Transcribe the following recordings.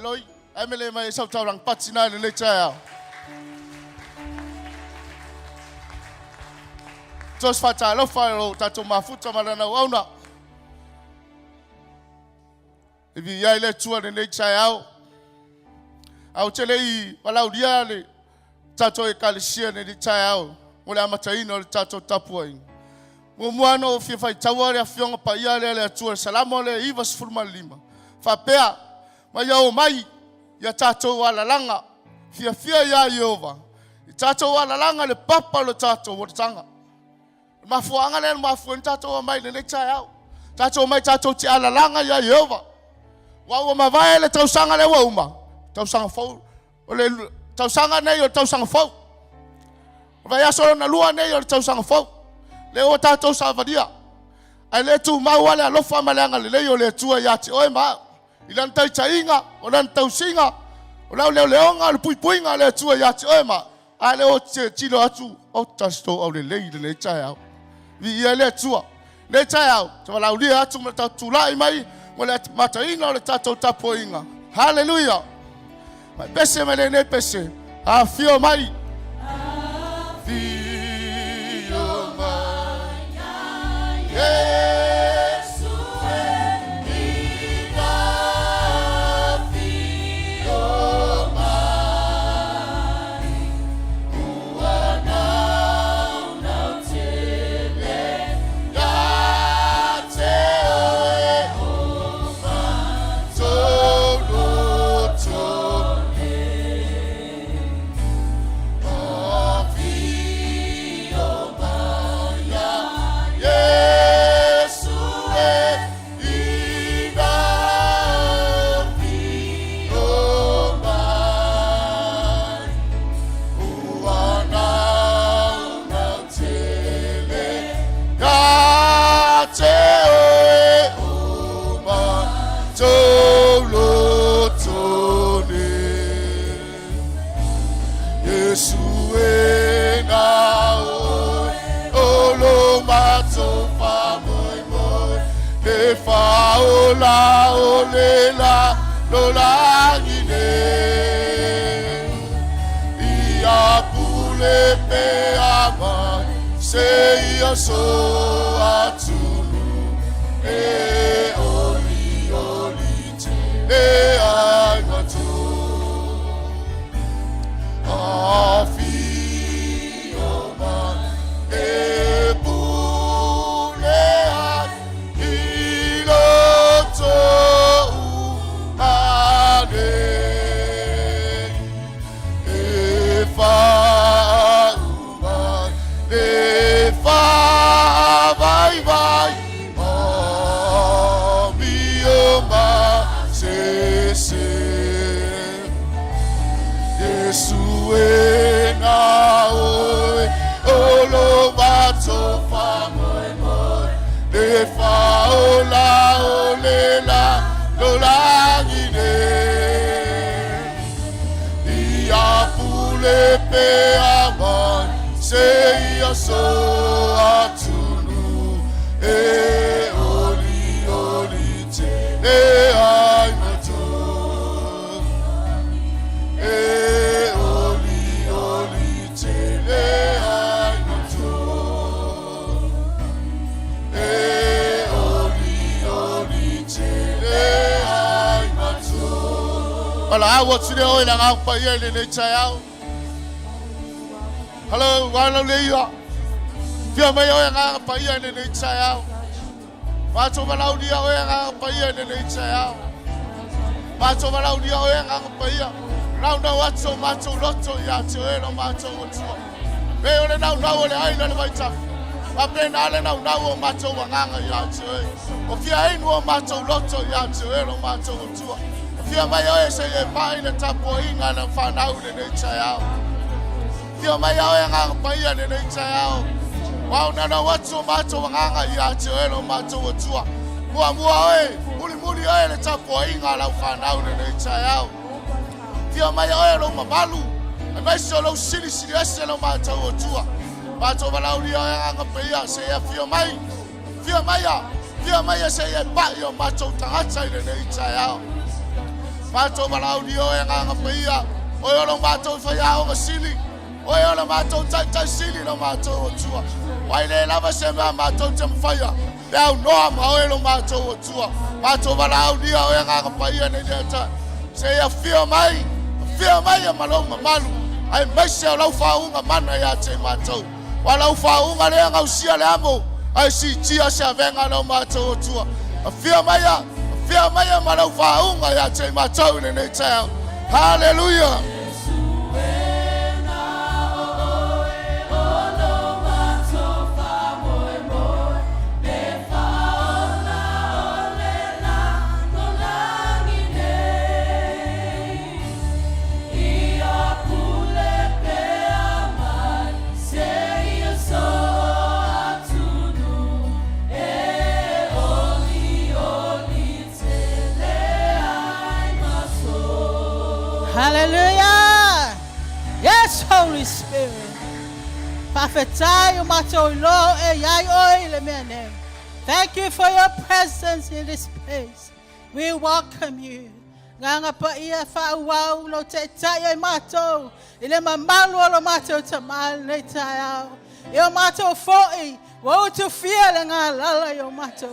loi emele mai sau tau rang patsina le chao jos fa cha lo fa lo ta to mafuta malana wauna ibi ya ile tua le chao au chele I walau dia le tato e kalisia le chao mo le amataino le tato tapuai mo muano fi fa tawari afionga pa ia le tua salamo le ivas furma lima fa pea mai au mai ya tato wala langa fia ya Yehova tato wala langa le papa le tato wotanga mafuanga le mafu tato mai le chao tato mai tato ti ala langa ya Yehova wa mavai le tausanga le wauma tausanga fo ole tausanga nei o tausanga fo vai aso na lua nei o tausanga fo le o tato savadia ai le tu mau ale lo fa malanga le o le tua ya ti oi ma ilan tai chainga o lan tausinga o la le leonga le puipuinga le tua ya ti oi ma ale o tilo atu o tasto o le chao vi ele tua le chao to la uli atu mata tulai mai mo le mataina le tato tapoinga hallelujah mai pese mai le pese a fio mai Faola olela lola gine ia pule pe ama se ia so atulu e oli te e ai matu afi oma e pule Faola olela lola gine ia pule pe aman se ia so atunu e oli te e ai matu e oli te e ai matu Ala what today o ina ngau pa ye le chao. Hello, wala le yo. Fia mai o ngau pa ye le chao. Wa to malau dia o ngau pa ye le chao. Wa to malau dia o ngau pa ye. Nau na wa to ma to loto ya to e no ma to o to. Be o le nau o le ai na vai ta. Wa pe na le nau o ma to wa nganga ya to e. O fia ai no ma to loto ya to e no ma to o to. Fia mai o se e pai na tapo inga na whanau le chao. Fia mai o e nganga paia le chao. Wau na watu mato wanganga ia te elo mato watua. Mua oe, muli oe le tapo inga na whanau le chao. Fia mai o e lo mabalu. E mai so lo siri ese lo mato watua. Mato walau li o e nganga paia se e fia mai. Fia mai se e pai o mato tangata le chao. Mātou malaudia o e nganga paia. Oi olo mātou whaia o ngasili. Oi olo mātou tai sili no mātou o tua. Wai le lava se mea mātou te mwhaia. Leau noa ma lo mātou o tua. Mātou malaudia o e nganga paia nei lea. Se ia whia mai e malau mamalu. Ai maise o lau whaunga mana ia te mātou. Wa lau whaunga lea ngausia le amo. Ai si tia se avenga lau mātou o tua. A whia mai e malau whaunga ia te mātou nei tau. Hallelujah. Hallelujah. Yes, Holy Spirit. Thank you for your presence in this place. We welcome you. Nganga pa ia whauau lo te taia mato. Ile mamalu lo mato tamal ne taia. Yo mato foi. Wo tu fia le ngā lala yo mato.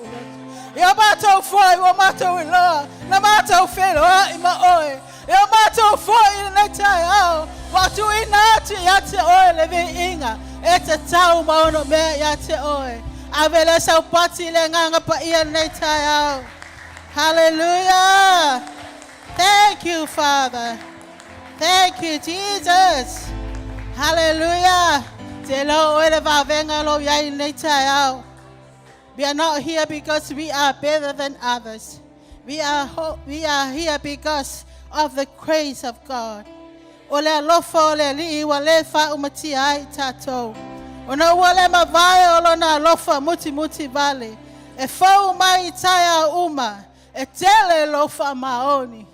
Yo mato foi wo mato ilo. Na mato felo ima oi. Yo mato foi ne taia. Watu inati yate oi levi inga. Ete tau maono me yate oi. Avele sau pati le nganga pa ia ne taia. Hallelujah. Thank you, Father. Thank you, Jesus. Hallelujah. We are not here because we are better than others. We are here because of the grace of God. Ole lofo ole li wale fa umati ai tato. Ona wale mavai olona lofa muti vale. E fa umai taya uma. E tele lofa maoni.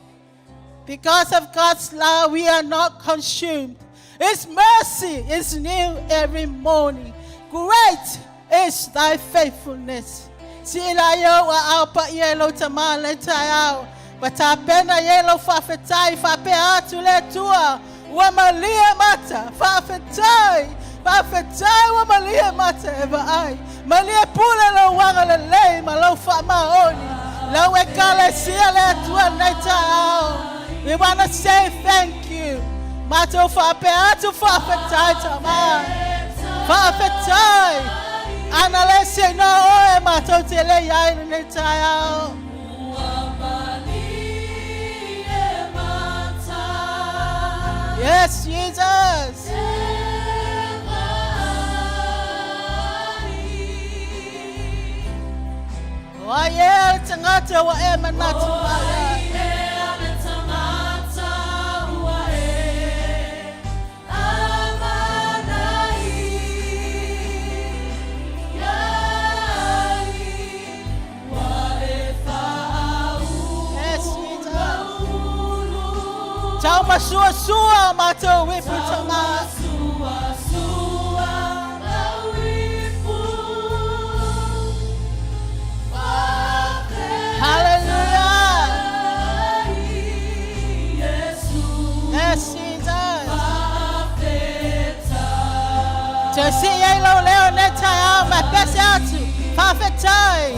Because of God's love, we are not consumed. His mercy is new every morning. Great is thy faithfulness. Sila yo wa alpa yelo tamale tayao. Batapena yelo fafetai fape atu le tua. Wa malia mata fafetai. Fafetai wa malia mata eva ai. Malia pula lo wanga le lei malo fa maoni. Lo ekale sia le tua netayao. We want to say thank you. Mato fape atu fafetai tamai. Fafetai. Analese no oe mato tele yai netayao. Yes, Jesus. Oh yeah, tangata wa emanatu maya. Tauma sua mato wipu tama. Hallelujah. Yes, Jesus. To see yellow leo neta ma pese atu. Perfectai.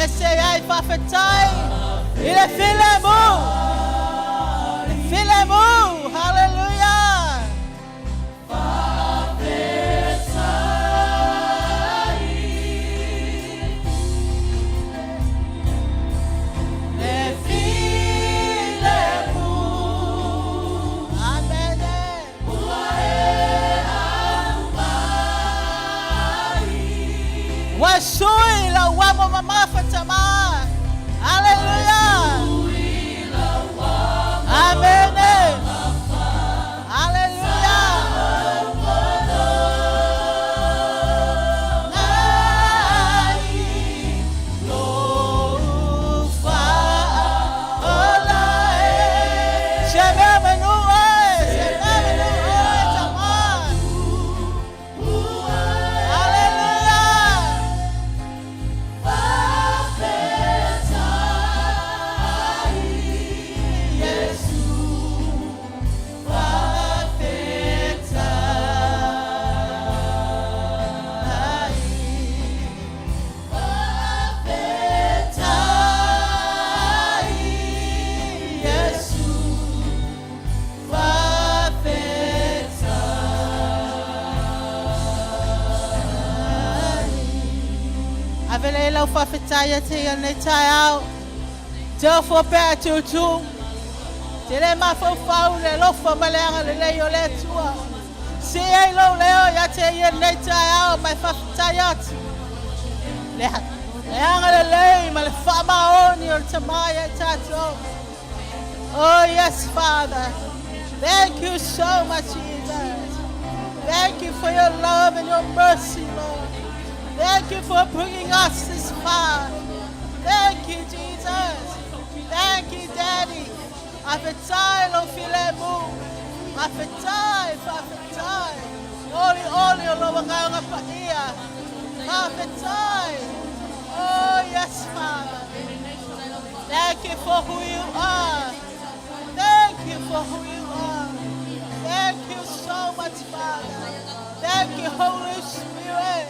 Pese ai whawhetai. I le whilemu. Whilemu. Hallelujah. Le whilemu. Amen. Wasui la wamo mama fatama. Hallelujah. Amen. Avele lau whawhetaya te ia nei tai au. Te ofo pēr tūtū. Te le mawhauwhau le lofa maleanga le leo le tua. Si ei lau leo ia te ia nei tai au mai whawhetaya atu. Leanga le lei ma le whamaoni o le tamai e tātou. Oh yes, Father. Thank you so much, Jesus. Thank you for your love and your mercy, Lord. Thank you for bringing us this far. Thank you, Jesus. Thank you, Daddy. Afetai lo filemu. Afetai. Oli lo wanganga pa ia. Afetai. Oh, yes, Father. Thank you for who you are. Thank you for who you are. Thank you so much, Father. Thank you, Holy Spirit.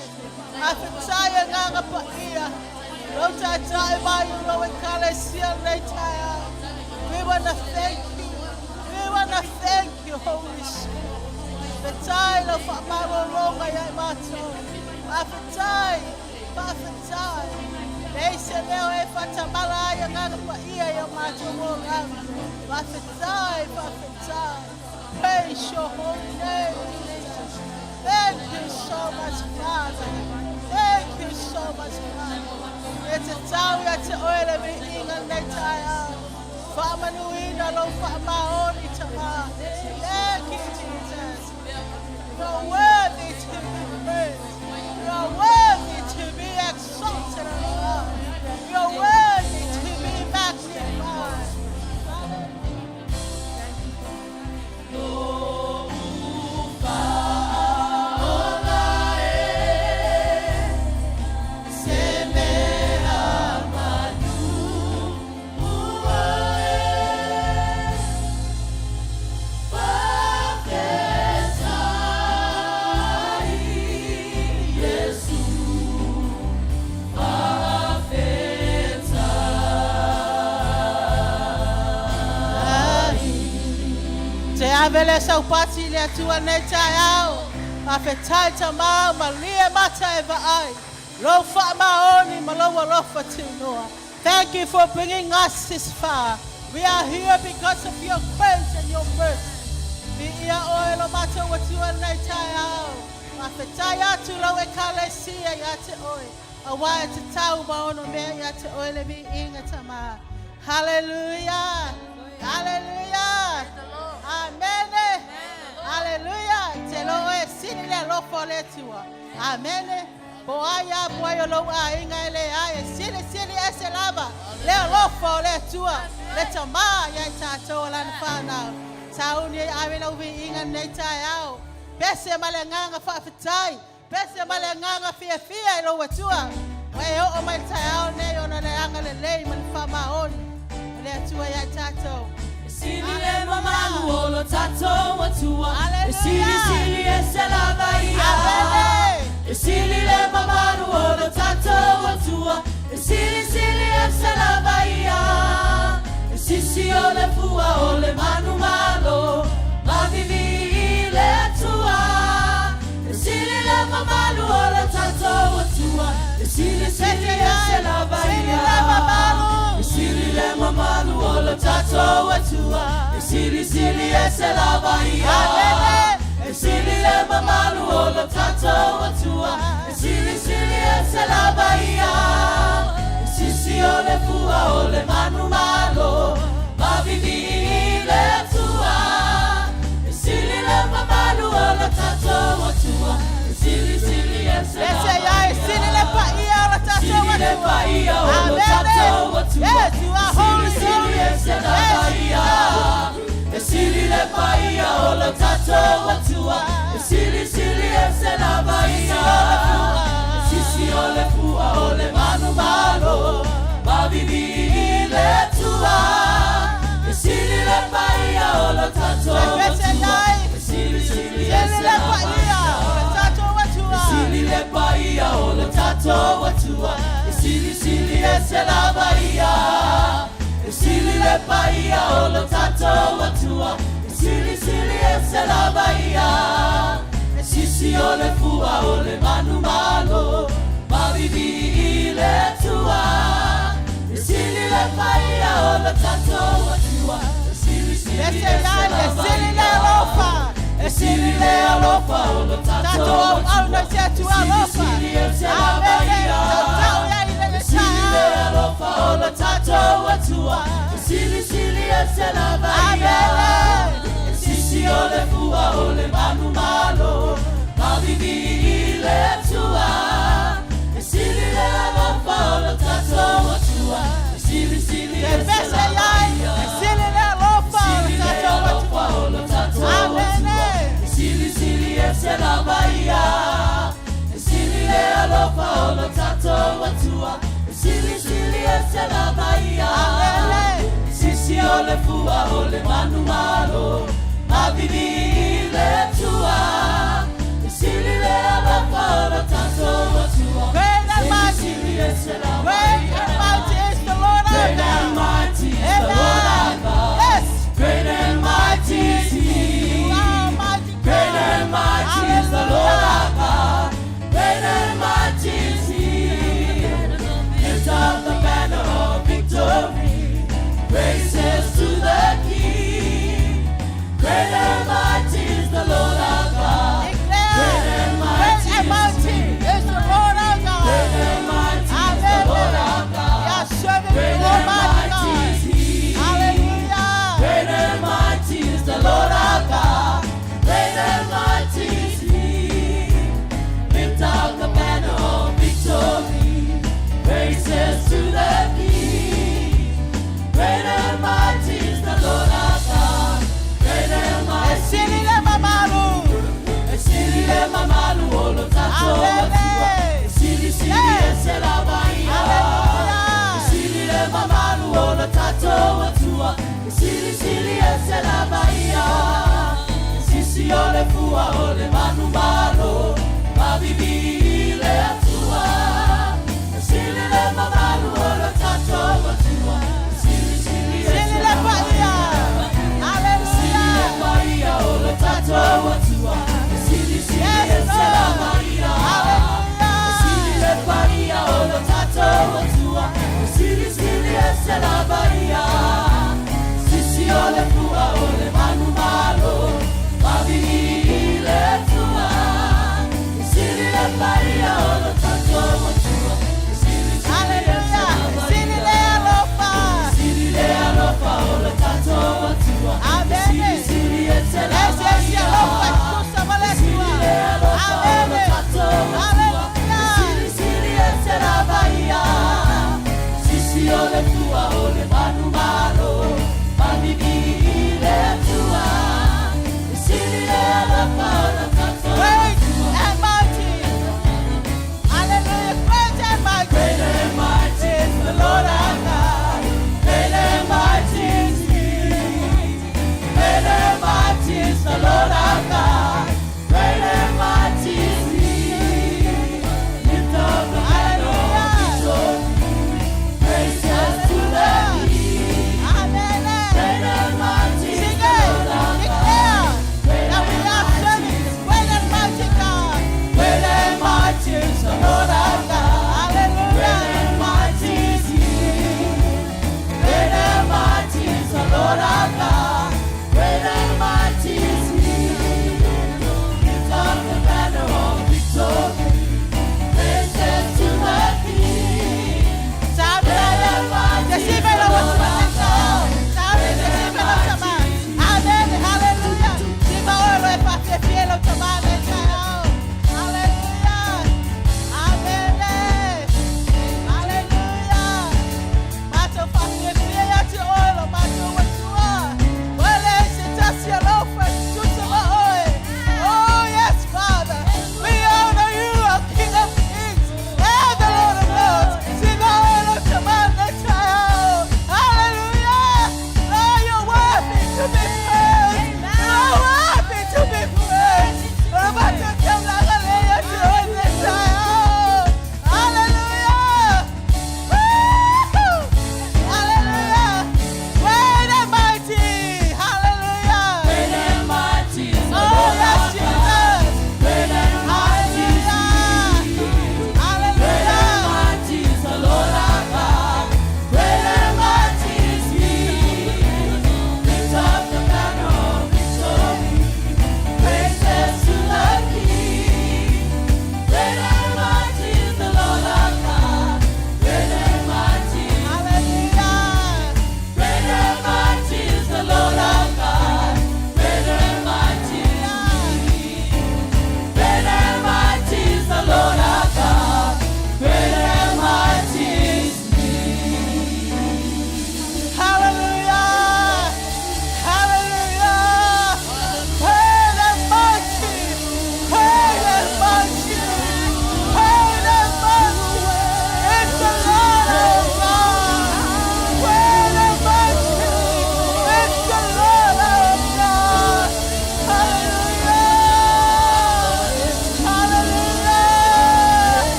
Afetaya nganga pa ia. Lota tai mai lo ekalesia nei tai. We want to thank you. We want to thank you, Holy Spirit. The tai lo fa maro longa ya mato. Afetai. Leise leo e fatamala ya nganga pa ia ya mato longa. Afetai. Praise your holy name. Thank you so much, Father. Thank you so much, Father. It's a town that you oil of England, they tie. Famanuina, no Famaoni, Tama. Thank you, Jesus. You're worthy to be praised. You're worthy to be exalted, Lord. You're worthy to be magnified. Avele sau pati le tua nei tai au. Afetai tama malia mata eva ai. Lo fa maoni malo lofa tinoa. Thank you for bringing us this far. We are here because of your grace and your mercy. Vi ia oelo mata wa tua nei tai au. Afetai atu lo ekalesia ya te oi. Awa te tau maono me ya te oi le vi inga tama. Hallelujah. Hallelujah. Amen. Hallelujah. Te lo e sini le lo fole tua. Amen. Bo aya bo yo lo a inga le ai sini ese lava. Le lo fole tua. Le tama ya tato la fana. Sauni ai lo vi inga nei tai au. Pese malenganga fa fitai. Pese malenganga fia lo tua. Wai o mai tai au ne ona le anga le man fa maoni. Le tua ya tato. Sili le mamalu olo tato watua. Sili ese lava ia. Sili le mamalu olo tato watua. Sili Sisi ole fua ole manu malo. Mavivi le tua. Esili le mamalu ole tato watua. Esili sili ese la bahia. Esili le mamalu ole tato watua. Esili sili ese la bahia. Esili le mamalu ole tato watua. Esili sili ese la bahia. Sisi ole fua ole manu malo. Mavivi le tua. Esili le mamalu ole tato watua. Esili sili ese la bahia. Esili le paia ole tato watua. Esili le paia ole tato watua. Yes, you are holy. Esili ese la bahia. Esili le paia ole tato watua. Esili sili ese la bahia. Sisi ole fua ole manu malo. Mavivi le tua. Esili le paia ole tato watua. Esili sili ese la bahia. Esili le paia ole tato watua. Esili sili ese la bahia. Esili le paia ole tato watua. Esili sili ese la bahia. Sisi ole fua ole manu malo. Mavivi le tua. Esili le paia ole tato watua. Esili sili ese la bahia. Esili le alofa ole tato watua. Esili sili ese la bahia. Esili le alofa ole tato watua. Esili sili ese la bahia. Sisi ole fua ole manu malo. Mavivi le tua. Esili le alofa ole tato watua. Esili sili ese la bahia. Esili le alofa ole tato watua. Esili sili ese la bahia. Esili le alofa ole tato watua. Esili sili ese la bahia. Sisi ole fua ole manu malo. Mavivi le tua. Esili le alofa ole tato watua. Great and mighty. Great and mighty is the Lord our Great and God. mighty is the Lord our God. Yes. Great and mighty is He. You are mighty God. Great and mighty is the Lord our God. Great and mighty is He. Lift up the banner of victory. Praises to the King. Great and mighty is the Lord our God. Great and mighty is the Lord our God. Great and mighty is the Lord our God. We are serving Great the and Almighty mighty God. is He. Hallelujah. Great and mighty is the Lord our God. Great and mighty is He. Lift up the banner of victory. Praises to the King. Great and mighty is the Lord our God. Great and mighty. Esili le mamalu. Esili le mamalu olo tato watua. Esili sili ese la bahia. Esili le mamalu olo tato watua. Esili sili ese la bahia. Sisi ole fua ole manu malo. Mavivi le tua. Esili le mamalu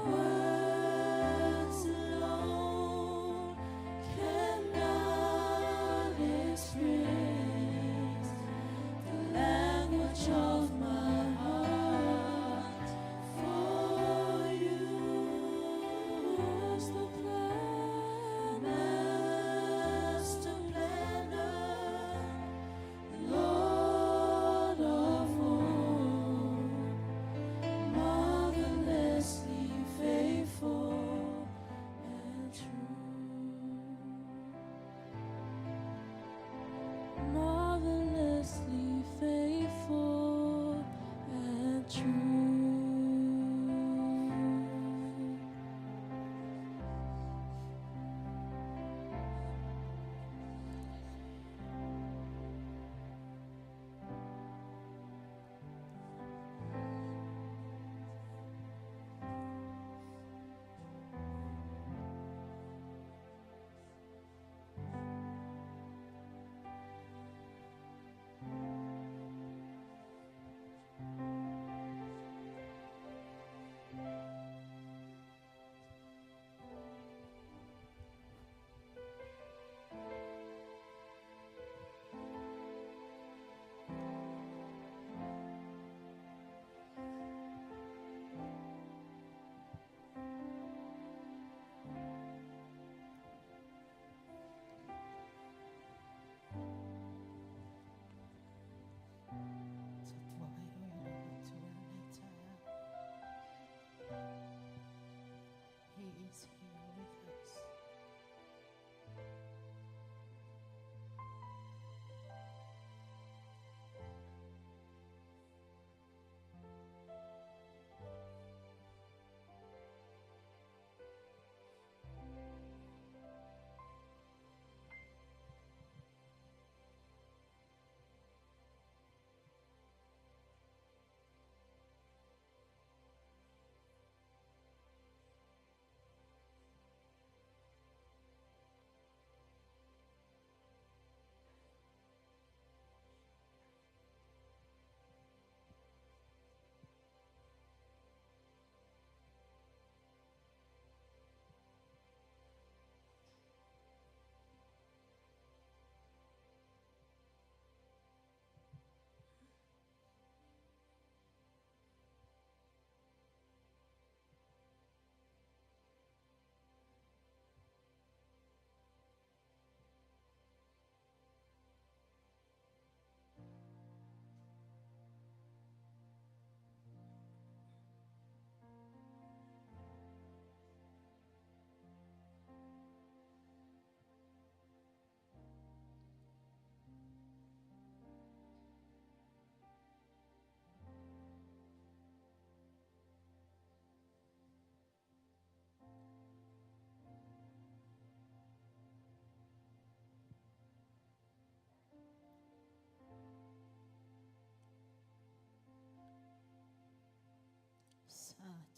Words alone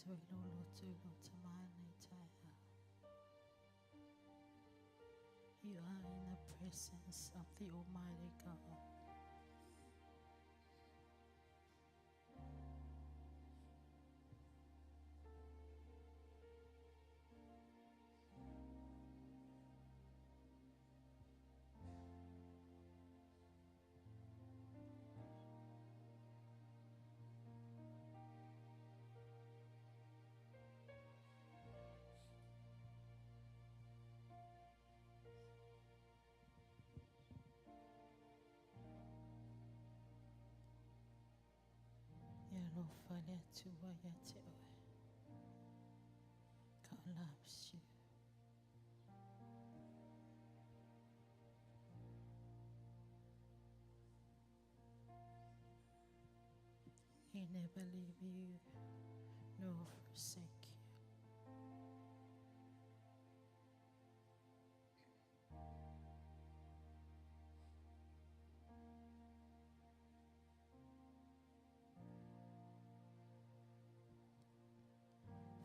You are in the presence of the Almighty God. God loves you. He never leave you nor forsake you.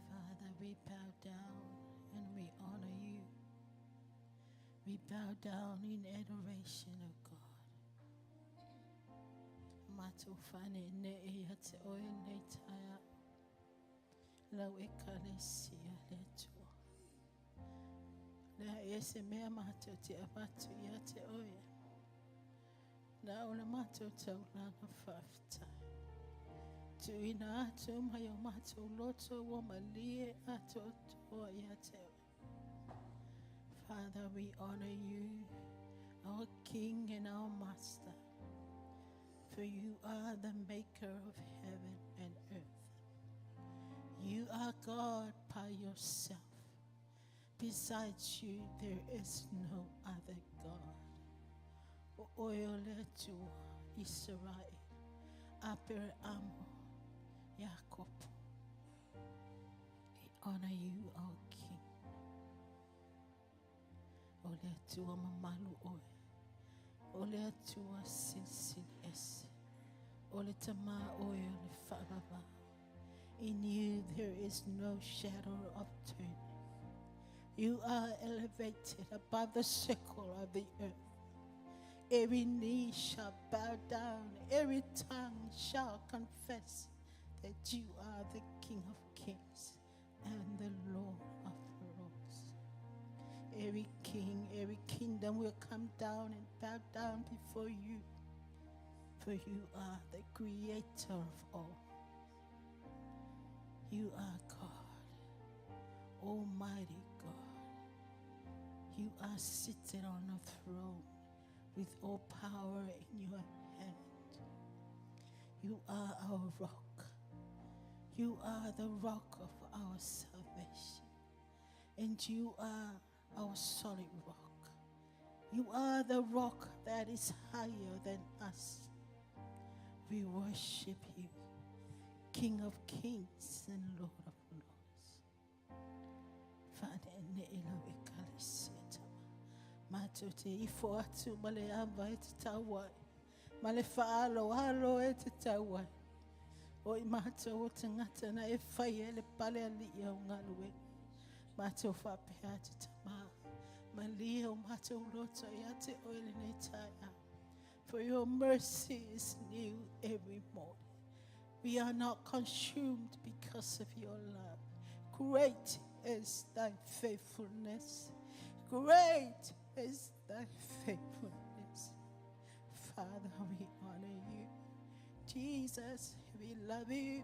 Father, we bow down and we honor you. We bow down in adoration of God. Matufane ne eyate oe ne taya la wekalesia letua la ese mea mato te abatu yate oe la ola mato taulana fafta tu ina atu mayo mato loto wo malie ato to yate oe. Father, we honor you, our King and our Master. For you are the maker of heaven and earth. You are God by yourself. Besides you, there is no other God. Oyoletu Israel, Abraham, Jacob. We honor you, our King. Oletu Mamalu Oe. Ole tua silsil es. Ole tama oil faraba. In you there is no shadow of turning. You are elevated above the circle of the earth. Every knee shall bow down, every tongue shall confess that you are the King of Kings and the Lord of Lords. Every king, every kingdom will come down and bow down before you, for you are the creator of all. You are God, Almighty God. You are seated on a throne with all power in your hand. You are our rock. You are the rock of our salvation. And you are our solid rock. You are the rock that is higher than us. We worship you, King of kings and Lord of lords. Father, ne ilawe kalisitama. Matote ifo atu male amba etitawai. Male faalo halo etitawai. O imato wotangata na efayele pale aliya ungalwe. Mato fa peate tama. Malia mato loto yate oile netaya. For your mercy is new every morning. We are not consumed because of your love. Great is thy faithfulness. Great is thy faithfulness. Father, we honor you. Jesus, we love you.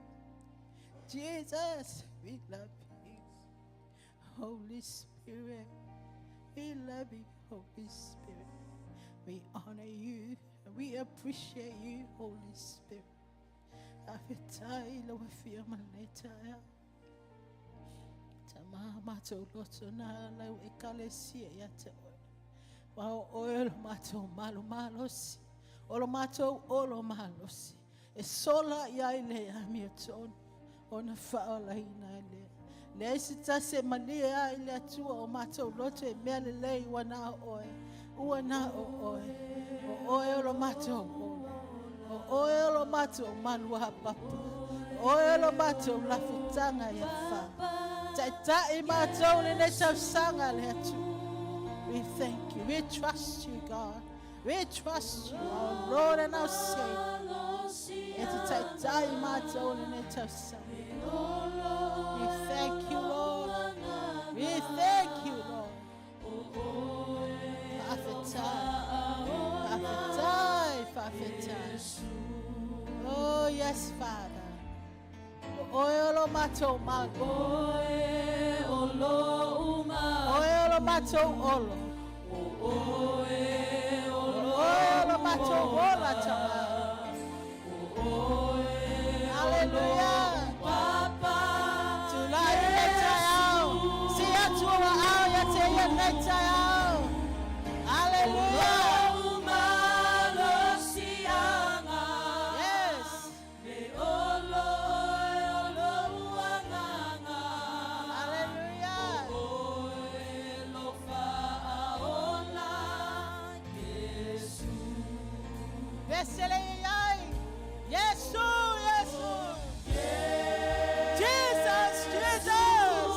Jesus, we love you. Holy Spirit, we love you, Holy Spirit. We honor you. We appreciate you, Holy Spirit. Afitai lo wafia maleta ya. Tamama to loto na la ekalesia ya te oil. Wa oil mato malo malosi. Olo mato olo malosi. E sola ya ile ya mioton. Ona faola ina ile. Leisita se malia ile atua o mato loto e mele lei wana oil. Uwana oil. Oil o mato oil. Oil o mato malua papa. Oilo mato la fitanga ya fa. Taita mato le neta sanga letu. We thank you. We trust you, God. We trust you, our Lord and our Savior. It's taita mato le neta sanga. We thank you, Lord. We thank you, Lord. Fafitai. Oh, yes, Father. Oilo mato mago. Oilo mato olo. Oilo mato ola chama. Hallelujah. Tonight let's out. See ya tua out ya te ya let's out. Hallelujah. Yes, yes, Jesus, Jesus,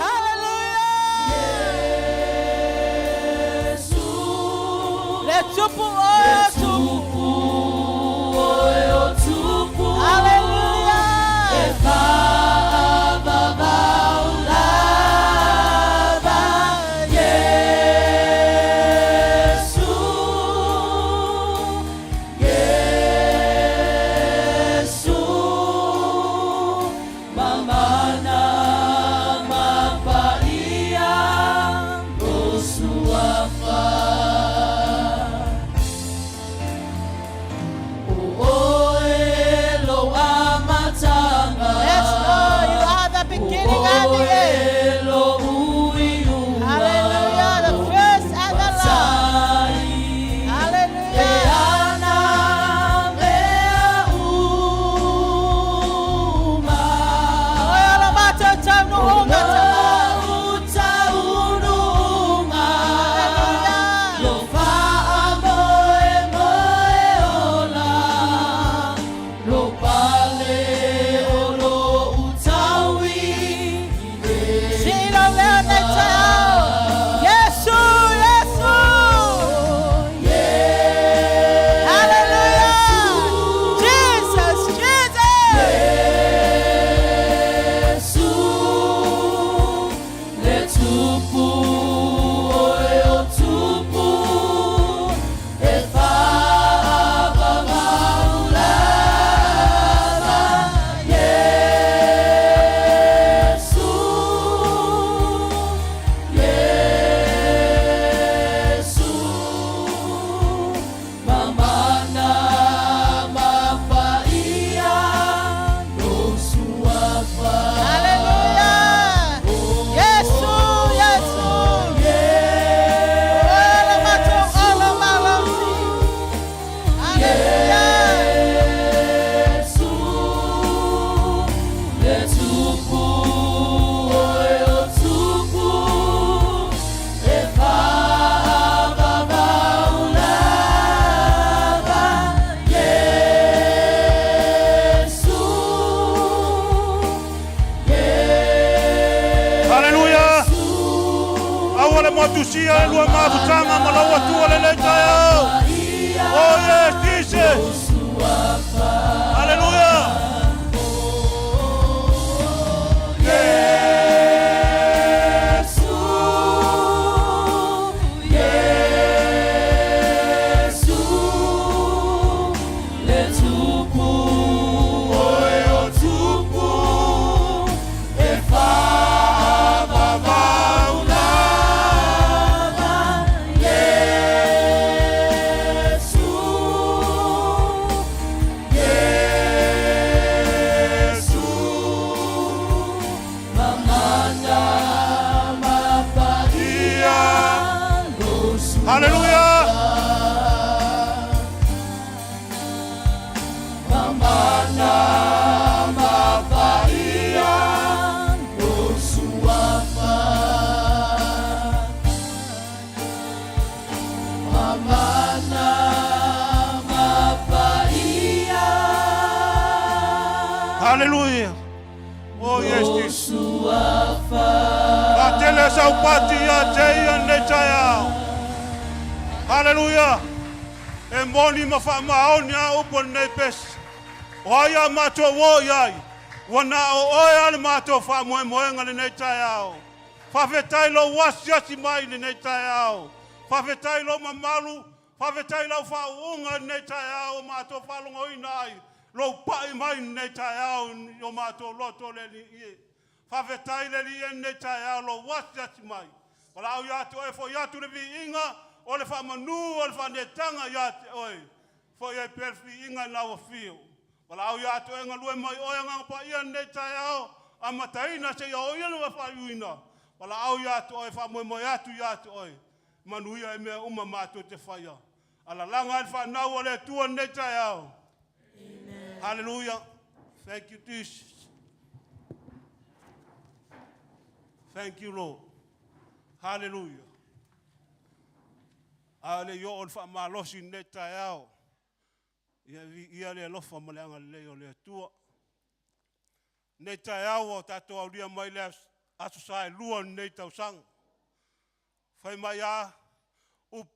hallelujah. Let's up Tusia lua mafutanga malawa tua lele tayo. Oh yes, Jesus. Hallelujah. Hallelujah. Oh yes, Jesus. Atele sa upati ya teia netaya. Hallelujah. E moni mafa maoni a upo nepes. Oya mato wo yai. Wana oya mato fa moe moe ngale netaya. Fa vetai lo wasia si mai netaya. Fa vetai lo mamalu. Fa vetai lo fa unga netaya mato fa lo inai. Lo pai mai netaya yo mato loto le ni. Fa vetai le ni netaya lo wasia si mai. Wala au ya to e fo ya tu le vi inga. Ole fa manu ole fa netanga ya oi fo ye perfi inga na o fio wala au ya to enga lue mai o nga pa ia neta ya amataina se ya o ia no fa yuina wala au ya to e fa mo ya tu oi manu ia me uma mato te faia ala langa fa na ole tu neta ya. Amen. Hallelujah. Thank you, Jesus. Thank you, Lord. Hallelujah. Ale yo ol fa malosi neta yao. Ia le lofa malanga le o le tua. Neta yao tato aulia mai le asusai lua neta usang. Fai mai a up.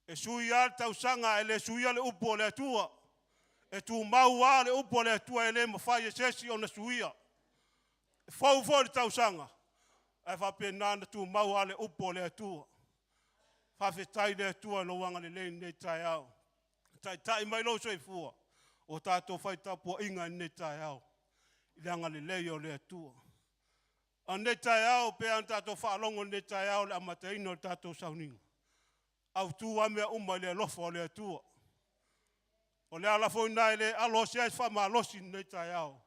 E sui al ta usanga ele sui ale upo le tua. E tu mau ale upo le tua ele mafai sesi ona suia. Fau fau ta usanga. E fa penana tu mau ale upo le tua. Whawhetai le tua lo wanga le lei ne tai au. Tai mai lo soi fua. O tātou whai tapua inga ne tai au. I langa le lei o le tua. A ne tai au pe an tātou whaalongo ne tai au le amataino le tātou Sauniga. Au tua mea umai le lofa o le tua. O le ala fo nai le alo seais wha losi ne tai au.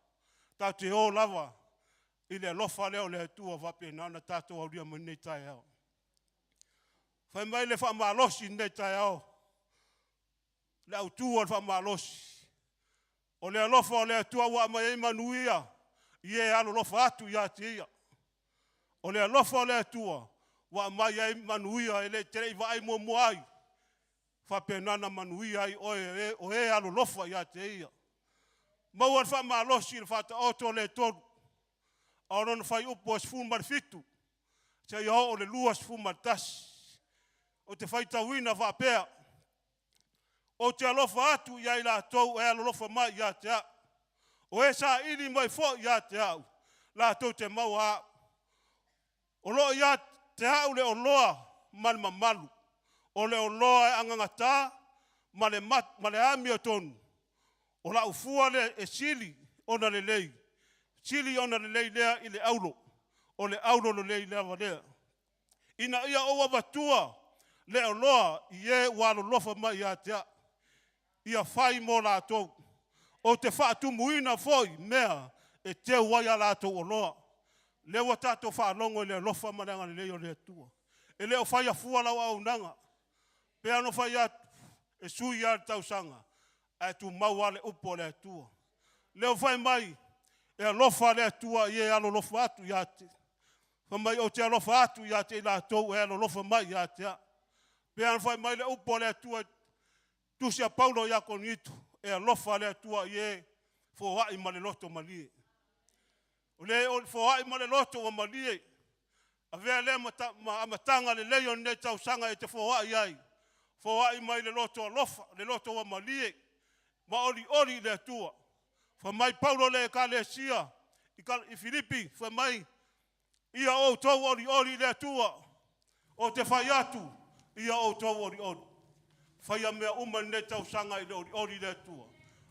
Tā te o lava. I le lofa le o le tua wape na tātou auria mo ne tai au. Fai mai le wha malosi nei tai au. Le au tua le wha malosi. O le alofa o le atua wa mai e manuia. Ie alo lofa atu ia te ia. O le alofa o le atua wa mai e manuia e le tere iwa ai mo ai. Fa penana manuia ai o e alo lofa ia te ia. Mau al wha malosi le whata oto le toru. Aoron fai upo as fumar fitu. Se ia o le luas fumar tasi. O te whaitawina whapea. O te alofa atu ia i la tau e alofa mai ia te au. O e sa ili mai fo ia te au. La tau te mau a. O loa ia te au le o loa male mamalu. O le o loa e angangata male ami o tonu. O la ufua le e sili ona le lei. Sili ona le lei lea i le aulo. O le aulo le lei lea lea. Ina ia owa batua. Le o loa i e walo lofa mai ia te a. Ia whai mo la tau. O te whaatu muina foi mea e te wai a la tau o loa. Le wa tato whaalongo le lofa maranga le leo le tua. E leo whai a fualau au nanga. Pe ano whai a e sui a tau sanga. A tu mau ale upo le tua. Leo whai mai e a lofa le tua i e alo lofa atu ia te. Whamai o te alofa atu ia te la tau e alo lofa mai ia te a. Pean fai mai le upo le tua tusia Paulo ia konito e alofa le tua ie fo wai ma le loto malie. O le fo wai ma le loto wa malie. A vea le amatanga le leo ne tau sanga e te fo wai ai. Fo wai mai le loto alofa, le loto wa malie. Ma ori le tua. Fa mai Paulo le kalesia i Filipi fa mai ia o tau ori le tua. O te fai atu. Ia o tau ori. Whaia mea uma ne tau sanga i le ori le tua.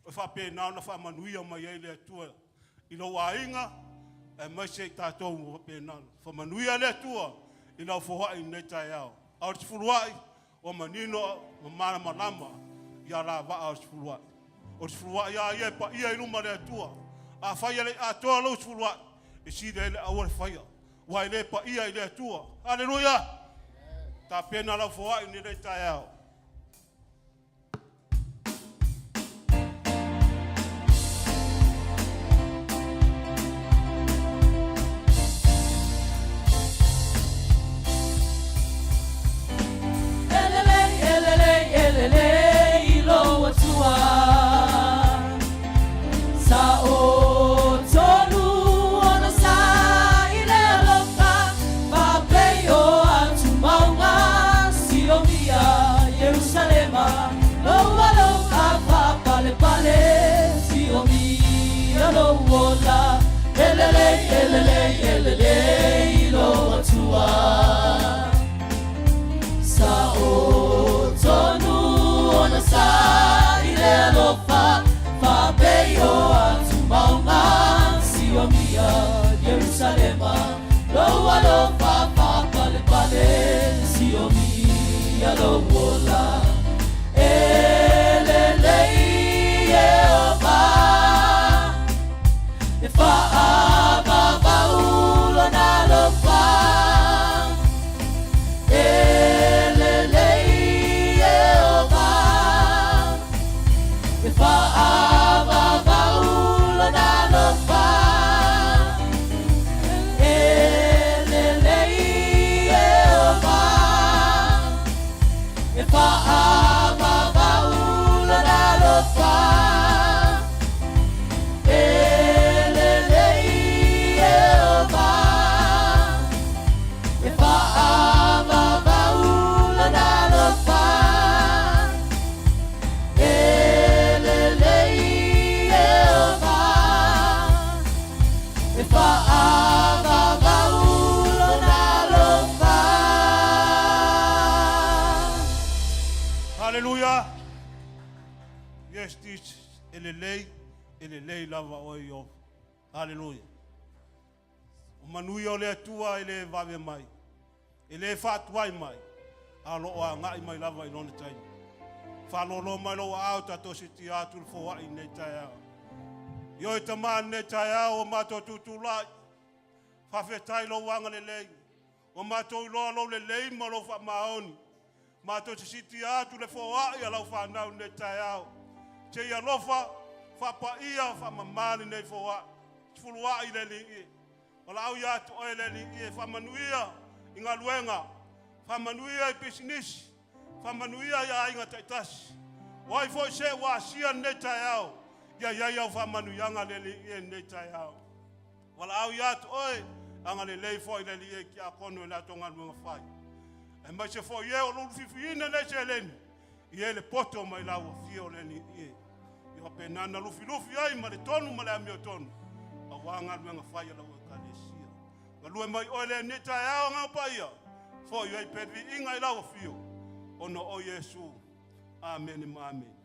O whape nao na whamanuia mai e le tua. I lo wainga, e mai se tātou o whape nao. Whamanuia le tua, i lau whawai ne tai au. Au te furuai, o manino, ma mana malama, ia la wa au te furuai. O te furuai ia ie pa ia i luma le tua. A whaia le a toa lau te furuai. E si le awale whaia. Wai le pa ia i le tua. Hallelujah! Ta pena la foa ni le tai au. Elele ilo watua. Sao mola elelei Yehova Fa'a baula na lofa elelei Yehova Fa'a baula na lofa elelei Yehova Fa'a baula na lofa Hallelujah. Yes, this elelei lava oi. Hallelujah. Manui o le tua ele vave mai. Ele fatuai mai. Alo o ngai mai lava I lona tai. Falolo mai lo au tato siti atu fo ai nei tai. Yo I tama nei tai o mato tutulai. Fa fe tai lo wanga le lei. O mato lo le lei ma lo fa maoni. Mato siti atu le fo ai ala fa na nei tai. Che ia lofa fa pa ia fa mamali nei fo ai. Fulua I le li. Ola au ya to ele li fa manuia inga luenga fa manuia I business fa manuia ya inga taitas wai fo se wa sia neta yao ya fa manuia nga le li neta yao wala au ya to anga le fo ile li ki akono la tonga luenga fai e mai se fo ye o lu fifi ina le selen ye le poto mai la o fio le ni yo penana lu filufi ai ma le tonu ma le amio tonu awanga luenga fai la Lue mai ole neta yao ngā paia. Fo yoi pedvi inga I lawa fio. Ono o Yesu. Amen and amen.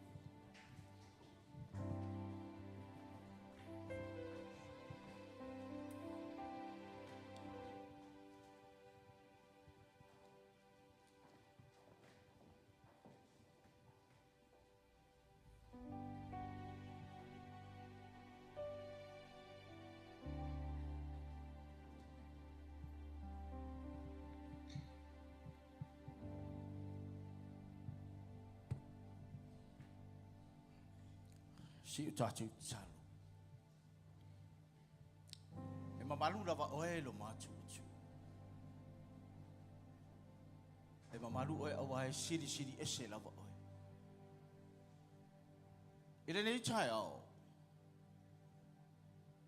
Si utatu salo. E mamalu lava oe lo matu. E mamalu oe awae siri ese lava oe. Ile nei chai ao.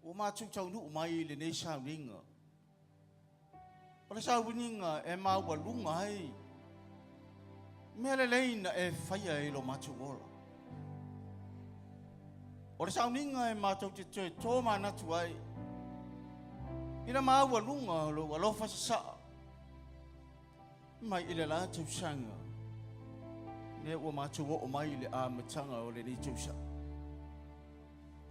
O matu tau nu mai le nei Sauniga. O le Sauniga e maua lunga ai. Mea le leina e whaia e lo matu ola. O le Sauniga e mātou te toe tō manatu ai. Ina māua lunga lo alofa saa. Mai ile la tau sanga. Ne ua mātou o mai le āmatanga o le ni tau saa.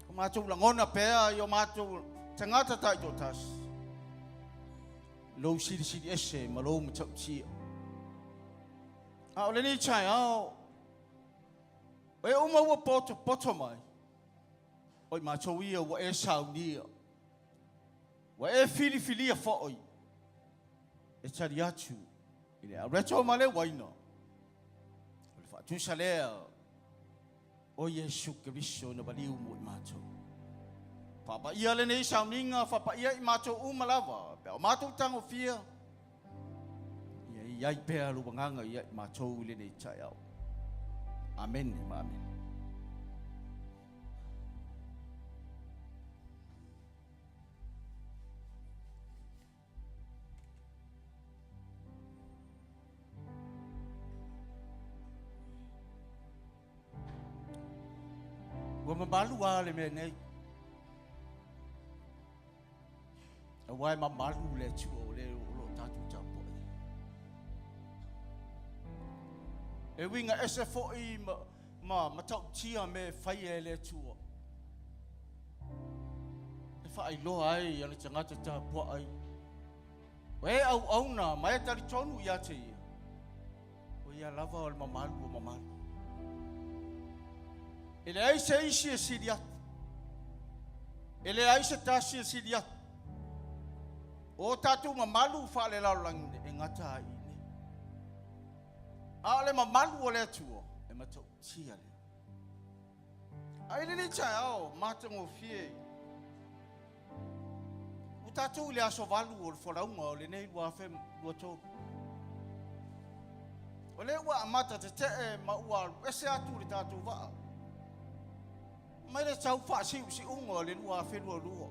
O mātou langona pēa I o mātou tangata tai tō tas. Lou siri ese ma lou matau tia. A o le ni chai ao. O e uma ua poto mai. Oi mātou ia wa e Sauniga. Wa e filifilia fōi. E tari atu. I le areto male waina. O le whaatusa lea. O Yesu Keriso na waliu mo I mātou. Papa ia le nei Sauniga. Papa ia I mātou umalawa. Pea o mātou tango fia. Ia iai pēa luwanganga ia I mātou le nei tai au. Amen. Amen. Wa mamalu le me nei. A wai mamalu le tu o le lo tatu tapo. E winga ese foi ma tau tia me fai le tu. E fai lo ai ya le tangata tapo ai. We au na mai tali tonu ya te. O ia lava o le mamalu o mamalu. Ele ai se isi e siriat. Ele ai se tasi e siriat. O tatu mamalu whale lau langi e ngata ai ne. A le mamalu o le atua e matau tia le. Ai le ni chai au matango fie. O tatu le aso valu o le whalaunga o le nei lua fe lua tō. O le ua amata te te e maua ese atu le tatu waa. Mai le tau wha si unga o le lua fe lua lua.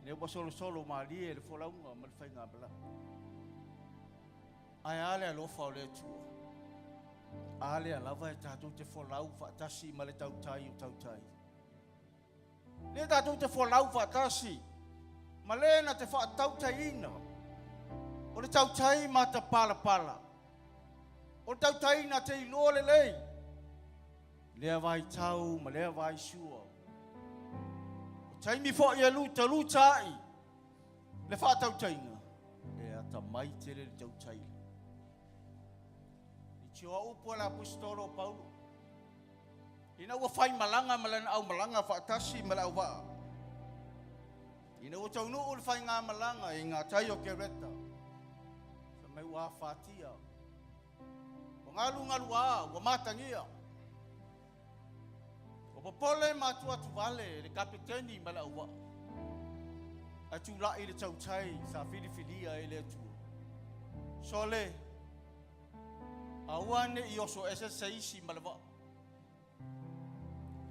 Le ua solo maali e le whalaunga ma le whainga bala. Ai ale alofa o le atua. Ale alava e tatu te whalau whaatasi ma le tautai o tautai. Le tatu te whalau whaatasi ma le na te whaatautai ina. O le tautai ma ta pala. O le tautai na te ilo le lei. Lea vai tau ma lea vai sua. O taimi fo i alu talu tai. Le whaatautainga. E ata mai te le tautai. Chua upo la apostolo Paulo. Ina ua whai malanga malana au malanga whaatasi mala wa. Ina ua taunu ul whai ngā malanga i ngā tai o kereta. Sa mai ua whaatia. O ngalu a, ua matangia. O popole matua tu vale le kapiteni mala wa. Atu la i le tautai sa filifilia i le atua. Sole. Awane i oso ese seisi malava.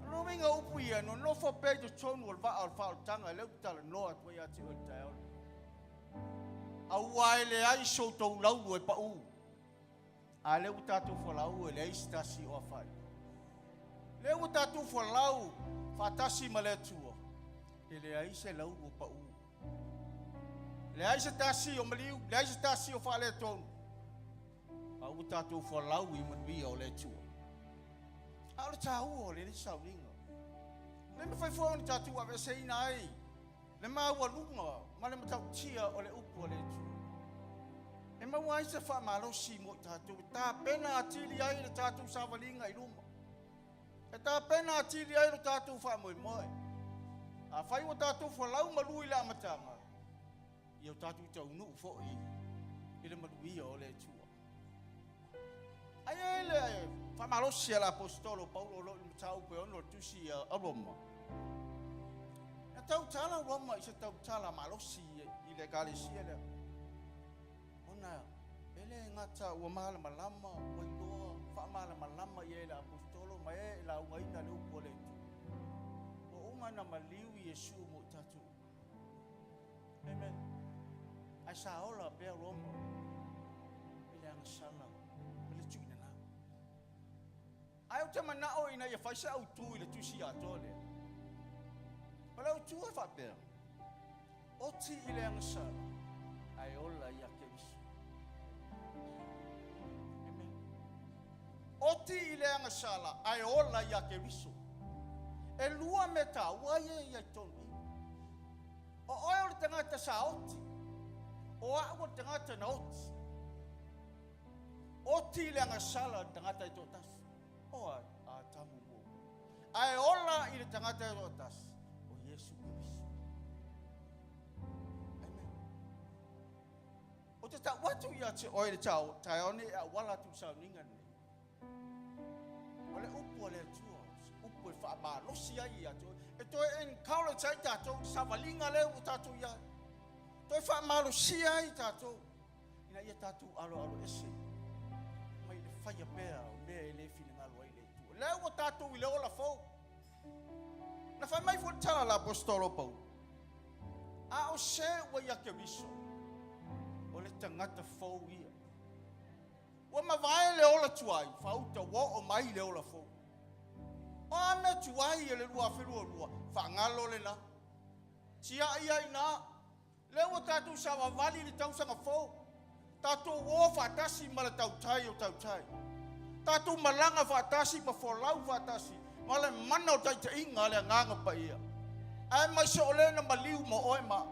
Rominga upu ia no nofo peito tonu al va al fa tanga le utala no atu ia ti o tau. Awaile ai so to lau e pa u. Ale utatu fo lau le istasi o fai. Le utatu fo lau fatasi maletu. Ele ai se lau o pa u. Le ai se tasi o maliu, le ai se tasi o fa le tonu. Au tatu fo lau I manuia o le tua. Au le tau o le Sauniga. Le me fai fo ni tatu a vese ina ai. Le maua lunga, ma le matau tia o le upu o le tua. E maua se fa malosi mo tatu. Ta pena atili ai le tatu savalinga I luma. E ta pena atili ai le tatu fa moe moe. A fai o tatu fo lau malui la matanga. I o tatu tau nu fo I le manuia o le tua. Ai ele fa malosi l'apostolo Paulo lo tau pe ono tusi a Roma. Na tau tala Roma I se tau tala malosi I le galesia le. Ona ele ngata ua mala malama ua iloa fa mala malama I ele apostolo ma e la uaina le upo le tu. O uma na maliu Yesu mo tatu. Amen. Ai sa ola pe Roma. Ele ang sala. Ai o te manao ina ia faisa au tu I le tusi a tole. Pala au tu e whapea. O ti I le angasara. Ai ola ia ke visu. Amen. O ti I le angasara. Ai ola ia ke visu. E lua me ta waia ia tonu. O oe o le tangata sa oti. O a o tangata na oti. O ti I le angasara tangata I totas. O a tamu mo. Ai ola I le tangata I rotas. O Yesu Kristo. Amen. O te ta watu ia te oi le tau. Tai one a wala tu Sauniga ne. O le upu o le atua. Upu e wha maa losi ai ia te. E toi en kaule tai tatou. Savalinga le u tatou ia. Toi wha maa losi ai tatou. Ina ia tatou alo ese. Mai le whaia pēr. Lea le fina ngalo ai le tu. Lea ua tātou I le ola fau. Na whai mai fwoi tala la apostolo Paulo. A o se ua ia ke viso. O le tangata fau ia. Ua mawae le ola tuai. Whauta wa o mai le ola fau. O ame tuai e le lua whirua lua. Whangalo le na. Tia ia I na. Le ua tātou sa wawali le tausanga fau. Tātou o whatasi ma le tautai o tautai. Tātou malanga whaatasi pa wholau whaatasi. Ma le mana o taita inga le nganga pa ia. Ai mai se ole na maliu mo oe ma.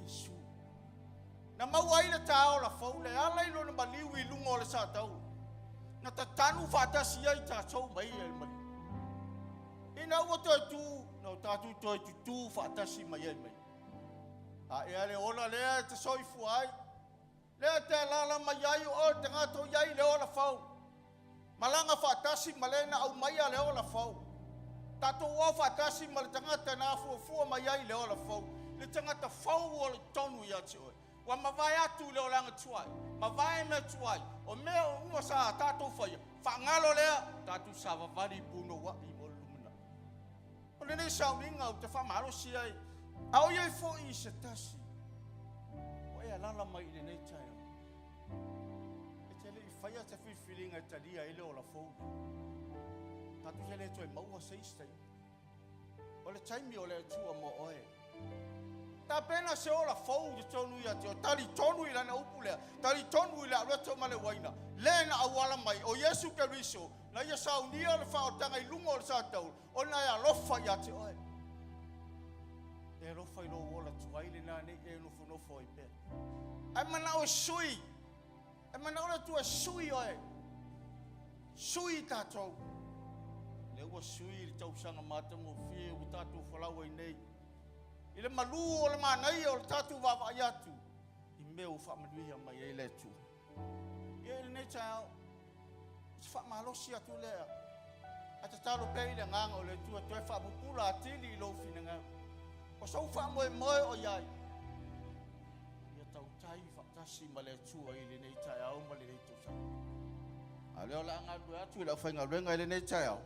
Yesu. Na mawai le tao la fau le ala ilo na baliu I lungo le sa tau. Na tatanu fatasi ai ta chou mai e mai. Ina ua toi tu, na tatu toi tu fatasi mai e mai. A e ale ola lea te soifu ai. Lea te lala mai ai o te ngato iai le ola fau. Malanga fatasi malena au mai a le ola fau. Tato ua fatasi ma le tangata na fua mai ai le ola fau. Le tangata fau o le tonu ia te oi. Wa mawai atu le olanga tuai. Mawai me tuai. O mea ua sa tato faya. Whangalo lea, tato sa wavari puno wa I mo lumina. O le nei Sauniga o te whamaro si ai. Au iai fo I se tasi. O ea lala mai le nei taio. E te le I whaia te whiwhiringa I talia I le ola fau. Tato se le toi maua seistei. O le taimi o le atua mo oe. Ta pena se ola fau de tonu ia te o tali tonu I lana upu lea. Tali tonu I lea reto male waina. Lena awala mai o Yesu Keriso. Na ia Sauniga le whaotanga I lungo le sa tau. O na ia lofa ia te oe. E lofa I lo wola tuai le na ne e nofo nofo I pe. Ai mana o sui. Ai mana ola tua sui oe. Sui tātou. Le ua sui I tau sanga mātango fie u tātou whalawa I nei. I le malu o le manai o le tātou wawa I atu. I meo whamanuia mai e le tu. I e le nei tau. I whamalosi atu lea. A te talo pei le nganga o le tua toe whamupula atili I lo fina ngau. O sau whamoe moe o iai. Ia tau tai whaktasi ma le tua I le nei tai au ma le nei tau. A leo la ngā lua atu I la whainga luenga I le nei tai au.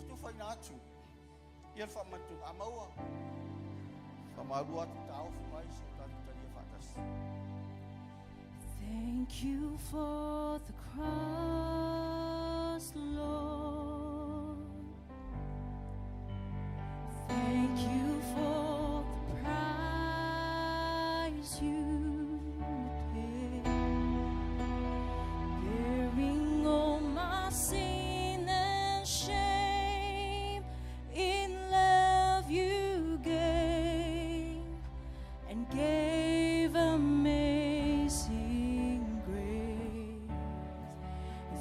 Tu whaina atu. Ia le whamatu a maua. Whamarua atu tau whamai so tatu taria whaktasi. Thank you for the cross, Lord. Thank you for the price you paid, bearing all my sin and shame. In love you gave and gave amazing grace.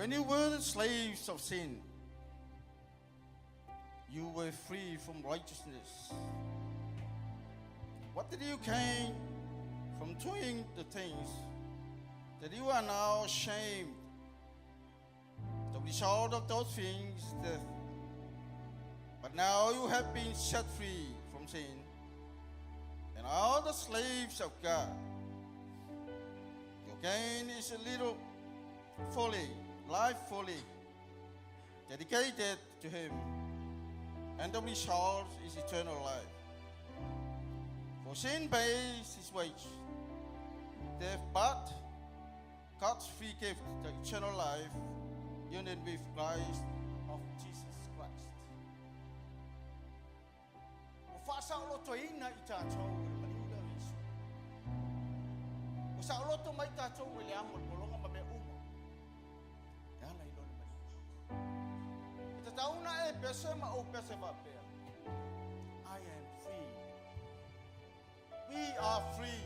When you were the slaves of sin, you were free from righteousness. What did you gain from doing the things that you are now ashamed? The result of those things, death. But now you have been set free from sin and are the slaves of God. Your gain is a little life fully dedicated to Him, and the result is eternal life. For sin pays its wage, death, but God's free gift, the eternal life, united with Christ of Jesus Christ. O whaasaulo toina I tātou e maniura Yesu. O sauloto mai tātou e le amo polonga ma me uma. E ala I lona mani. E tatauna e pese ma o pese va pea. I am free. We are free.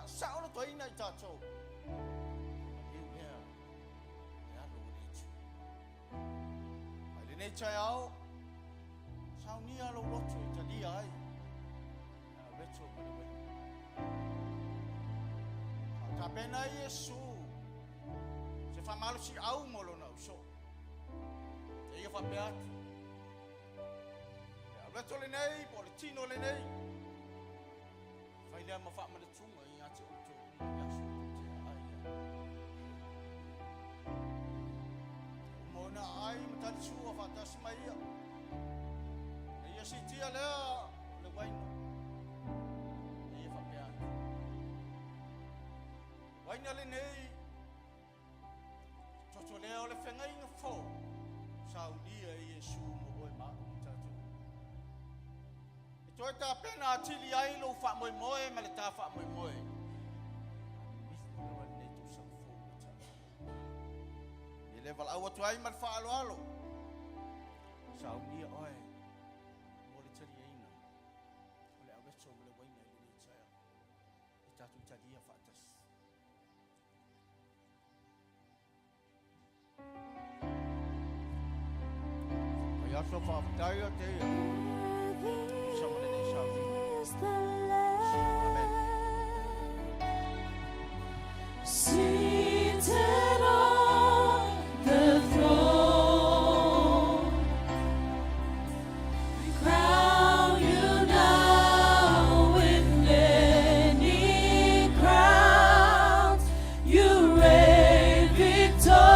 Saulo toina I tātou. E mea, e alo o netu. Mai le nei tai ao, Sauniga lo loto I talia ai. E a reto mani wei. Ta pena I Yesu. Se whamalo si au molo na uso. E ia whapeatu. E a reto le nei, po le tino le nei. Whai lea ma whaama le tunga I ate o tō I asu te aia. Mona ai ma tali sua whatasi mai ia. E ia si tia lea le waina. E ia whapeatu. Waina le nei. Toto lea o le whengai na fō. Sauniga I Yesu mo oe maa I tātou. Toi ta pena atili ai lo fa moi moi ma le ta fa moi moi. Ni le val awa tuai ma fa alo alo. Sauniga oi. Mo le tali ina. O le awe so mo le waina I le tsaya. I tatu talia fa tas. Ai aso fa tai te. Is the Lamb seated on the throne. We crown you now with many crowns. You reign victorious.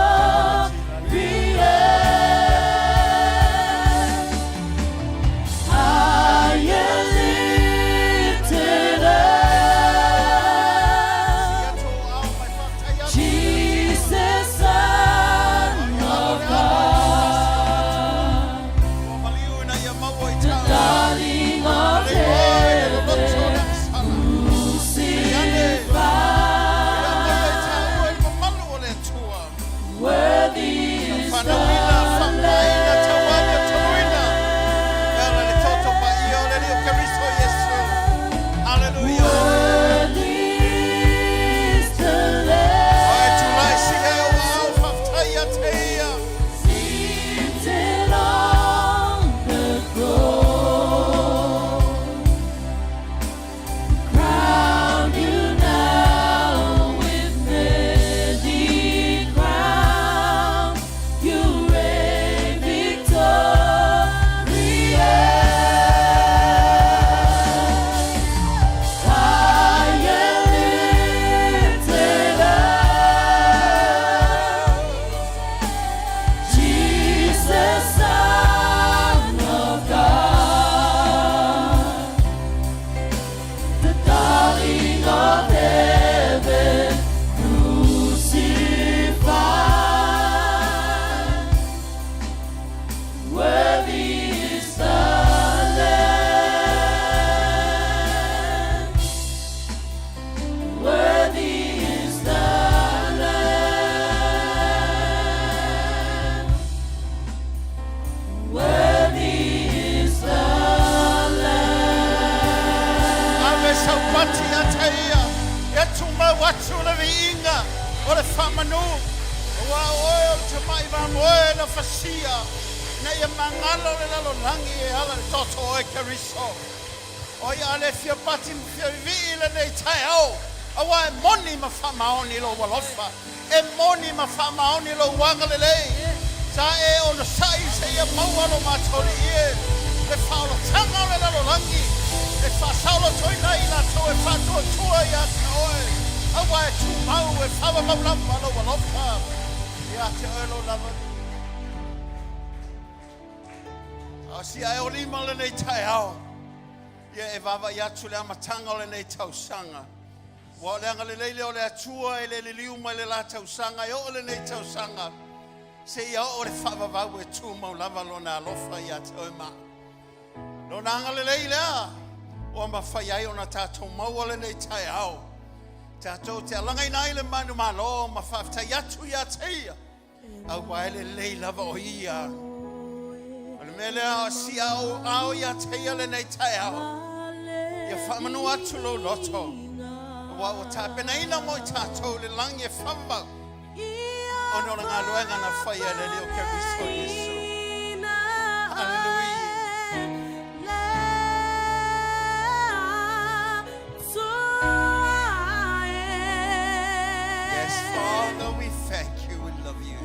O le whamanu. Wa oe o te mai wa moe na whasia. Na ia mangalo le lalo langi e ala le toto o e kariso. O ia ale fia pati fia vii le nei tai au. Awa e moni ma whamaoni lo walofa. E moni ma whamaoni lo wanga le lei. Sa e o na sai se ia maualo matori ie. Le whaolo tanga le lalo langi. E whasaulo toi nei la to e whatua tua ia te oe. Awa e tu mau e whawa maulamba lo walofa. Ia te oe lo lava. Si ai o lima le nei tai au. Ia e wawa i atu le amatanga o le nei tausanga. Wa le anga le leile o le atua e le liu mai le la tausanga. I o le nei tausanga. Se ia o le whawa wau e tu mau lava lo na alofa i atu oe ma. Lo na anga le leile a. O ma whai ai o na tātou mau o le nei tai au. Tātou te alangai nai le manu malo ma whaftai atu i ateia. Au wa ele lei lava o ia. Mele a si au ia teia le nei tai au. Ia whamanu atu lo loto. Wa o tāpena ina mo i tātou le langi e whamau. O no ngā luenga na whai e le leo keriso Yesu. Hallelujah. Yes, Father, we thank you. We love you.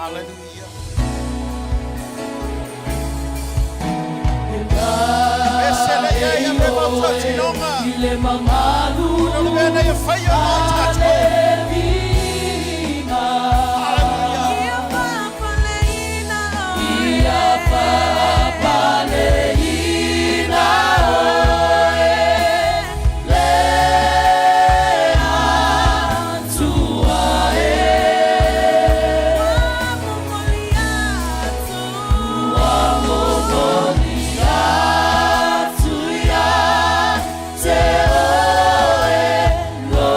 Hallelujah. Ile mamalu Te oe, lo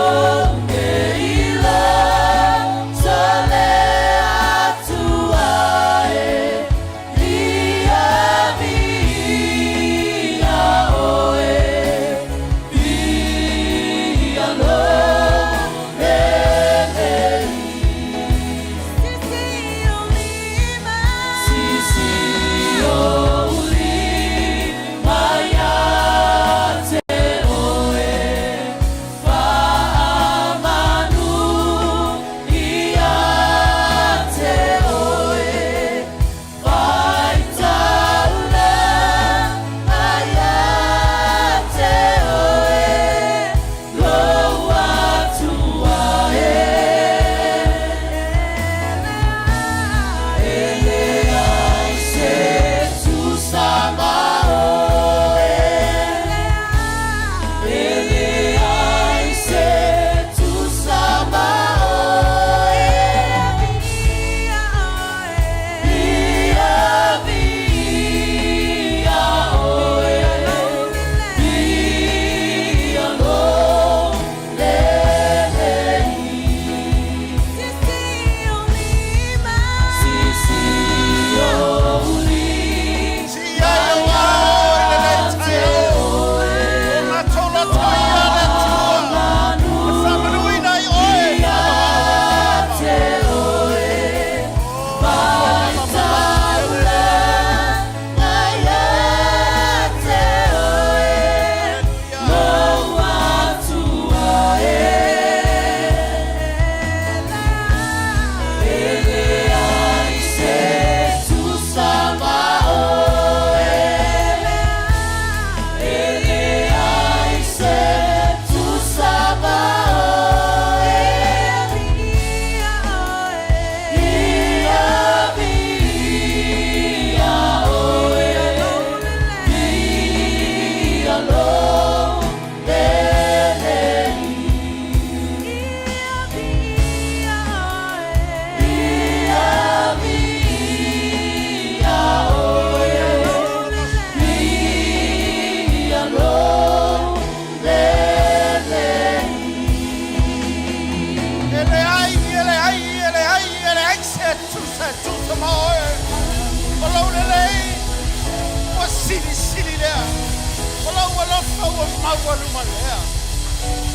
lea.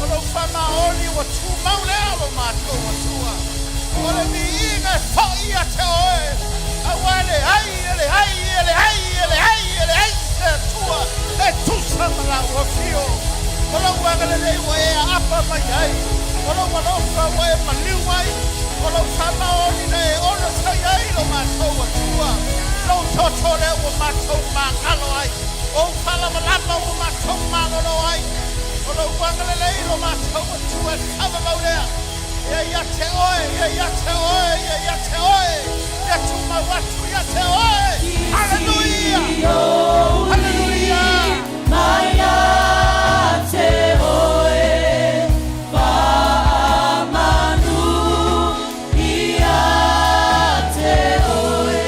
Olo whama oni wa tū mau lea lo mātou wa tua. Ole mi inga whai a te oe. Awale hai, ele hai, ele hai, ele hai, ele hai te tua. E tūsa mala ua fio. Olo wangale lei wa e a apa mai ai. Olo walofa wa e maliu ai. Olo whama oni na e ono sai ai lo mātou wa tua. Lo toto lea wa mātou mangalo ai. O whala malama wa mātou mangalo ai. Olo wangale lei lo mātou wa tua. Kama mau lea. Ya te oe, ya te oe, ya te oe. Ya tu mawatu, ya te oe. Hallelujah. Hallelujah. Maya te oe, whaamanu ia te oe,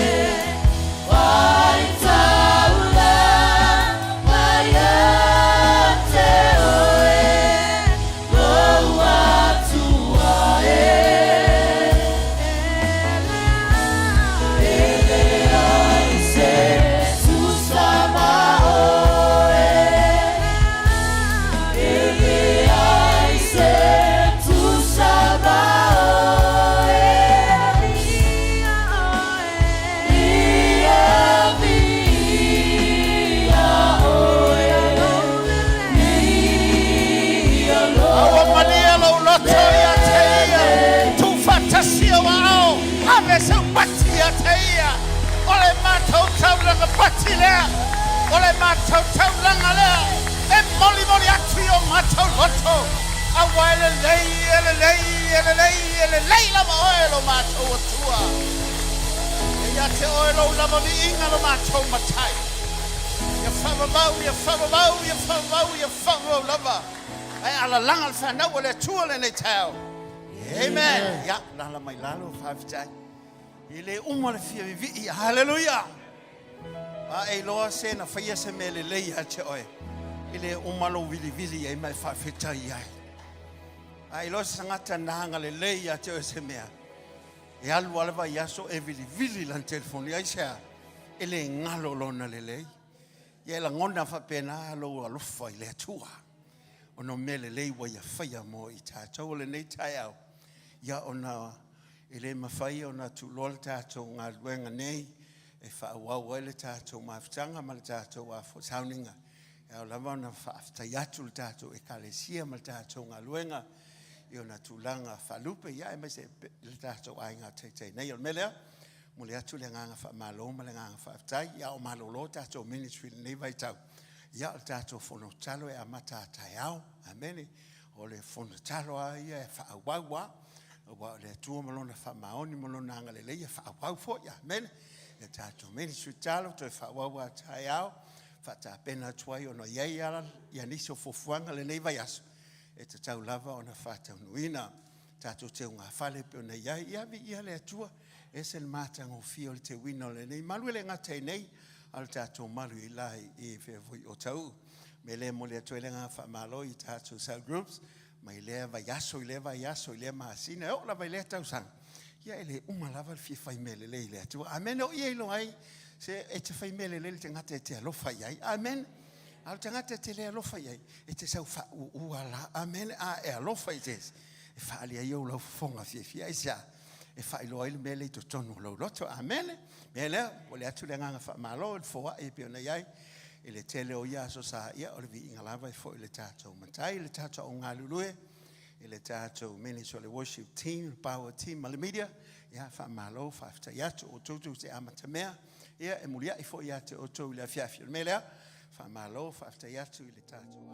waitaula, maya te oe, lo atua e, ele aise, susama oe, ele aise, susama oe, ia via oe, ia lo. Awa mania lo loto ya te ia. Tu fantasia wa au. Ave se pati ya te ia. Ole mātou tauranga pati lea. Ole mātou tauranga lea. E moli moli atu o mātou loto. Awa ele lei, ele lei, ele lei, ele lei lama oe lo mātou atua. E ia te oe lo lama vi inga lo mātou matai. Ia whamamau, ia whamamau, ia whamamau, ia whamamau lava. Ai ala langa le whanau o le tua le nei tau. Amen. Ia, lala mai lalo whawhitai. I le uma le fia vivi. Hallelujah. A e loa se na whaia se me le lei a te oe. I le uma lo vili vili e mai whawhitai ai. A e loa se sangata nahanga le lei a te oe se mea. E alu alava i aso e vili vili lan telefoni. Ai sea, e le ngalo lona le lei. Ia la ngona whapena alo alofa i le atua. Ono mele lei wa ia whaia mo i tātou le nei tai au. Ia ona i le mawhai ona tu lola tātou ngā luenga nei. E whaawau le tātou mawhitanga ma le tātou a Sauniga. Ia o lava ona whaaftai atu le tātou e kalesia ma le tātou ngā luenga. I ona tūlanga whalupe. Ia e mai se le tātou ai ngā teitei. Nei o melea. Mo le atu le nganga whaamalo ma le nganga whaaftai. Ia o malolo tātou ministry le nei vai tau. Ia o tātou whono talo e amata tai au. Amene. O le whono talo a ia e whaawaua. Wa le tua malona whaamaoni malona anga le leia whaawau fo. Ia amene. E tātou ministry talo to e whaawaua tai au. Whata pena tuai ono iei ala. Ia niso fofuanga le nei vai aso. E te tau lava ona whatau nuina. Tātou te unga whale pe ona iei. Ia vi ia le atua. E se le mātanga o fio le te wino le nei. Malu le ngate nei. Al tātou malu i lai I whewhui o tau. Me le mo le atu ele ngā whamalo I tātou cell groups. Mai lea vai aso I lea vai aso I lea maasina. O la vai lea tau sang. Ia ele uma lava le fia whai mele le I lea tua. Amen o ia ilo ai. Se e te whai mele le te ngata e te alofa iai. Amen. Al te ngata e te le alofa iai. E te sau wha uala. Amen. A e alofa I te. E wha alia iau lau fonga fia isa. E whailo ele mele I to tonu lau loto. Amen. Mele, o le atu le nganga whaamalo, le fōa e pio na iai, e le tele o ia so sa ia, o le vi inga lava I fo I le tātou matai, le tātou o ngā lulue, e le tātou ministry o le worship team, le power team, ma le media, ia whaamalo, whaaftai atu, o tūtu te amata mea, ia e mulia I fo ia te o tō I le afiafi. O melea, whaamalo, whaaftai atu I le tātou.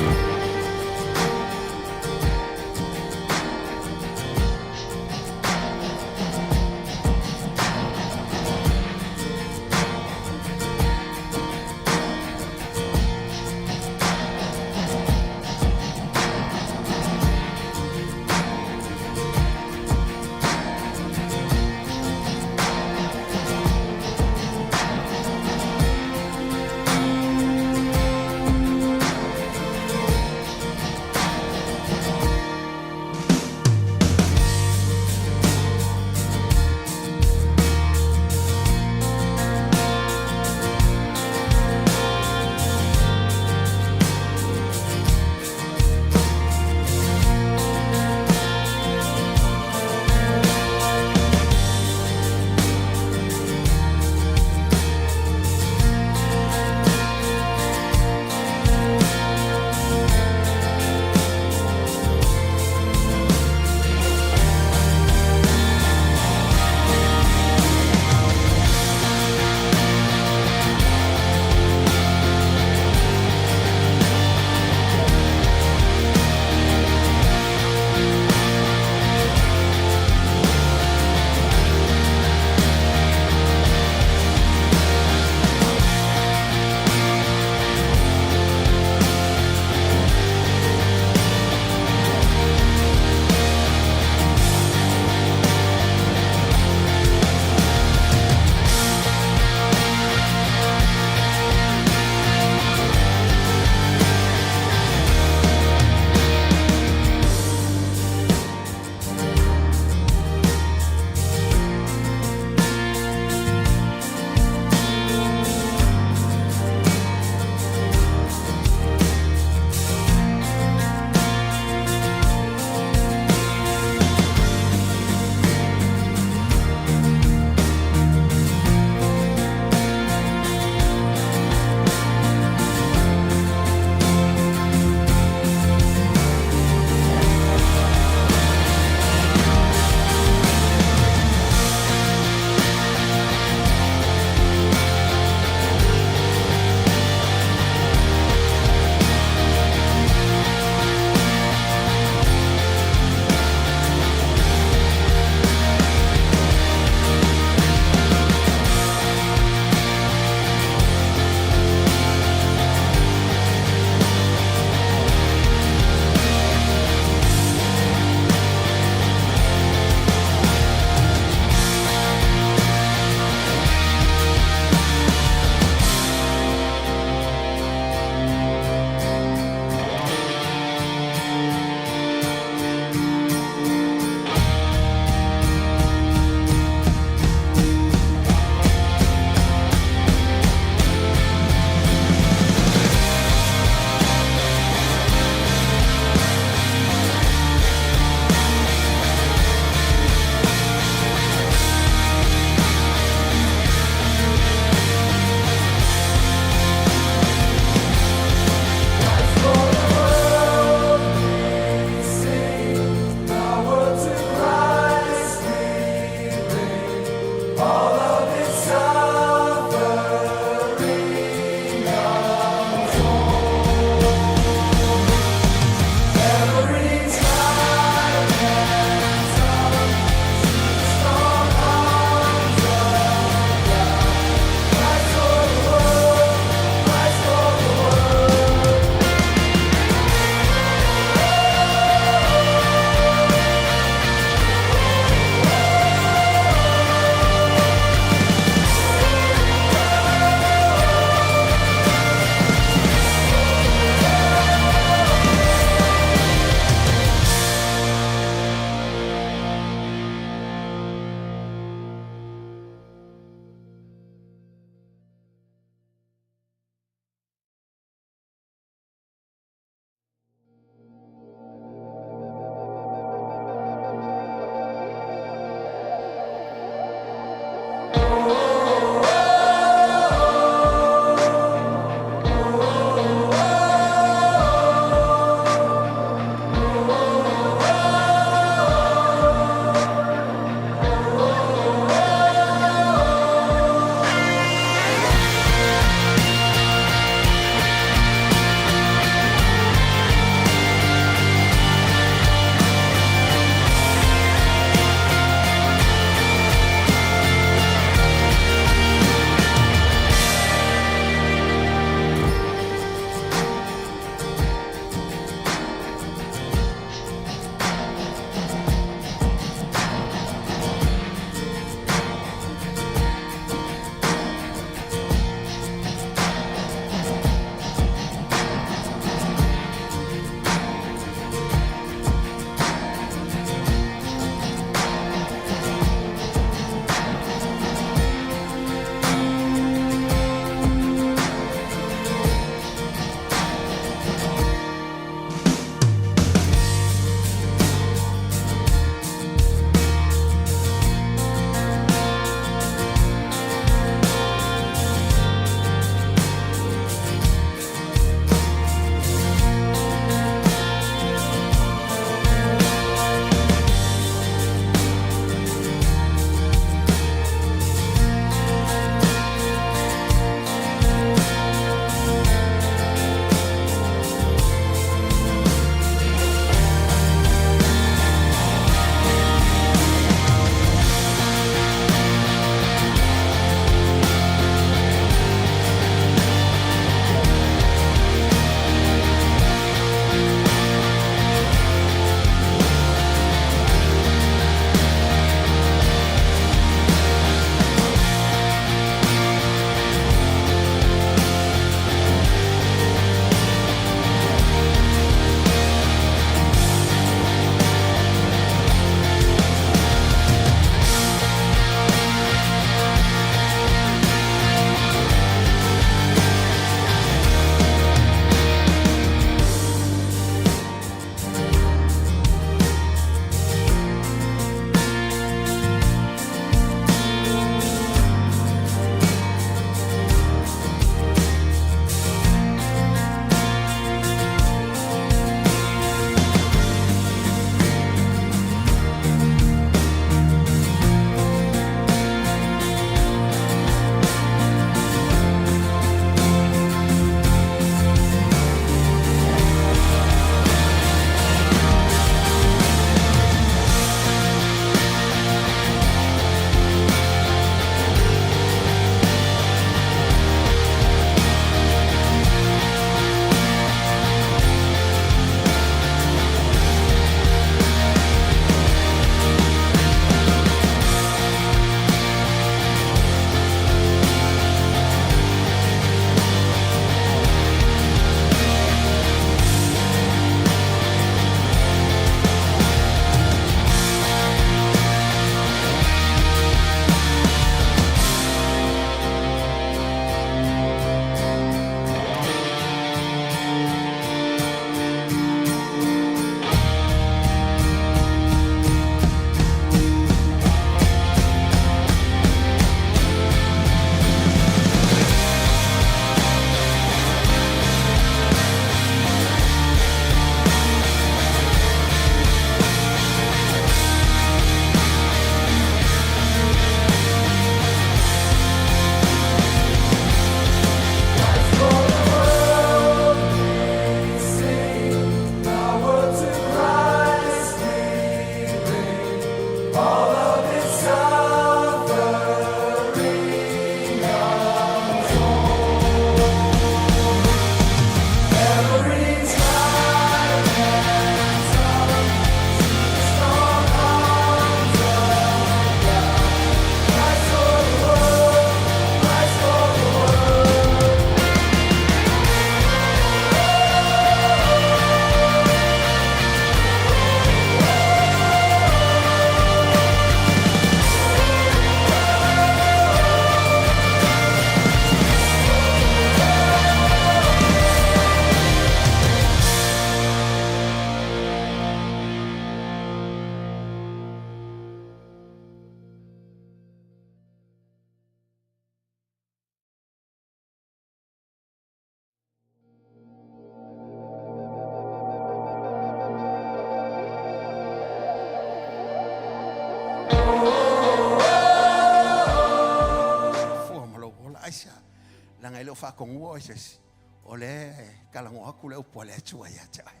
Langa ilo fa kongo ses ole kalango aku le upole chua ya chai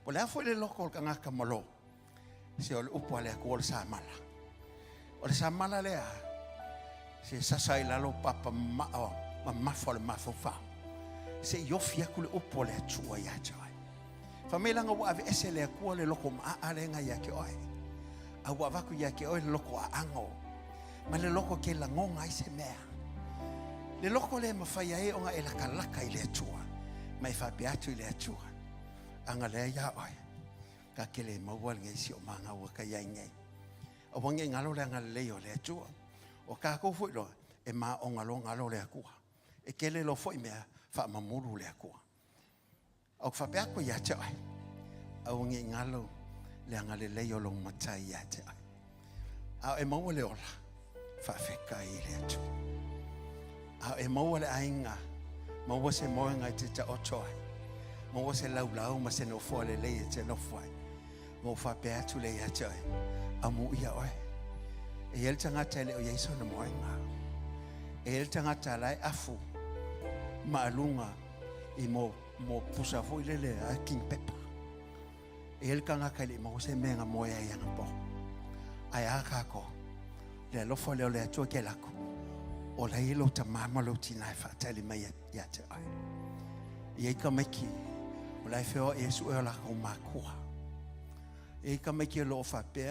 pole afo le loko kanga kamalo se ole upole aku ole samala le a se sasai la lo papa ma fole ma fofa se yofia ku le upole chua ya chai famela nga wa ave le aku le loko ma ale nga ya ke oi a wa va ku ya ke oi loko a ango ma le loko ke la ngonga i se mea le loko le mafaya e onga e laka i le atua mai fa beatu i le atua anga le ya oi ka kele mawal ngai si o manga wa ka ya ngai o wange ngalo le anga le o le atua o ka ko fu lo e ma onga lo ngalo le akua e kele lo foi mea fa mamuru le akua o fa beako ya chai o wange ngalo le anga le o lo matai ya chai a e mawal le ola fa feka i le atua e maua le ainga maua se moenga te ta otoa maua se laulau ma se no fo le le te no fai mo fa pe atu le ya chai amu ia oi e el tanga tele o yeso no moenga e el tanga tala afu malunga i mo pusa fo le a king pepper e el kanga kali mo se menga moya ya ngapo ai aka ko le lo fo le atu ke la ko o la ilo ta mama lo tina fa tali mai ya te ai ye ka meki o la feo Yesu o la ko makua e ka meki lo fa pe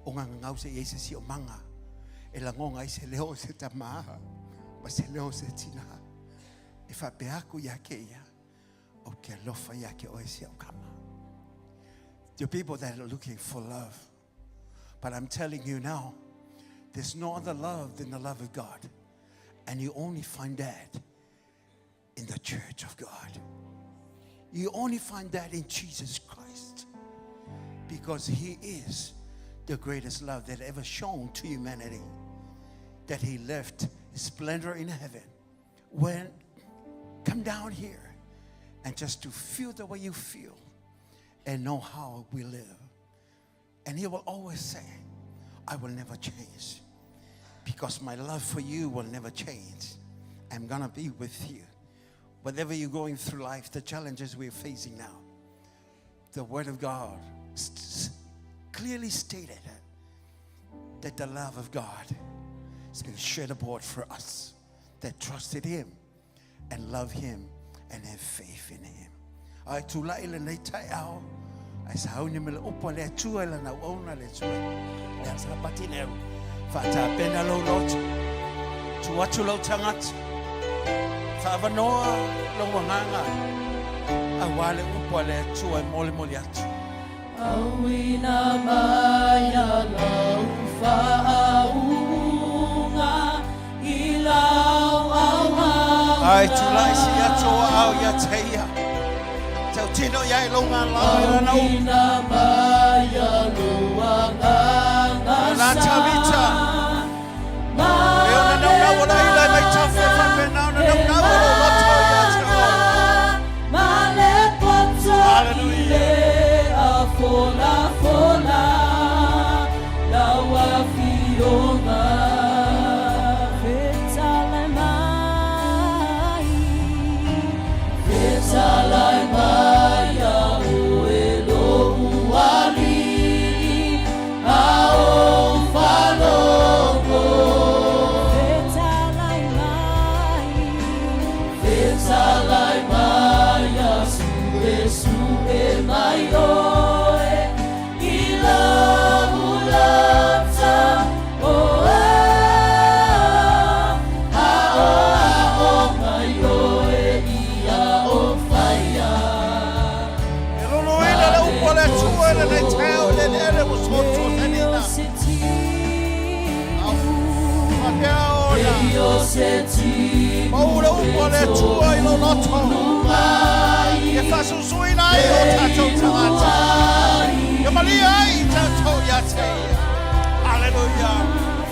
o nga ngau se Yesu si o manga e la ngonga i se leo se ta ma se leo se tina e fa pe aku ya ke ya o ke lo fa ya ke o si o kama the people that are looking for love but I'm telling you now there's no other love than the love of God. And you only find that in the church of God. You only find that in Jesus Christ. Because He is the greatest love that ever shown to humanity. That He left His splendor in heaven. When come down here and just to feel the way you feel and know how we live. And He will always say, I will never change. Because my love for you will never change. I'm going to be with you. Whatever you're going through life, the challenges we're facing now, the Word of God clearly stated that the love of God has been shed abroad for us that trusted Him and love Him and have faith in Him. Ai tula ile nei tai ao. Ai sauni mele upo le tua ile na ona le tua. Le sa patinero. Fata pena lo lot tu atu lo tangat fa vanoa lo wanganga awale upole tu mole mole atu awina maya lo fa aunga ilau awa ai tu lai si atu au ya teia tau tino ya lo ngala na awina maya lo wanganga na tavita eu não wala ila mai tafa fa pena não wala loto ya teia male poto hallelujah fola fola la wa fiona fetala mai ya o elo uali ao falongo fetala mai ya su mai oe ila ulata o mai oe ia o faia Eloila le upole tua le nei teo le ele mo soto tenina Io senti Maura upole tua ilo noto e faço suina io tato tamata e malia i tato ya teia hallelujah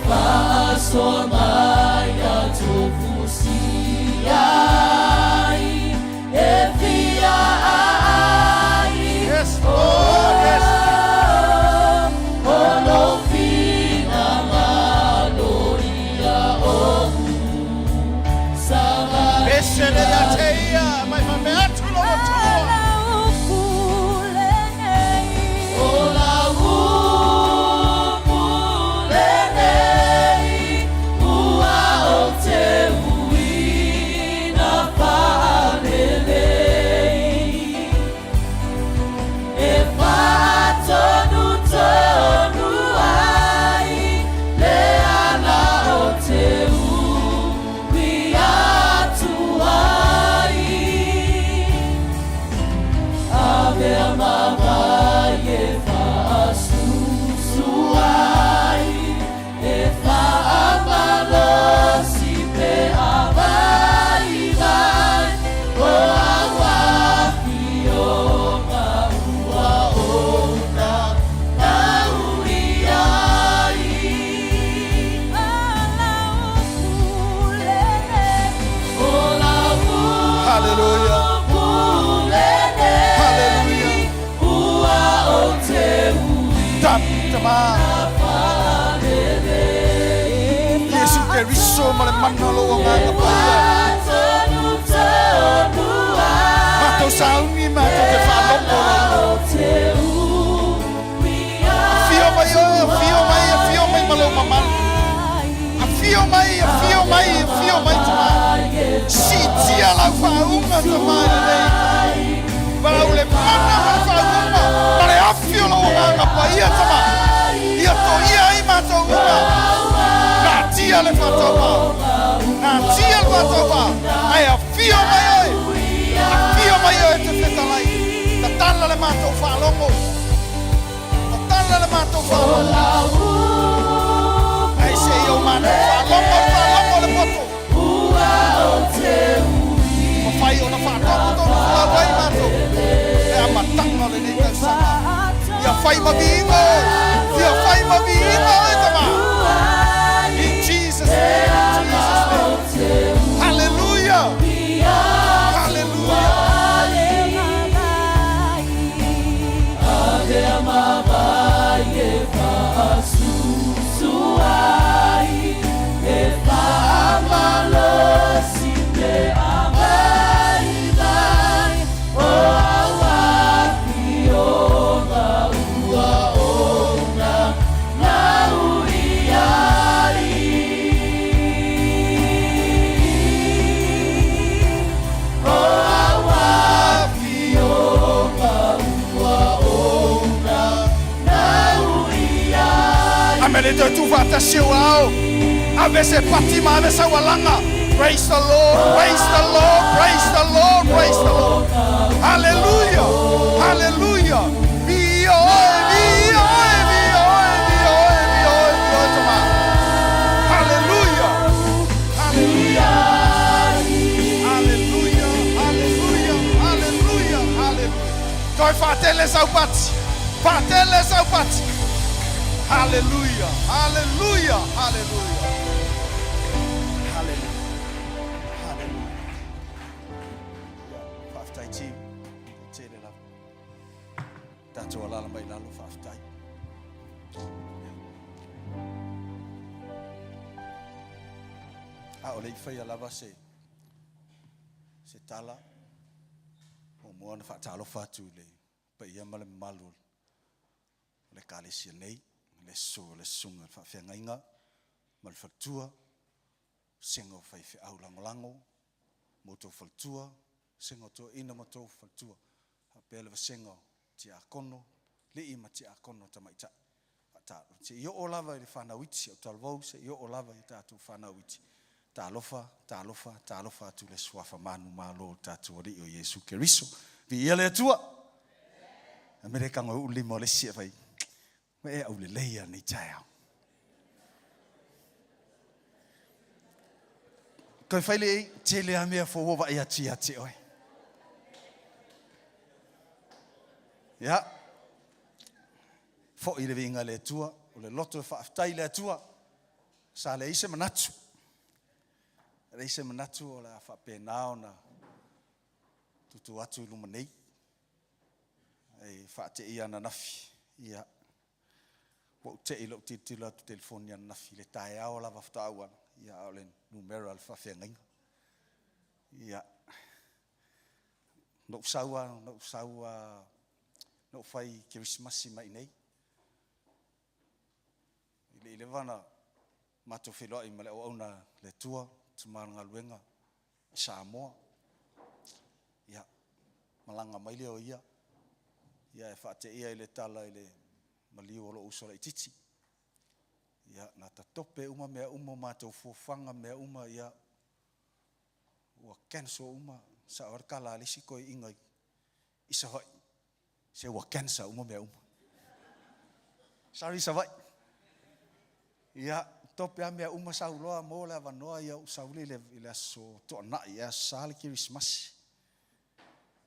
Faso maya tu fusia e via yes Lord yes no fina tama. Yesu Keriso ma le manalo o ngā paia. Mato saungi mato te whalongo. Fio mai malo mamani. Fio mai tama. Si tia la whaunga tama nei. Walau le mana ma whaunga. Mare afio la o ngā paia tama. Ia to ia i mato unga. Nā tia le whatawa. Ai a fio mai oi. A fio mai oi te whetalai. Ta tala le mato whalongo. Ai se i o mana whalongo le poto. O whai o na whatongo tonu whawai mato. E a matanga le nei tau sama. Ia whai mabiingo. E tama. In Jesus' name. Hallelujah. De tu vata siwao avese patima avese walanga. Praise the Lord, praise the Lord, praise the Lord, praise the Lord. Hallelujah, hallelujah. Hallelujah, hallelujah, hallelujah, hallelujah. Toi fatele saupati. Hallelujah, hallelujah, hallelujah. Hallelujah. Hallelujah. Faftai chi. Tele la. Tato ala mai la faftai. A ole fai ala se tala. O mo na fa talo fatu le. Pa ia male malu. Le kalisi nei. Le sunga fa fenga inga mal fatua singo fa fi au lango moto fatua singo to ina moto fatua apele va singo ti akono le ima ti akono tamaita ta ti yo olava le fana witi o talvo se yo olava ta tu fana witi ta lofa tu le swafa manu malo ta tu ri o Yesu Keriso vi ele tua Amerika ngo ulimo le sia vai me au le leia ni tau. Koe whaile tele a mea whaua ia tia te oi. Ia. Fo i le vinga le tua, o le loto e whaaftai le tua, sa le ise manatu. Le ise manatu o le a whapēnao na tutu atu luma nei. E whaate ia na nafi. Ia. Wo te ilo titila tu telefonia na file tae ao lava ftaua ia ole numero al fa fenga ia no saua no fai Christmas mai nei ile vana mato filo i male ona le tua tumanga luenga Samoa ia malanga mai le o ia e fa te ia ile tala ile Maliu o lo usora ititi. Ia na tatope uma mea uma mātou fofanga mea uma ia ua cancel uma sa orkala alisi koi ingai isa vai se ua cancel uma mea uma. Sorry sa vai. Ia tope a mea uma sa uloa mo le avanoa ia usauli le aso toa na ia sali Christmas.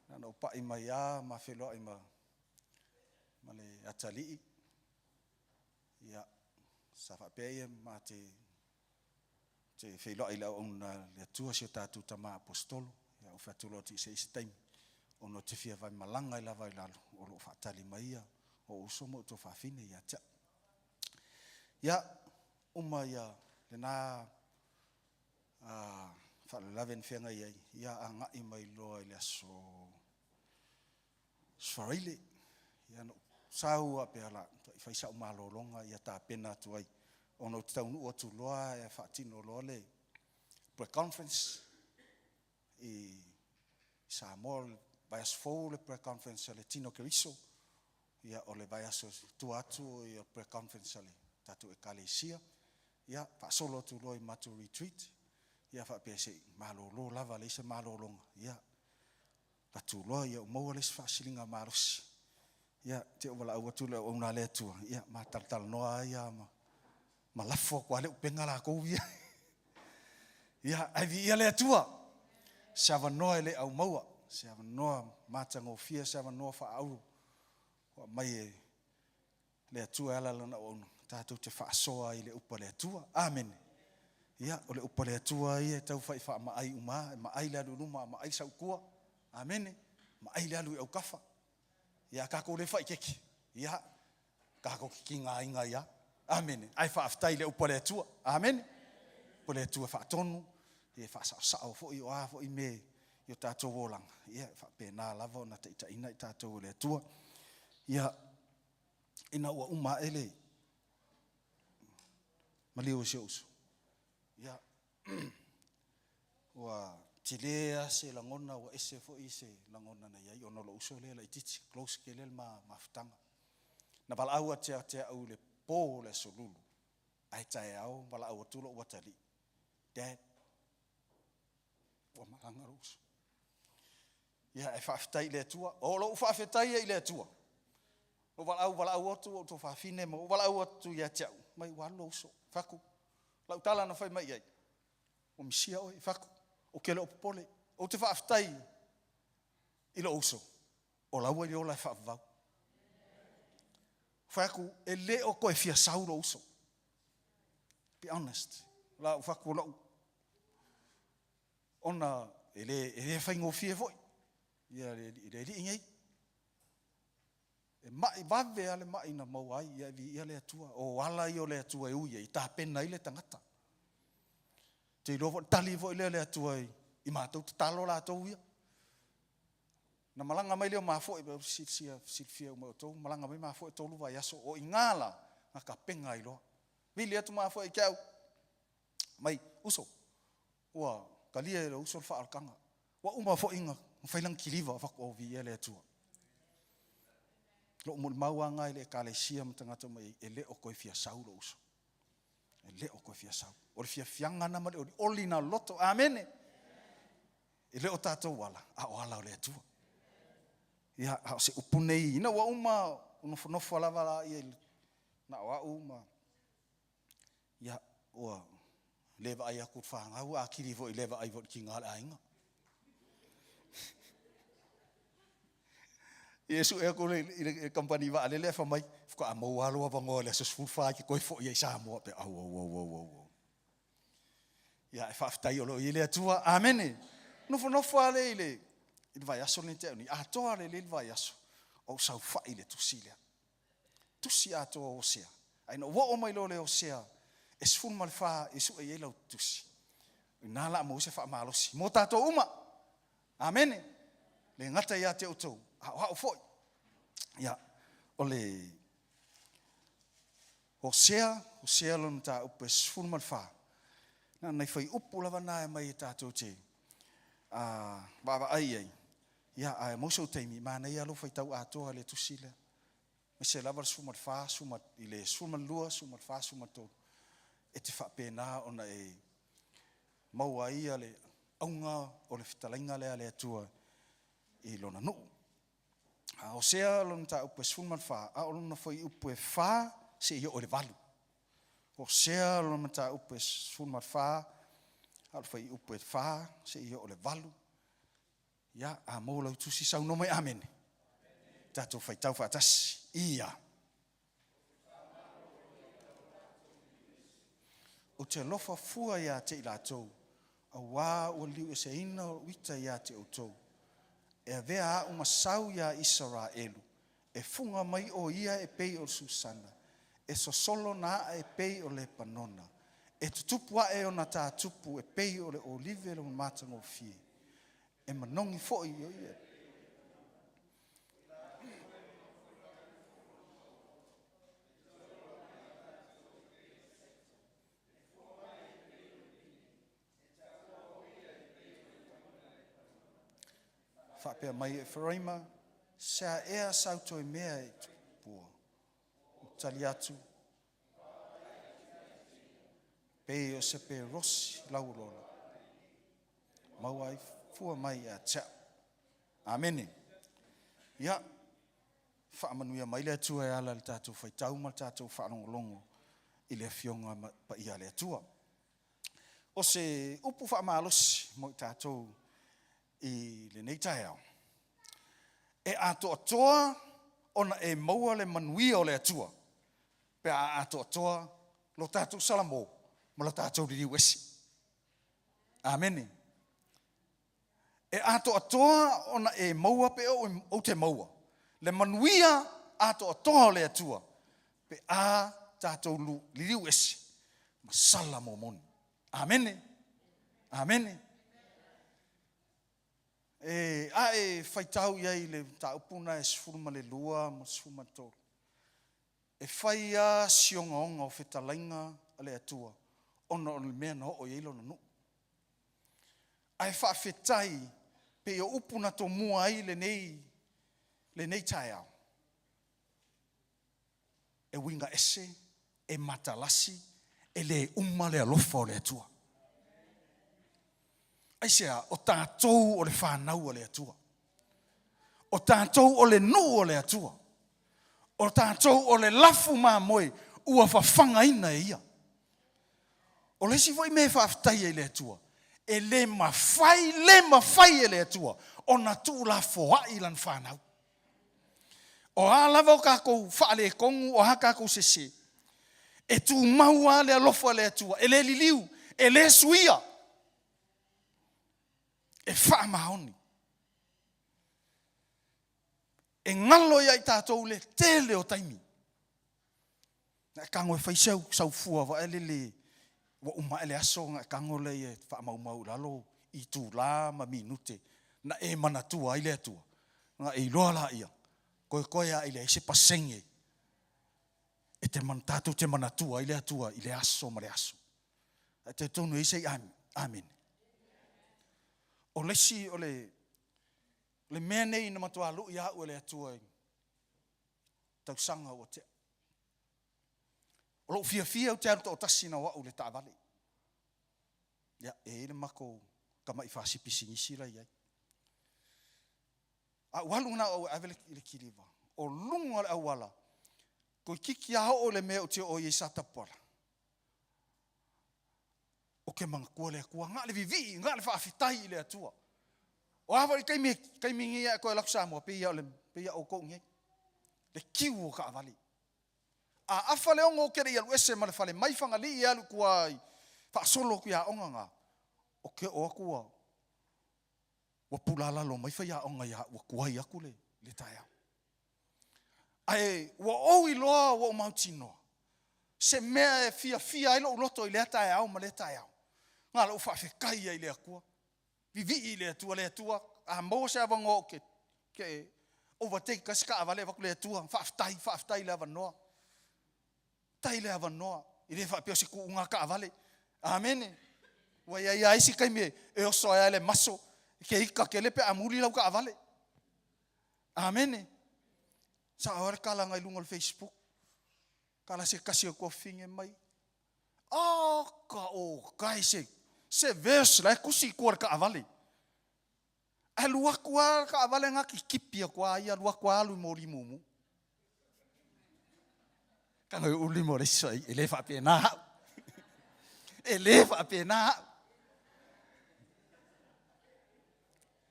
Na no pa ima ia ma felo ima male atali ia sa fa pe ma te felo ila ona le tua se tatu tama apostolo ia o fatulo ti se time ono te fia vai malanga ila vai lalo o lo fatali mai ia o uso mo to fa fine ia ta Ia, uma ia, le nā, whalalaven whenga iai, ia a ngai mai loa i le aso sfarile, ia no saua pe ala, i whaisa o malolonga, ia tā pena atu ai, ono te taunu o tu loa, e whaatino loa le, pre-conference, i Samoa, vai as fou le pre-conference le tino keriso, ia o le vai aso tu atu, ia pre-conference le tatu e kalesia, ia whaasolo tu loa i matu retreat, ia whaapese malolo lava le isa malolonga, ia tatu loa ia umaua le whaasilinga marosi, ia te o wala au atu le o una le atua, ia mataltal noa ia ma lafo kwa le upenga la kou ia, ia aivi ia le atua, Sava noa ele au maua, sava noa matango fia, sava noa fa au, mai e le atua ala lana o tātou te whaasoa i le upa le atua, amen. Ia, o le upa le atua ia tau whai wha maai uma, maai le alu ruma, maai saukua, amen. Maai le alu i au kafa. Ia, kako le whai keki, ia, kako kiki ngā inga ia, amen. Ai wha aftai le upa le atua, amen. Upa le atua wha tonu, ia whaasao fo i oa fo i me i o tātou wolanga. Ia whapena lava o na te itaina i tātou le atua. Ia ina ua uma ele malio se uso. Ia ua tilea se langona ua ese fo i se langona na iai ono lo uso le la ititi close ke le mafutanga. Na wala au te au le pō le solulu. Ai tae au wala au atulo ua tali. Dad, ua malanga ruso. Ia e whaafitai le atua. O lo whaafitai i le atua. O wala au atu o to whaafine mo. O wala au atu ia tiau. Mai walo uso. Whaku. Lau tala na whai mai ai. O misia oi. Whaku. O kele o popole. O te whaafitai i lo uso. O laua i ola e whaavau. Whaku e le o koe fia sau lo uso. Be honest. Lau whaku lau. Ona ele whaingo fie foi. Ia le ri e mai vave ale mai na mau ai ia le atua. O ala i o le atua e uia i tā pena i le tangata. Te i rovo tali foi le atua i mātou te talo la tau ia. Na malanga mai leo mafo e silfia o mautou. Malanga mai mafo e tolu vai aso o ingala na ka penga i loa. Vili atu mafo e kiau. Mai uso. Ua kalia e uso le whaalkanga. Wa uma fo inga. Whailang kiliva whako o vi ele atua. Lo mo mauanga ele kalesia mtangata mai ele o koe fia sau lo uso. Ele o koe fia sau. O le fia fianga na male o oli na loto. Amen. Ele o tātou wala. A o ala o le atua. Ia hao se upunei. Ina wa uma unofo lava la ia na wa uma. Ia ua leva ai aku whanga. Ua akiri vo i leva ai vo ki ngale ainga. Yesu e ko le company va ale le fa mai ko amo walo va ngole so sfufa ki ko fo ye sa mo pe au. Ya fa ftai lo ile atua amen. No fo ale ile il vai aso nte ni ato ale le vai aso o sa fa ile tu sile. Tu si ato o sea. Ai no wo o mai lo le o sea. Es fun mal fa isu e lo tu si. Na la mo se fa malo si. Mo tato uma. Amen. Le ngata ya te utou. Hau foi. Ia, ole Hosea lon ta upe sfun malfa. Na nei fai upu lava na mai tātou te. Baba ai. Ia, ai moso teimi. Mana ia lo fai tau atoa le tusile. Me se lava sfun malfa, sumat ile sfun malua, sumat fa, sumat tō. E te whapena ona e maua ia le aunga o le fitalainga le atua i lona nuu. Hosea lon ta upe sfulman fa, a lon foi upe fa se yo le valu. Hosea lon ta upe sfulman fa, a foi upe fa se yo le valu. Ya a mola tu si sa no mai amen. Tato fai tau fa tas ia. O te lofa fua ia te ila tou. A wā o liu e se ina wita ia te o tou. E vea uma sau ia Israelu. E funga mai o ia e pei o Susana. e sosolo na e pei o le panona. E tutupu a e o na tā tupu e pei o le olive le matango fie. E manongi foi o ia. Whapea mai e wharaima, sea ea sauto e mea e tupua. Tali atu. Pei o se pe rosi laurona. Mauai fua mai a tia. Amene. Ia. Whaamanuia mai le atua e ala le tātou whaitau ma tātou whaanongolongo i le fionga pa ia le atua. O se upu whaamalosi mo i tātou i le neitai au. E ato atoa ona e maua le manuia o le atua. Pe a ato atoa lo tātou salamo ma lo tātou riri wesi. Amene. E ato atoa ona e maua pe o te maua. Le manuia ato atoa o le atua. Pe a tātou riri wesi. Ma salamo moni. Amene. Amene. A e whaitau iai le taupuna e sfuruma le lua ma sfuruma tōru. E whaia sionga onga o whetalainga a le atua. Ona o le mea na o ielo na nu. A e whawhetai pe o upuna tō mua ai le nei tai au. E winga ese, e matalasi, e le umma le alofa o le atua. Aisea, o tātou o le whanau o le atua. O tātou o le nu o le atua. O tātou o le lafu mā moe ua whawhanga ina e ia. O le si voi me whawhtai e le atua. E le mawhai e le atua. O na tū la foa i lan whanau. O alawa o kākou whaale kongu o hakakou sese. E tū maua le alofa le atua. E le liliu, e le suia. E whaamahoni. E ngalo ia i tātou le tele o taimi. Nga kango e whaisau sau fua wa ele wa uma ele aso nga kango le e whaamaumau lalo i tū la ma minute. Na e manatua i le atua. Nga e loa la ia. Koe a i le se pasenge. E te tātou te manatua i le atua i le aso ma le aso. E te tonu i sei amen. O lesi o le mea nei na matua lu ia o le atua i tau sanga o te. O lo fia o te aruta o tasi na wau le taavale. Ia e le mako kama i whaasipisi nisi la iai. A walu na o avele le kiriwa. O lunga le awala. Ko kiki a o le mea o te o i satapora. O ke mga kua le kua, ngā le vivi, ngā le whaafitai i le atua. O hawa i kaimi ngia koe laku Samoa, peia o kou ngai. Le kiu o ka avali. A afa le ongo o kere i alu ese ma le whale maifanga li i alu kua i whaasolo ki a onga ngā. O ke o akua, wa pulala lo maifa i a onga i a wa kua i aku le tai au. Ai, wa ou i loa wa umautinoa. Se mea e fia ilo uloto i le tai au ma le tai au. Ngā lau whawhekai ai le akua. Vivi i le atua. A mo se avango ke overtake ka ska avale waku le atua. Whaftai le avanoa. Tai le avanoa. I le whapeo se ku unga ka avale. Amene. Wa ia isi kai me e oso ai le maso. Ke ika ke lepe amuli lau ka avale. Amene. Sa aware kala ngai lunga le Facebook. Kala se kasi o kofinge mai. Ka o kai se verse la kusi kuar ka avale. A lua kuar ka avale nga ki kipia kwa ia lua kwa alu mori mumu. Kanga uli mori sai ele fa pena. Ele fa pena.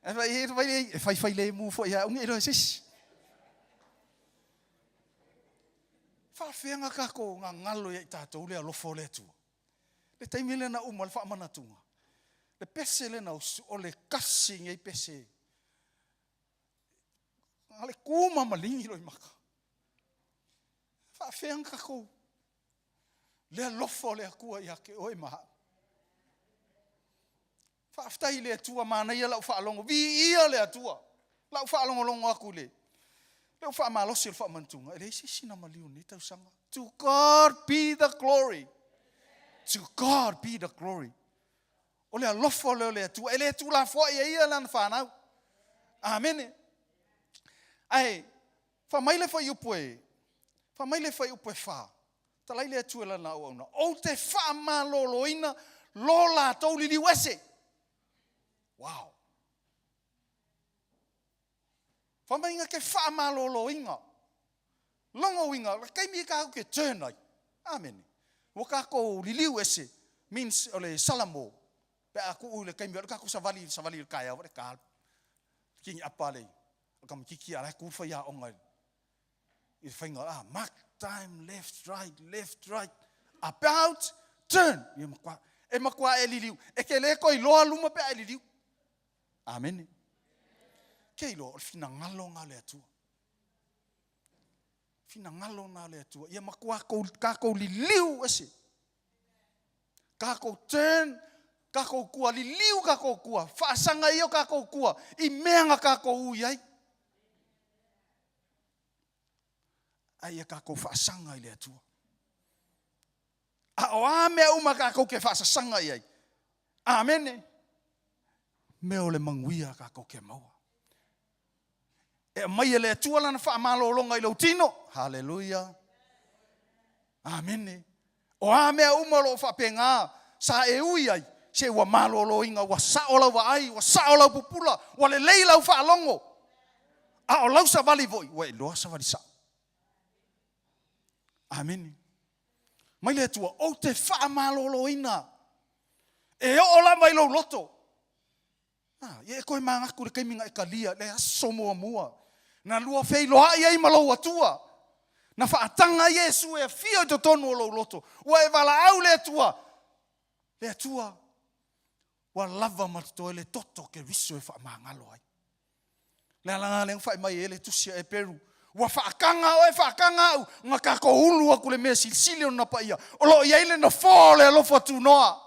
E fai le mu fo ia unge ero sis. Fa fenga ka ko nga ngalo ia tātou le alofo le tu. Le taimile na umal fa manatunga. Le pese le na o le kasi ngai pese. Ale kuma malingi lo maka. Fa fenga ko Le lofo le akua ia ke oi maha. Whaaftai le atua mana ia lau whaalongo. Vi ia le atua. Lau whaalongo longo aku le. Lau whaamalosi le whaamantunga. Ele isi sina maliu ni tau sanga. To God be the glory. To God be the glory. O le alofo le atua. Ele tu la fo ia lan whanau. Amen. Ai, whamaile whai upoe. Whamaile whai upoe wha. Talai le atua la na uauna. O te whaamaloloina lo la tau li liwese. Wow. Whamainga ke whaamaloloinga. Longo winga. Kai mi ka ke turn ai. Amen. Waka ko liliu ese. Means ole salamo. Pe aku ule kai mi ka ko savali kaya wa ka. King apale. Kam kiki ala ku fa ya ongai. I whainga mark time left right. About turn. E makwa e liliu. E ke le ko i loa luma pe e liliu. Amen. Kei lo fina ngalo ngale atua. Fina ngalo ngale atua. Ia makua ka ko liliu ese. Ka ko turn, ka ko kua liliu ka ko kua. Faasanga io ka ko kua. I meanga ka ko ui ai. Ai ka ko faasanga i le atua. A o a mea uma ka ko ke faasanga i ai. Amen. Meo le manguia ka ko ke maua. E mai le atua lana whaamalolonga i lau tino. Hallelujah. Amen. O a mea uma lo whapenga sa e ui ai. Se wa malolo inga wa saola wa ai, wa saola pupula, wa le leila u whaalongo. A o lau sa vali voi. Wa e loa sa vali sa. Amen. Mai le atua, o te whaamalolo ina. E o la mai lo loto. Ia e koe mangaku le kaiminga e kalia, le aso mua. Na lua fei loa ia i malau atua. Na whaatanga Yesu e fio i to tonu o lo loto. Ua e wala au le atua. Le atua. Wa lava matoto e le toto ke riso e whaamangalo ai. Le alanga le ngwhai mai e le tusia e peru. Ua whaakanga au. Nga kako ulu aku le mea silsili o na paia. O lo ia ile na fō le alofa tu noa.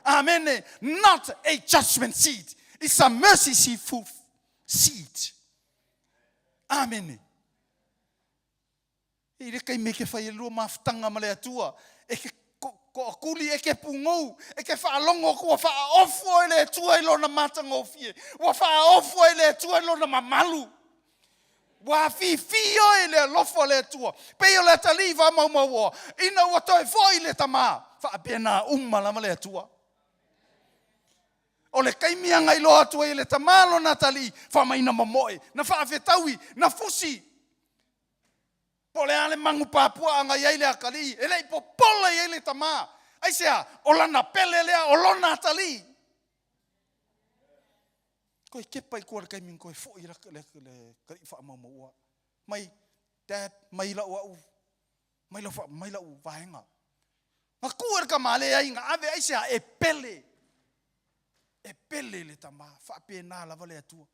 Amen. Not a judgment seat. It's a mercy seat. Amen. I re kai me ke whai lua mawhtanga ma le atua. E ke ko akuli e ke pungou. E ke whaalongo kua whaofo e le atua i lona matanga o fie. Wa whaofo e le atua i lona mamalu. Wa fifio e le lofo le atua. Peo le tali wa maumau. Ina wa toi foi le tama. Whaapena umala ma le atua. O le kaimianga i loa atua i le tamalo natali. Whamaina mamoe. Na whaafetaui. Na fusi. Po le ale mangu papua anga iei le akali. E lei popola iei le tama. Aisea, o lana pele lea, o lona atali. Koe kepa i kua le kaiming koe fo i raka le kari whaamamaua. Mai, dad, mai lau au. Mai lau vahenga. Nga kua raka male ai nga ave aisea e pele. E pele le tama, whaapena lava le atua.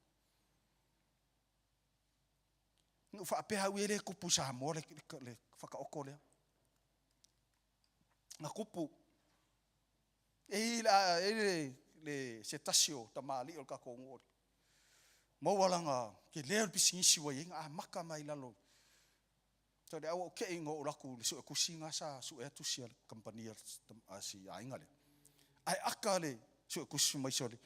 Nga whaapea ui ele kupu sa mo le whakaoko lea. Nga kupu. Le cetasio tama li o kako ngori. Maualanga ke lea pisingisi wa yenga maka mai lalo. Tade awa ke ingo o laku le su kusinga sa su e tusia kompania si ainga le. Ai aka le so kusi mai sole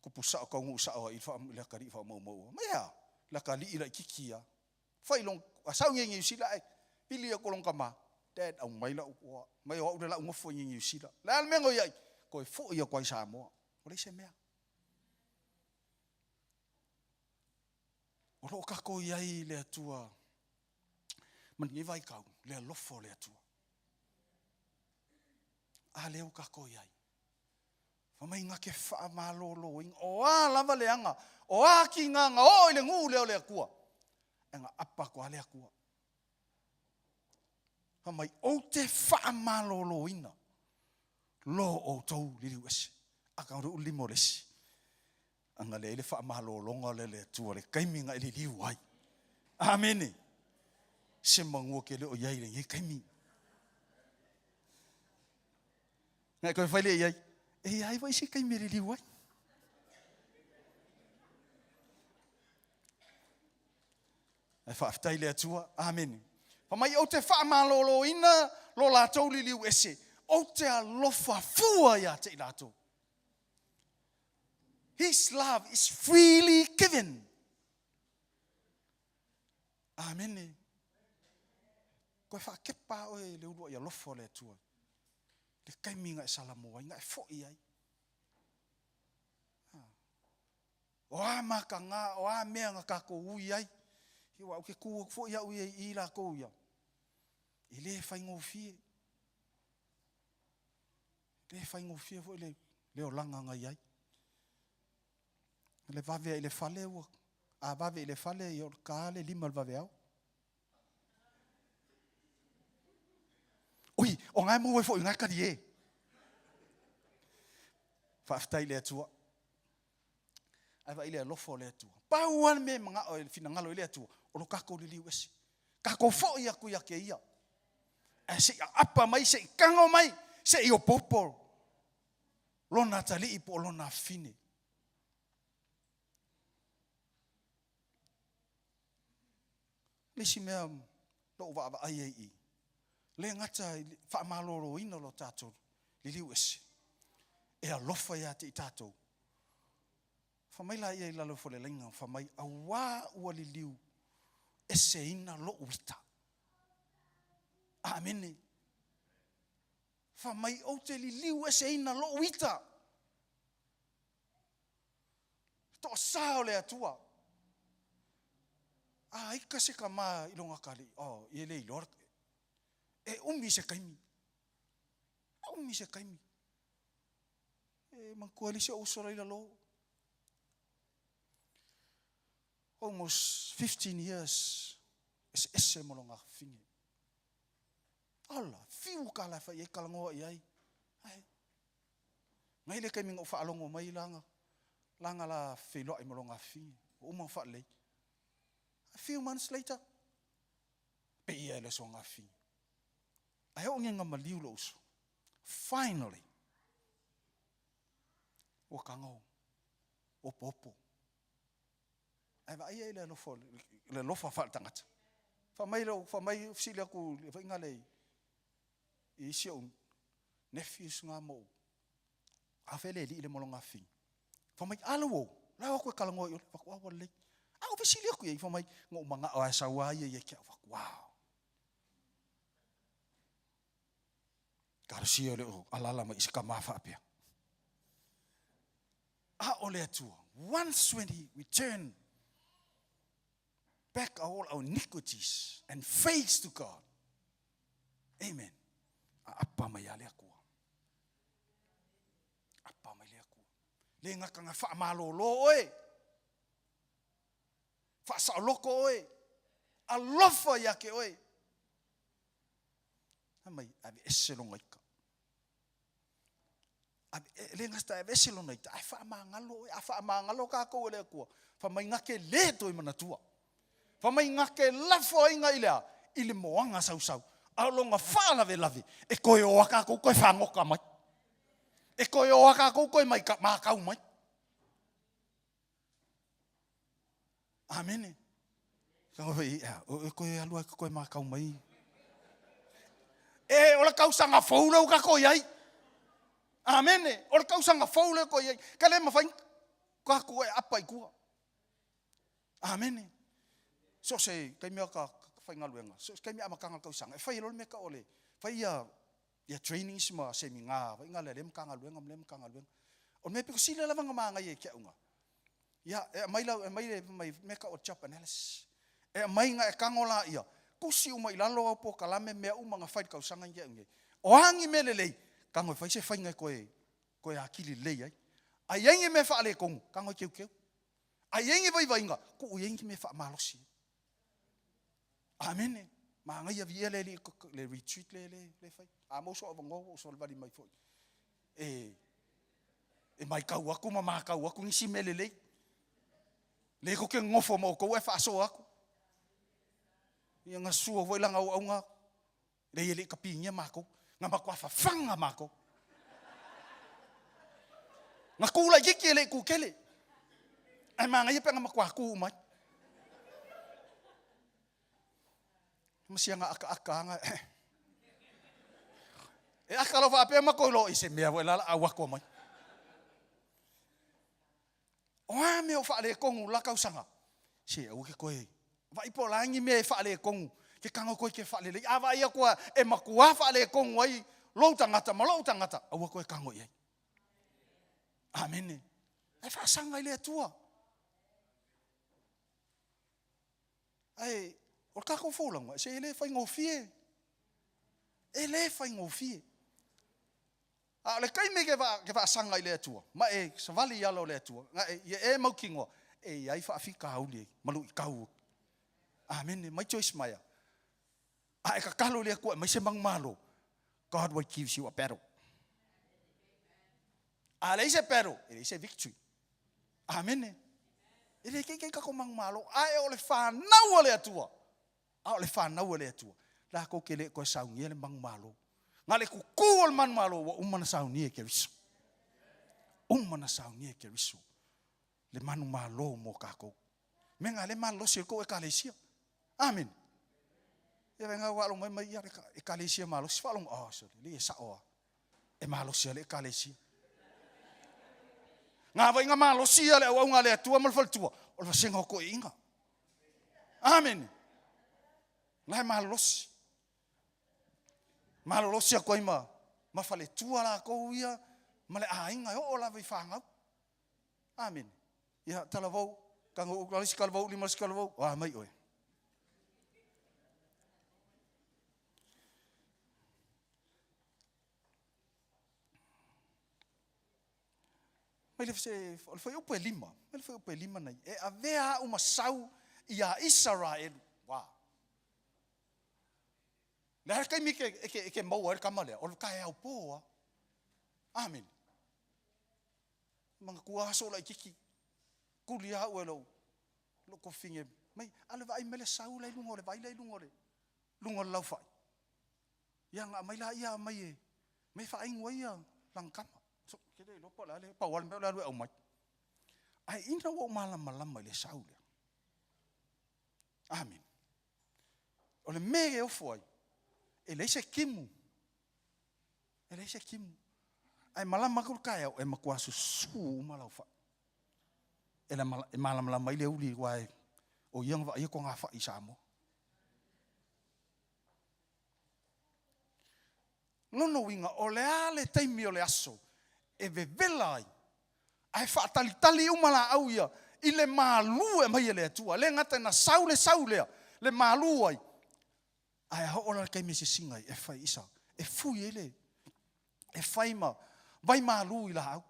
kupu sa ka ngu sa i fa le kari fa mo mea la kali ila kikia fa ilong asau ngi sila ai pili ko long kama dad au mai la mai o la ngofo ngi sila la mengo ia ko fo ia ko sa mo o le se mea o lo ka ko ia le atua man ni vai ka le lofo le atua a le o ka ko ia mai nga ke whaamalolo ing o a lava leanga o a ki nganga o ile ngu leo le akua nga apa ko ale akua mai o te whaamalolo ina lo o tau lili wese aka ro limo lesi anga le whaamalolo nga le tua le kaiminga ili liwai amen se mangu ke le o yai le kaimi Ngai koe whaile iai. Ai vai se kai mere liu ai. Ai whaafitai lea tua. Amen. Whamai o te whaamalolo ina lo lātou li liu ese. O te alofa fua ia te lātou. His love is freely given. Amen. Koe whaakepa oe le urua ia lofo le tua. Le kaiminga e salamoa, inga e fo'i ai. O a maka ngā, o a mea ngā kako ui ai. Hiwa uke kua fo'i au i la kou ia. I le whaingo fie. Le whaingo fie fo'i le o langa ngai ai. Le vave i le fale ua. A vave i le fale i o ka le lima le vave au. Ui, o ngai mua fo'i ngai kari e. Whaafitai le atua. Ai vai le lofo le atua. Pauan me mga o fina ngalo le atua. O lo kako li liu esi. Kako fo'i aku ia ke ia. E se apa mai, se kango mai, se i o popo. Lona tali i po lona fine. Lesi mea lo wa ai ai. Le ngata whaamaloro ina lo tātou li liu esi. E alofa ia te i tātou. Whamai la ia i lalo fo le lenga, whamai a wā ua li liu ese ina lo uita. Amene. Whamai o te li liu ese ina lo uita. Tō sao le atua. Ika se ka mā ilonga kari. I le i lor. E umi se kaimi. Umi se kaimi. Mangkua li se usora ila lo. Almost 15 years. Ese molonga fingi. Ala, fiu kala fa ye kalangoa i ai. Ngai le kaimi ngau whaalongo mai langa. Langa la wheloa i molonga fingi. Uma whaalei. A few months later. Pe ia le songa fingi. Ai o ngenga maliu lo uso. Finally. O kangau. O popo. Ai va ia le lofo le lofa fa tangata. Fa mai fsili aku fa ingale. I sio nephews nga mo. A fele li le molonga fi. Fa mai alo. La ko kalango yo fa kwa le. A fsili aku ia fa mai ngo manga o sa wa ia kia fa wow. Garcia le alala mai iska mafa pia. Ole atua. Once when he returned back all our iniquities and faith to God. Amen. Apa mai ale aku. Apa mai le aku. Le ngaka nga fa malolo oe. Fa sa loko oe. Alofa yake oe. Amai ave eselonga ika. Le ngasta ave eselonga ika. Ai fa mangalo ka ko le aku. Fa mai ngake le to i manatua. Fa mai ngake lafo inga ilea. Ile moanga sau. Alonga fa lave. E koe o aka ko koe whangoka mai. E koe o aka ko koe mai ka makau mai. Amen. E koe alua koe makau mai. E ola kausanga faula o ka koe ai. Amen. Ola kausanga faula koe ai. Ka le mawhain ka koe apa i kua. Amen. So se kai mea ka whaingaluenga. So kai mea makanga kausanga. E whai lol me ka ole. Whai ia training sima se mi ngā. Whai ngā lem kangaluenga. O me peko sila lavanga maa ngai e kia unga. Ia, e mai me ka o chop analysis. E mai ngā e kangola ia. Kusi uma i lalo au po kalame mea uma ngā whai kausanga ngia unge. O hangi me lelei. Kango whai se whai ngai koe akili lei ai. A yengi me whaale kongu. Kango keu. A yengi vai inga. Ko o yengi me wha malosi. Amen. Ma ngai a via le retreat le whai. A moso o vango o solvari mai foi. E mai kau aku ma kau aku ngisi me lelei. Le ko ke ngofo mo ko e wha so aku. Ia ngā sua voilanga au nga. Le ele ka pingia mako. Ngā makua whawhanga mako. Ngā kūla yiki e le kūkele. Ai manga ia penga makua kū mai. Masianga aka anga. E aka lo whaapea mako lo i se mea wai lala a wako mai. Oa mea o whaale kongu lakau sanga. Se au ke koe. Vai po langi mea e whaale kongu. Ke kanga koe ke whaale lei. Awa ia koa e makua whaale kongu ai. Lou tangata, ma lou tangata. Awa koe kango iai. Amene. Ai whaasanga i lea tua. Ai, o kako fōlanga, se ele whai ngōwhie. Ele whai ngōwhie. A le kai me ke whaasanga i lea tua. Ma e savali i alo lea tua. Nga e maukingoa. E ai whaafika hauli e. Malu i kau. Amene, mai choice maya. A e ka kalo lea kua, mai se mangmalo. God will give you a battle. A le se battle, ele se victory. Amene. Ele ke kako mangmalo. A e o le whanau lea tua. A o le whanau lea tua. La ko ke le koe saungia le mangmalo. Ngā le kuku o le mangmalo wa umana saunia ke riso. Umana saunia ke riso. Le manu malo mo kako. Me ngā le malo se ko e kalesia. Amen. Ia venga walo mai ia e kalesia malo. Si walo sorry. Le sa oa. E malo se le kalesia. Ngā vai ngā malo sia le au ngā le atua malfal tua. O le senga ko inga. Amen. Lai malosi. Malosi a koe ma fale tua la kou ia. Ma le ainga o la vai whangau. Amen. Ia talavau. Kango ukalisi kalavau, limas kalavau. Wa mai oe. Mai le foi upe lima. Mai le foi upe lima nei. E a vea uma sau i a Israel. Wa. Le kai mi ke mau er kamalea. O kai au poa. Amen. Mga kuaso la kiki. Kulia u elo. Lo ko finge. Mai ale vai mele sau la lungo le vai la lungo le. Lungo lau fai. Yang mai la ia mai e. Mai fa ingwa ia langkama. So kede lo pa la le pa wal me la au mai. Ai ina wo malama le sau le. Amen. O le mege o foi. Ele se kimu. Ele se kimu. Ai malama kul kai e makwasu su malau fa. Ele malama mai le uli wai. O yang va ia ko nga fa isamo. Nono winga o le ale taimi o le aso. E vevelai. Ai fa tali umala au ia. I le malu e mai le atua. Le ngata na saule. Le malu ai. Ai ho ola kai me se singa e fai isa. E fui ele. E fai ma. Vai malu i la au.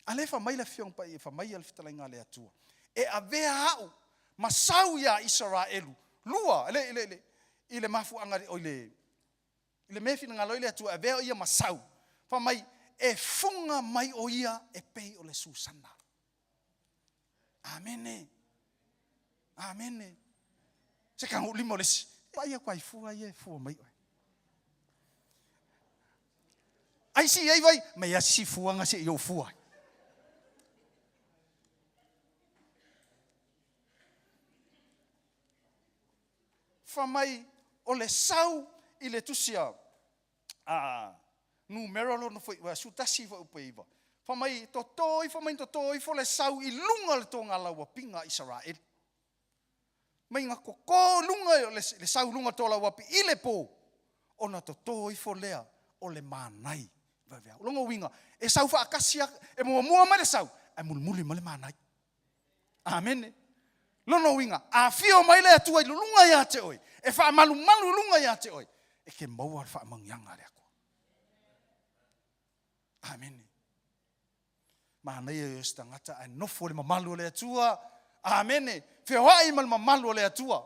Ale fa mai la fiong pa e fa mai al fitalinga le atua. E avea au. Ma sau ia Israelu. Lua. Ile mafu anga o ile mefi nga loile atua avea ia masau. Fa mai e funga mai o ia e pei o le susana. Amene. Amene. Se kangu limo lesi. Pa ia kwai fua ia fua mai. Ai si ai vai, mai a si fua nga se yo fua. Fa mai o le sau i le tusia numero lo no foi su tasi va upeiva. Fa mai totoi fo le sau i lunga le tonga laua pinga Israel. Mai nga koko lunga le sau lunga tola wapi i le po. Ona totoi fo lea o le manai. Vavea. Longa winga e sau fa akasia e mua mai le sau. E mulmuli mai le manai. Amen. Lono winga a fio mai le atua i lunga ia te oi. E fa malu lunga ia te oi. E ke maua fa mangyanga le ako. Amen. Mana ia stangata ai nofo le mamalu le atua. Amen. Feo ai mal mamalu le atua.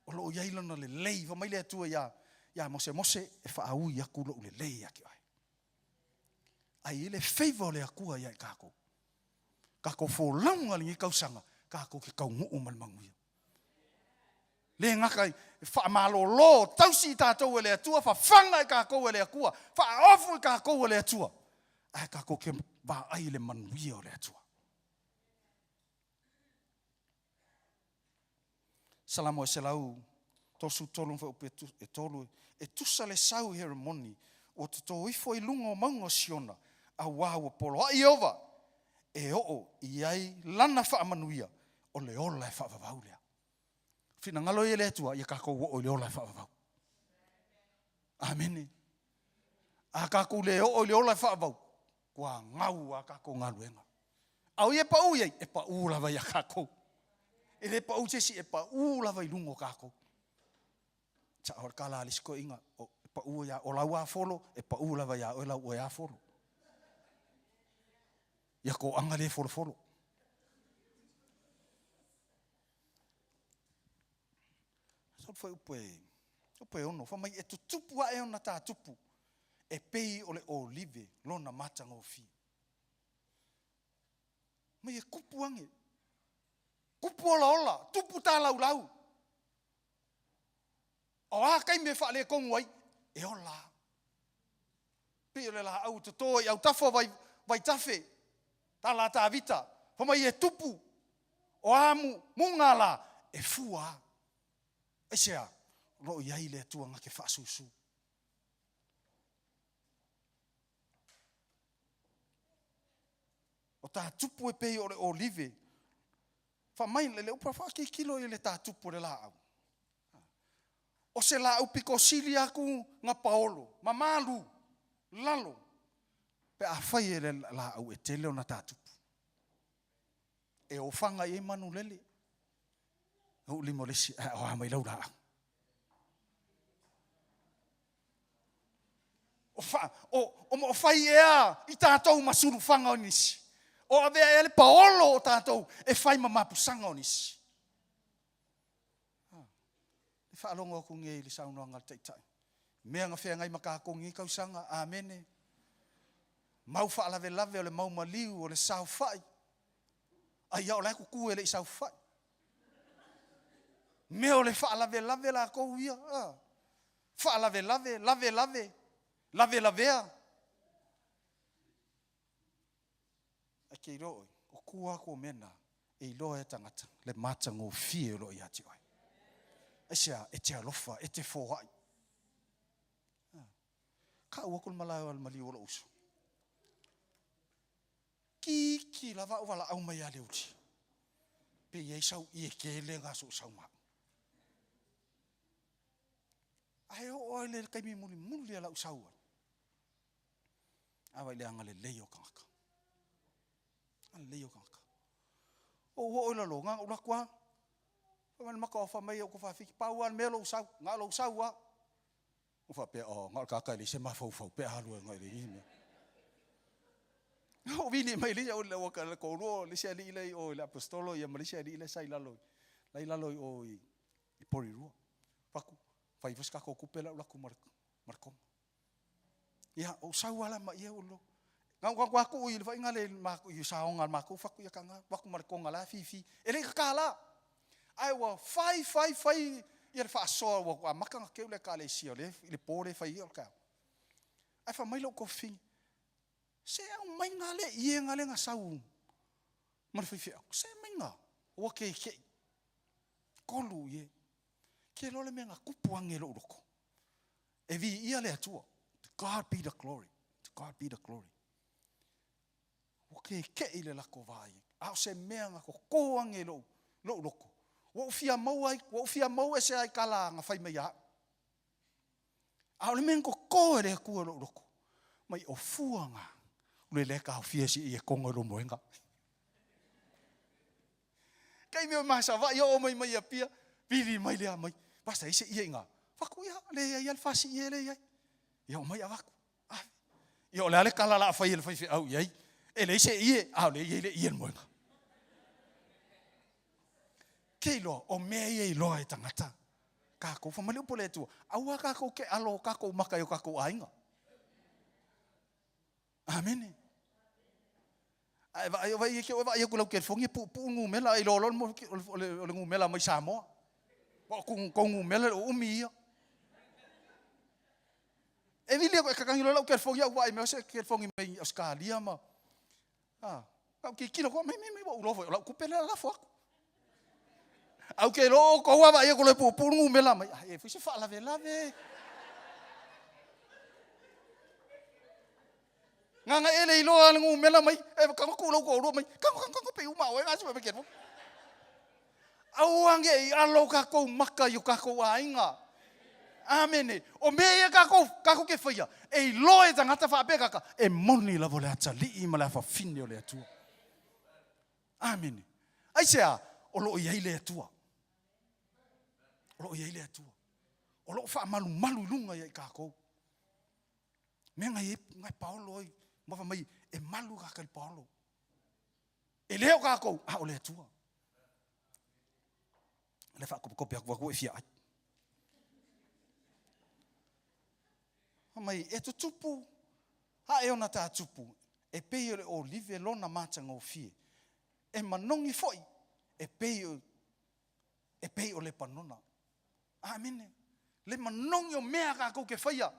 O lo ia ilona le lei fa mai le atua ia mose e fa au ia kulo le lei aki ai. Ai le favor le akua ia kako. Kako fo longa li kausanga. Kako ke kaungu mal manguia. Le ngakai fa malolo tausi tatou le atua fa fanga ka ko le akua fa ofu ka ko le atua. Ai kako ke va ai le manuia o le atua. Salamo e se lau, tosu tolu fa upe e tolu, e tusa le sau heremoni, o te tō ifo I lunga o maunga siona, a wāua polo. Ai ova, e oo, I ai lana wha amanuia, o le ola e wha vavau lea. Whina ngalo e le atua, ia kako o le ola e wha vavau. Amene. A kako le o le ola e wha vavau, kua ngau a kako ngaluenga. Au e pa uiei, e pa ula vai a kako. E le pa utesi e pa ula vai lungo kako. Sa or kala alisko inga o pa u ya o la wa folo e pa ula vai a o la o ya folo. Ya ko anga le folo folo. So foi upe ono fa mai e tupu a e ona ta tupu. E pei o le olive lona matanga o fi. Mai e kupu ange. Kupu ola ola, tupu tā lau lau. O a kai me wha le kongu ai, e ola. Pio le la au te toi, au tafo vai tafe, tā la tā vita. Whamai e tupu, o a munga la, e fua. E sea, lo iai le tuanga ke whaasusu. O tā tupu e pei o le olive, fa mai le upa fa ki kilo le ta tupu le la au. O se la au piko sili aku nga paolo, mamalu, lalo. Pe a fai le la au e tele o na ta tupu. E o fanga e manu lele. O limo lesi, o ha mai lau la au. O fai ea, I tātou masuru fanga o nisi. O avea ele paolo o tātou e whai mamapusanga o nisi. E whaalongo aku nge ili saunoa ngal teitai. Mea nga whea ngai makakongi kausanga, amene. Mau whaalawe lawe o le mau maliu o le sau whai. Ai au lai kuku ele I sau whai. Mea o le whaalawe lawe la kou ia. Whaalawe lavea. Kei roi, o kua ko mena, e loa e tangata, le matanga o fie lo I ati oi. E sea, e te alofa, e te fōhai. Ka uakul malai al mali ola uso. Ki lava o wala au mai ale uti. Pe iei sau I e kele ngā so sau maa. Ai o oi le kaimi muli ala usau. Awa le anga le leo kaka. Leo kaka. O o la lo nga ula kwa. Fa maka o fa mai o ko fa fiki pau an melo usau, nga lo usau wa. O fa pe o nga kaka le se ma fo pe halu nga le ina. O vini mai le o le o ka le ko ro le se le o le apostolo ia Malaysia le sai lalo. Lai lalo o I pori ro. Paku fai fuska ko kupela ula ku markom. Ia o usau ala ma ia o lo. Ngau aku I fa ingale maku I saonga maku faku ia kanga waku markonga la fifi ele kala ai wa fai ia fa so wa makanga ke le kale sio le pore fa ia ka ai fa mai lo ko fi se au mai ngale ia ngale nga sau mar fifi se mai nga o ke kolu ye ke lo le menga kupuange lo roko e vi ia le atua to God be the glory. Okay, ke ile la ko vai. Au se mea nga ko koange lo loko. Wo fia mau e se ai kala nga fai mai a. Au le men ko ko e ku lo loko. Mai o fuanga. Le ka fia si e kongo lo moenga. Kai me ma sa va yo mai a pia. Pili mai le mai. Basta ise ia nga. Faku ia le ia fasi ia le ia. Yo mai avaku. Yo le kala la fai le fai au ia. Ele se ie, le ie moenga. Keilo o mea ie loa e tangata. Kako, whamale upo le tua. Aua kako ke alo kako maka yo kako ainga. Amene. Vai ia kulau ke fongi pu ngu mela I lolo mo le ngu mela mai Samoa. Ko ngu mela o umi ia. E vili ko kakangi lo ke fongi au vai me se ke fongi me Australia ma. Au ke kino ko me wa ulo la ku pela la fo. Au ke lo ko wa vai ko le pu ngu me la mai. E fu se fa la ve. Nganga ele ilo ngu me la mai. E ka ko lo ko ro mai. Ka pe u ma o nga se me ke. Au ange alo ka ko maka yu ka ko ainga. Amen. O me kako ke fia. E loe tangata fa pe kaka. E moni la vole ata li ma la fa fini o le atua. Amen. Ai sea o lo ia ile atua. O lo ia ile atua. O lo fa malu lunga ia kako. Me ngai Paulo ai ma fa mai e malu ka Paulo. E leo kako o le atua. Le fa ko pe ko fia. Mai e to tupu ha e ona ta tupu e pei o live lona matanga o fie e manongi foi e pei o le panona. Amen. Le manongi o mea ka ko ke faia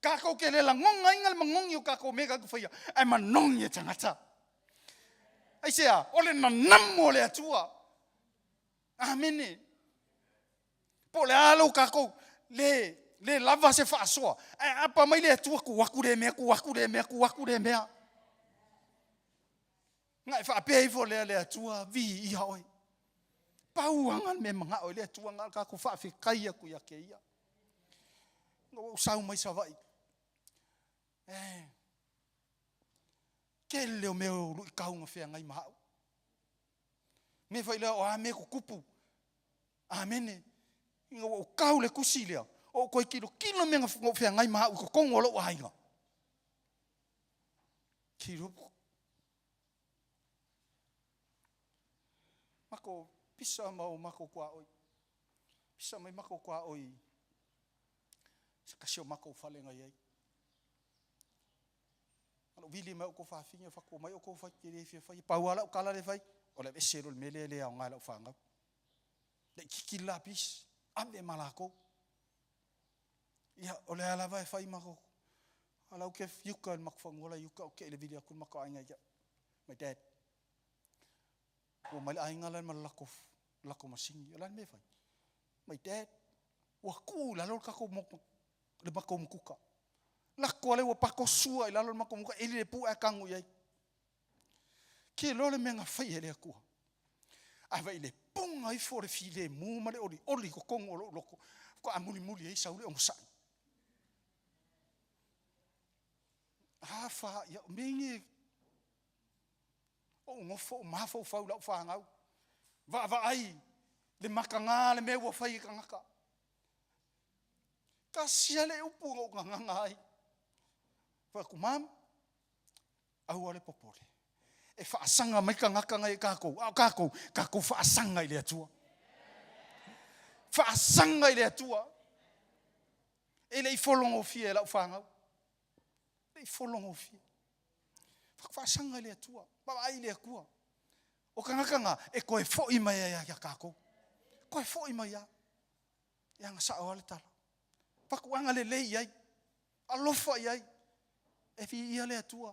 ka ko ke le langonga inga le mangongi o ka ko mea ka ko faia e manongi e tangata ai sea o le nanamo le atua. Amen. Po le alo ka ko le lava se fa soa. Apa mai le tua ku waku de mea. Ngai fa pe fo le tua vi I hoi. Pauangan me manga o le tua ngal ka ku fa fi kai ku ya ke ia. Ngo sau mai sa vai. Ke le o meu lu ka unga fe ngai ma. Me fa le o a me ku kupu. Amen. Ngo ka le kusilia. O koe kilo me ngā whea ngai maha uko kongo lo wainga. Kiro. Mako pisa mau mako kwa oi. Pisa mai mako kwa oi. Se kasio mako whale ngai ai. Ano wili mai uko whawhinga whako mai uko whakere whia whai. Pauala ukala le whai. O le vesero le mele le au ngai lau whangau. Le kikila pis. Ame malako. Ia ole ala vai fai mako. Ala ke yuka mak fangola yuka ke le video kun mako ainga ja. My dad. O mai ainga lan malako masingi lan me fai. My dad. Wa ku la lo ka ko mok le mako mukuka. La ko le wa pako sua la lo mako muka ele pu a kangu yai. Ke lo le menga fai ele ku. Ava ile punga I for file mu male oli ko kongo loko. Ko amuli ai saule o sai. Hafa ya mingi o ngofo mafo fa la fa ngau va ai le makanga le me wo fai kangaka kasia le upu ngo nganga ai fa kumam au ale popole e fa sanga mai kangaka ngai kako fa sanga ile atua fa sanga ile atua ele I folongo fie la fa ngau I folongo fi. Fa sanga le tua. Ba ai le kua. O kanga e koe fo I mai ya kako. Koe fo I mai ya. Yang sa o le tala. Fa kuanga le lei ai. Alofa ai. E fi ia le tua.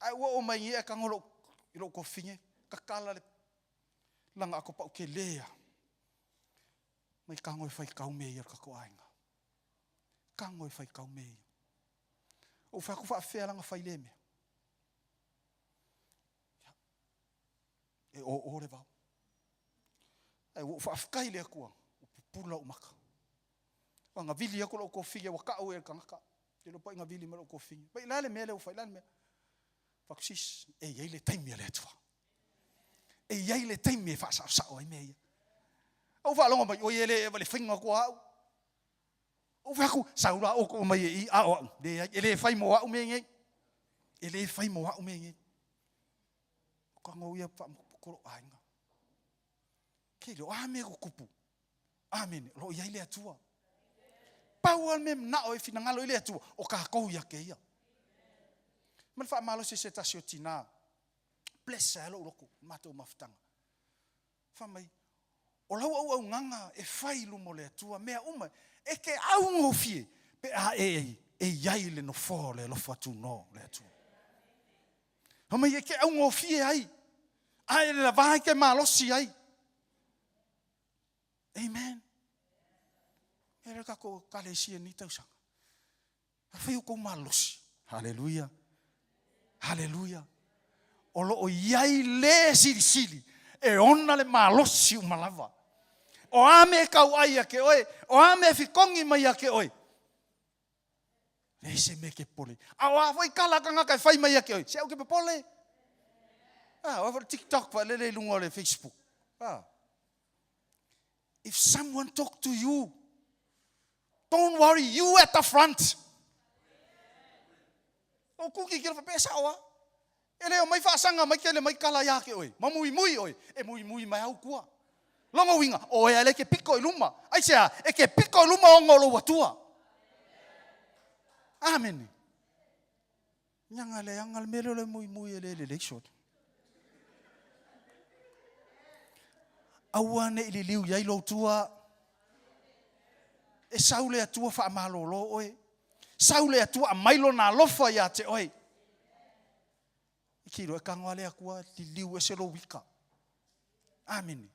Ai wo o mai e kangolo I lo ko finge. Kakala le langa ako pa ke lea. Mai kango fai kau me ia kako ainga. Kango fai kau me. O faku fa fe langa fai le me. E o le va. E o fa kai le ku. O pula o maka. Nga vili ko ko figa wa ka o e kanga. Te lo pa nga vili me ko figa. Ba ila le me le o fa ila me. Faksis e ye le time le twa. E ye le time fa sa o me. O fa longa ba o ye le le finga ko ha. O faku saura o ko mai I a o de ele fai mo a umenge ele fai mo a umenge ko ngo ia pa ko ainga ke lo ame ko kupu amen lo ia ile atua Paual mem na o fina ngalo ile atua o ka ko ia ke ia man fa malo se tasio tina plesa lo loko mato maftanga fa mai o lau au nganga e fai lu mo le atua mea uma e ke au ngofie Pe a e iai le no fo le lo fa tu no le tu. Hama ye ke au ngofie ai. Ai le vai ke malosi ai. Amen. Era ka ko kalesia ni tau sanga. Afai ko malosi. Hallelujah. Hallelujah. Olo o iai le sili. E ona le malosi umalava. O ame kau ai ke oe. O ame fikongi mai ke oe. Le se me ke pole. Awa foi kala kanga kai fai mai ke oe. Se au ke pole. Over TikTok pa le lungo le Facebook. If someone talk to you, don't worry, you at the front. O kuki ke fa pesa wa. Ele o mai fa sanga mai ke le mai kala ya ke oe. Mamui oe. E mui mai au kua. Longo winga, o e ale ke piko i luma. Ai sea, e ke piko i luma o ngolo watua. Amen. Yangal mele le mui le short. Awane ili liu yai lo tua. E saule atua fa amalolo oe. Saule atua amailo na lofa ya te oe. Ikiro e kangwale akua li liu e selo wika. Amen.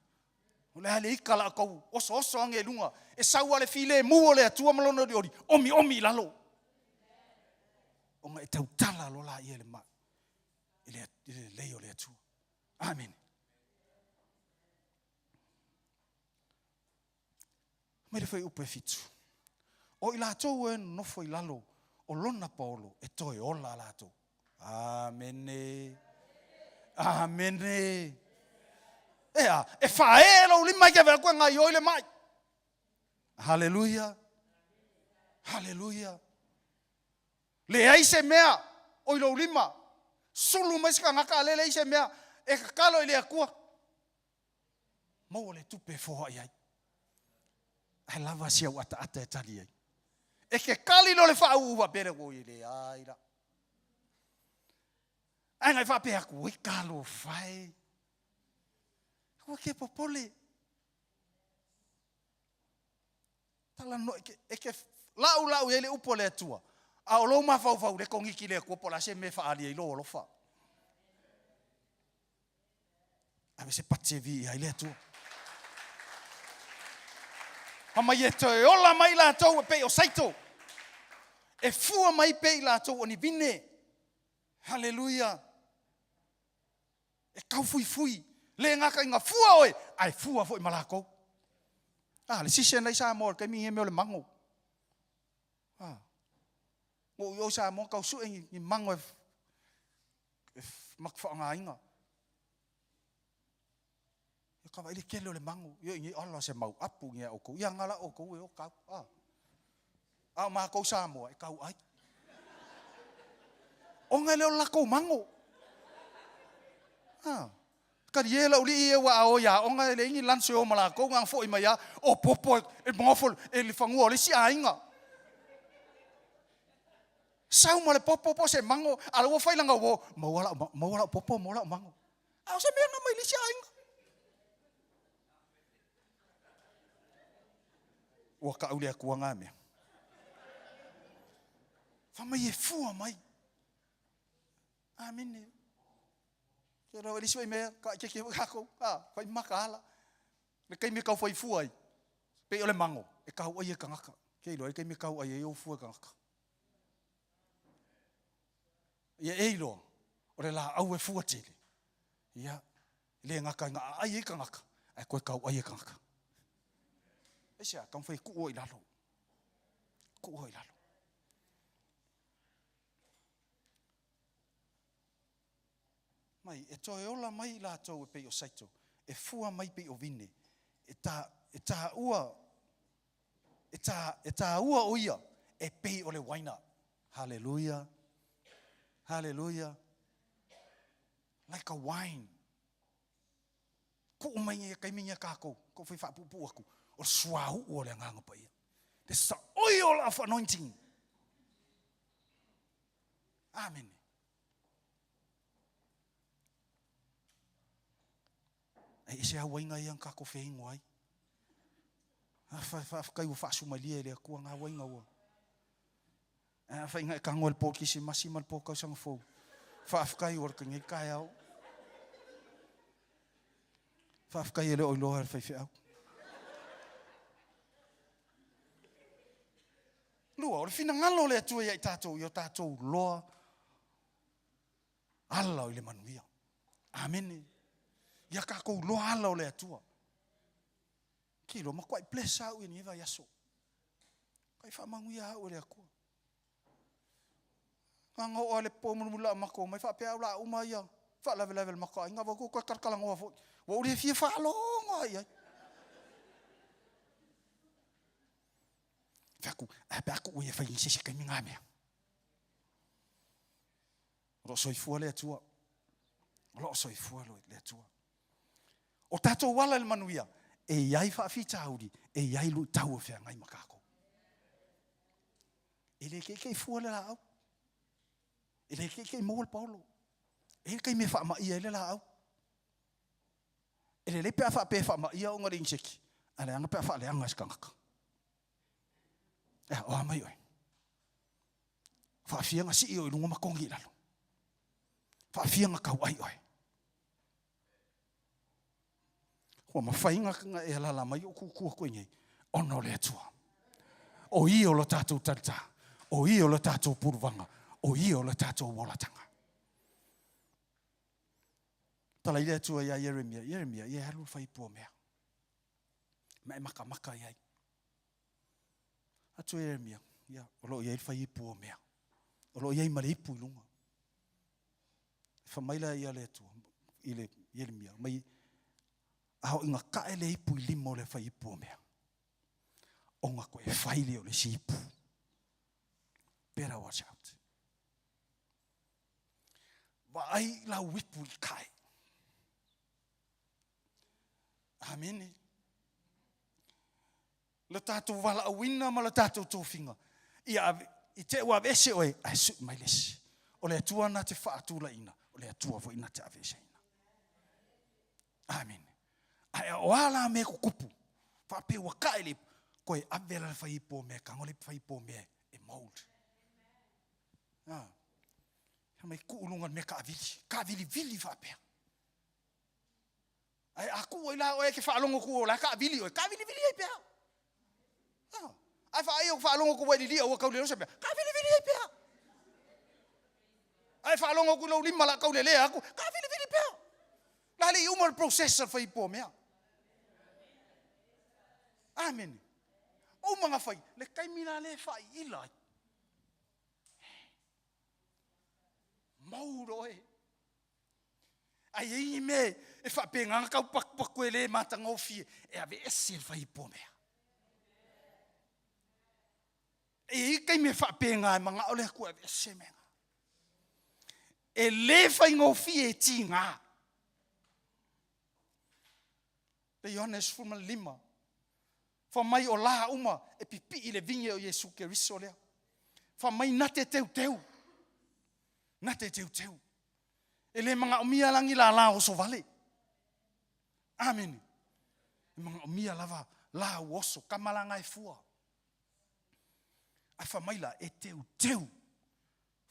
Le hale ikala kau oso ange lunga e saua le file mu le atua malono di ori omi lalo onga e tautala lo la ile ma ile leo le atua. Amen. Me le fai upe fitu o ila to en no foi lalo o lona paulo e toi ola lato. Amen. Amen. E faelo lima ke ver kwanga yo le mai. Hallelujah. Hallelujah. Le ai se mea o lo lima. Sulu mais ka ngaka le se mea e ka kalo ile akua. Mo le tupe fo ai. Ai lava sia wata ata tali ai. E ke kali no le fa uva pere go ile ai la. Ai ngai fa pe aku i kalo fai. O ke popole. Tala no ke lau ele upole atua. A o lo ma fau le kongi ki le ko pola se me fa ali lo fa. Ave se patsevi ai le atua. Hama ye to ola mai la to pe o saito. E fua mai pe la to oni vine. Hallelujah. E kau fui. Le ngaka inga fua oe, ai fua foi malako. Le sisen lai sa mo ke mi me le mango. Mo yo sa mo kau su ngi mango mak fa nga inga. Yo ka vai le kelo le mango, yo ngi Allah se mau apu ngi o ko. Ya ngala o ko o ka. Ma ko sa mo e kau ai. O ngale o la ko mango. Kariela uli wa o ya onga le ngi lanse o mala ko ngang fo ima ya o popo e mofol e le fangu le si ainga sau mo le popo se mango ala wo failanga wo mo wala popo mo la mango a se me nga mai le si ainga o ka uli aku nga me fa mai e fu mai amen. Pero ele soi me ke kako fai makala le kai me kau fai fuai pe ole mango e kau ai kangaka ke lo kai me kau ai o fu kangaka ye eilo ore la au e fu tele ya le ngaka nga ai kangaka ai ko kau ai kangaka e sia kan fai ku oi lalo mai e toe ola mai la tau e pe o saito e fua mai pe o vine e ta ua oia e pe o le waina. Hallelujah. Hallelujah. Like a wine. Ko mai e kai minga kako ko fai fa pupu aku o suau o le nganga pa ia. There's the oil of anointing. Amen. E se hawa inga iang kako whengu ai. Kai u whasu mai lia le kua ngā wainga ua. Fa inga ka ngol po kisi masimal po ka sang fo. Fa afkai or ka ngai kai au. Fa afkai le oi loher fa au. Lua, o fina ngalo le atua ia i tātou, i o tātou loa. Ala o le manuia. Amene. Ia kākou loa ala o le atua. Kilo, ma kwai plesa au ni eva yaso. Kai whamanguia au le akua. Nganga o le pōmurumula mako, mai whapea au la uma ia. Whalawe mako, inga wako koe karkalangoa fo. Wa ure fia whalonga ia. Aku ue fai sisi kai minga mea. Ro soifua le atua. Lo soifua le atua. O tatou wala le manuia. E iai whaafita auri. E iai lu tau fea ngai makako. Ele kei fua le la au. Ele kei mowal paulo. Ele kei me whaama ia le la au. Ele le pea whaapea whaama ia o ngari inseki. Ale anga pea whaale anga skangaka. O amai oi. Whaafianga si i oi lunga makongi lalo. Whaafianga kau ai oi. Hua mawhainga kanga e lala mai o kukua koe ngei. Ono le atua. O i o lo tātou tarita. O i o lo tātou puruvanga. O i o lo tātou walatanga. Tala i le atua ia Yeremia. Yeremia ia halu whai pua mea. Mai maka iai. Atu Yeremia, ia, o lo iai whai ipu o mea. O lo iai mare ipu i lunga. Whamaila ia le atua, i le Yeremia, mai aho inga kae le ipu i limo le whai ipu o mea. O nga koe whai leo le si ipu. Better watch out. Wa ai la wipu i kae. Amene. Le tātou wala awina ma le tātou tōwhinga. I te ua vese oe, ai sut mai lesi. O le atua na te whaatula ina. O le atua vo ina te avese ina. Amen. Ai o ala me kukupu. Whape ua kaele. Koe avela le whaipo me, kangole whaipo me, e mold. Mai kuulungan me ka avili. Ka avili vili whapea. Ai aku oe la oe ke whaalongo ku o la ka avili oe. Ka avili vili e pea. Ai fa ai o fa longo ko wai dia o ka le rosa. Ka vili ai pea. Ai fa longo ko lo lima la ka le aku. Ka vili pea. La le human processor fa ipo mea. Amen. O manga fai le kai mina le fa ila. Mauro e. Ai me e fa penga ka pak ko le matanga o fi e ave ese fa ipo mea. E kai me whapenga e mga ole kua e semenga. E le whai ngofi e ti ngā. Pe Iohannes 5. Whamai o la uma e pipi i le vinge o Jesu ke riso lea. Whamai nate teu. Nate teu. E le mga omia langi la oso vale. Amen. E mga omia lava la oso kamalanga e fua. A whamaila e teu.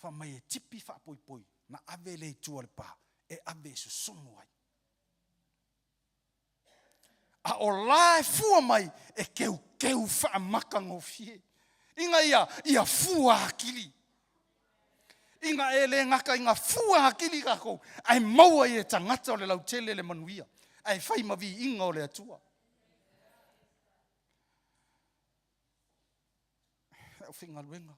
Whamai e tipi whapoi. Na ave le tua le pā. E ave su sono ai. A o la e fua mai e keu whaamaka ngofie. Inga ia fua hakili. Inga e le ngaka inga fua hakili kako. Ai maua i e tangata o le lautele le manuia. Ai whai mavi inga o le atua. O whinga luenga.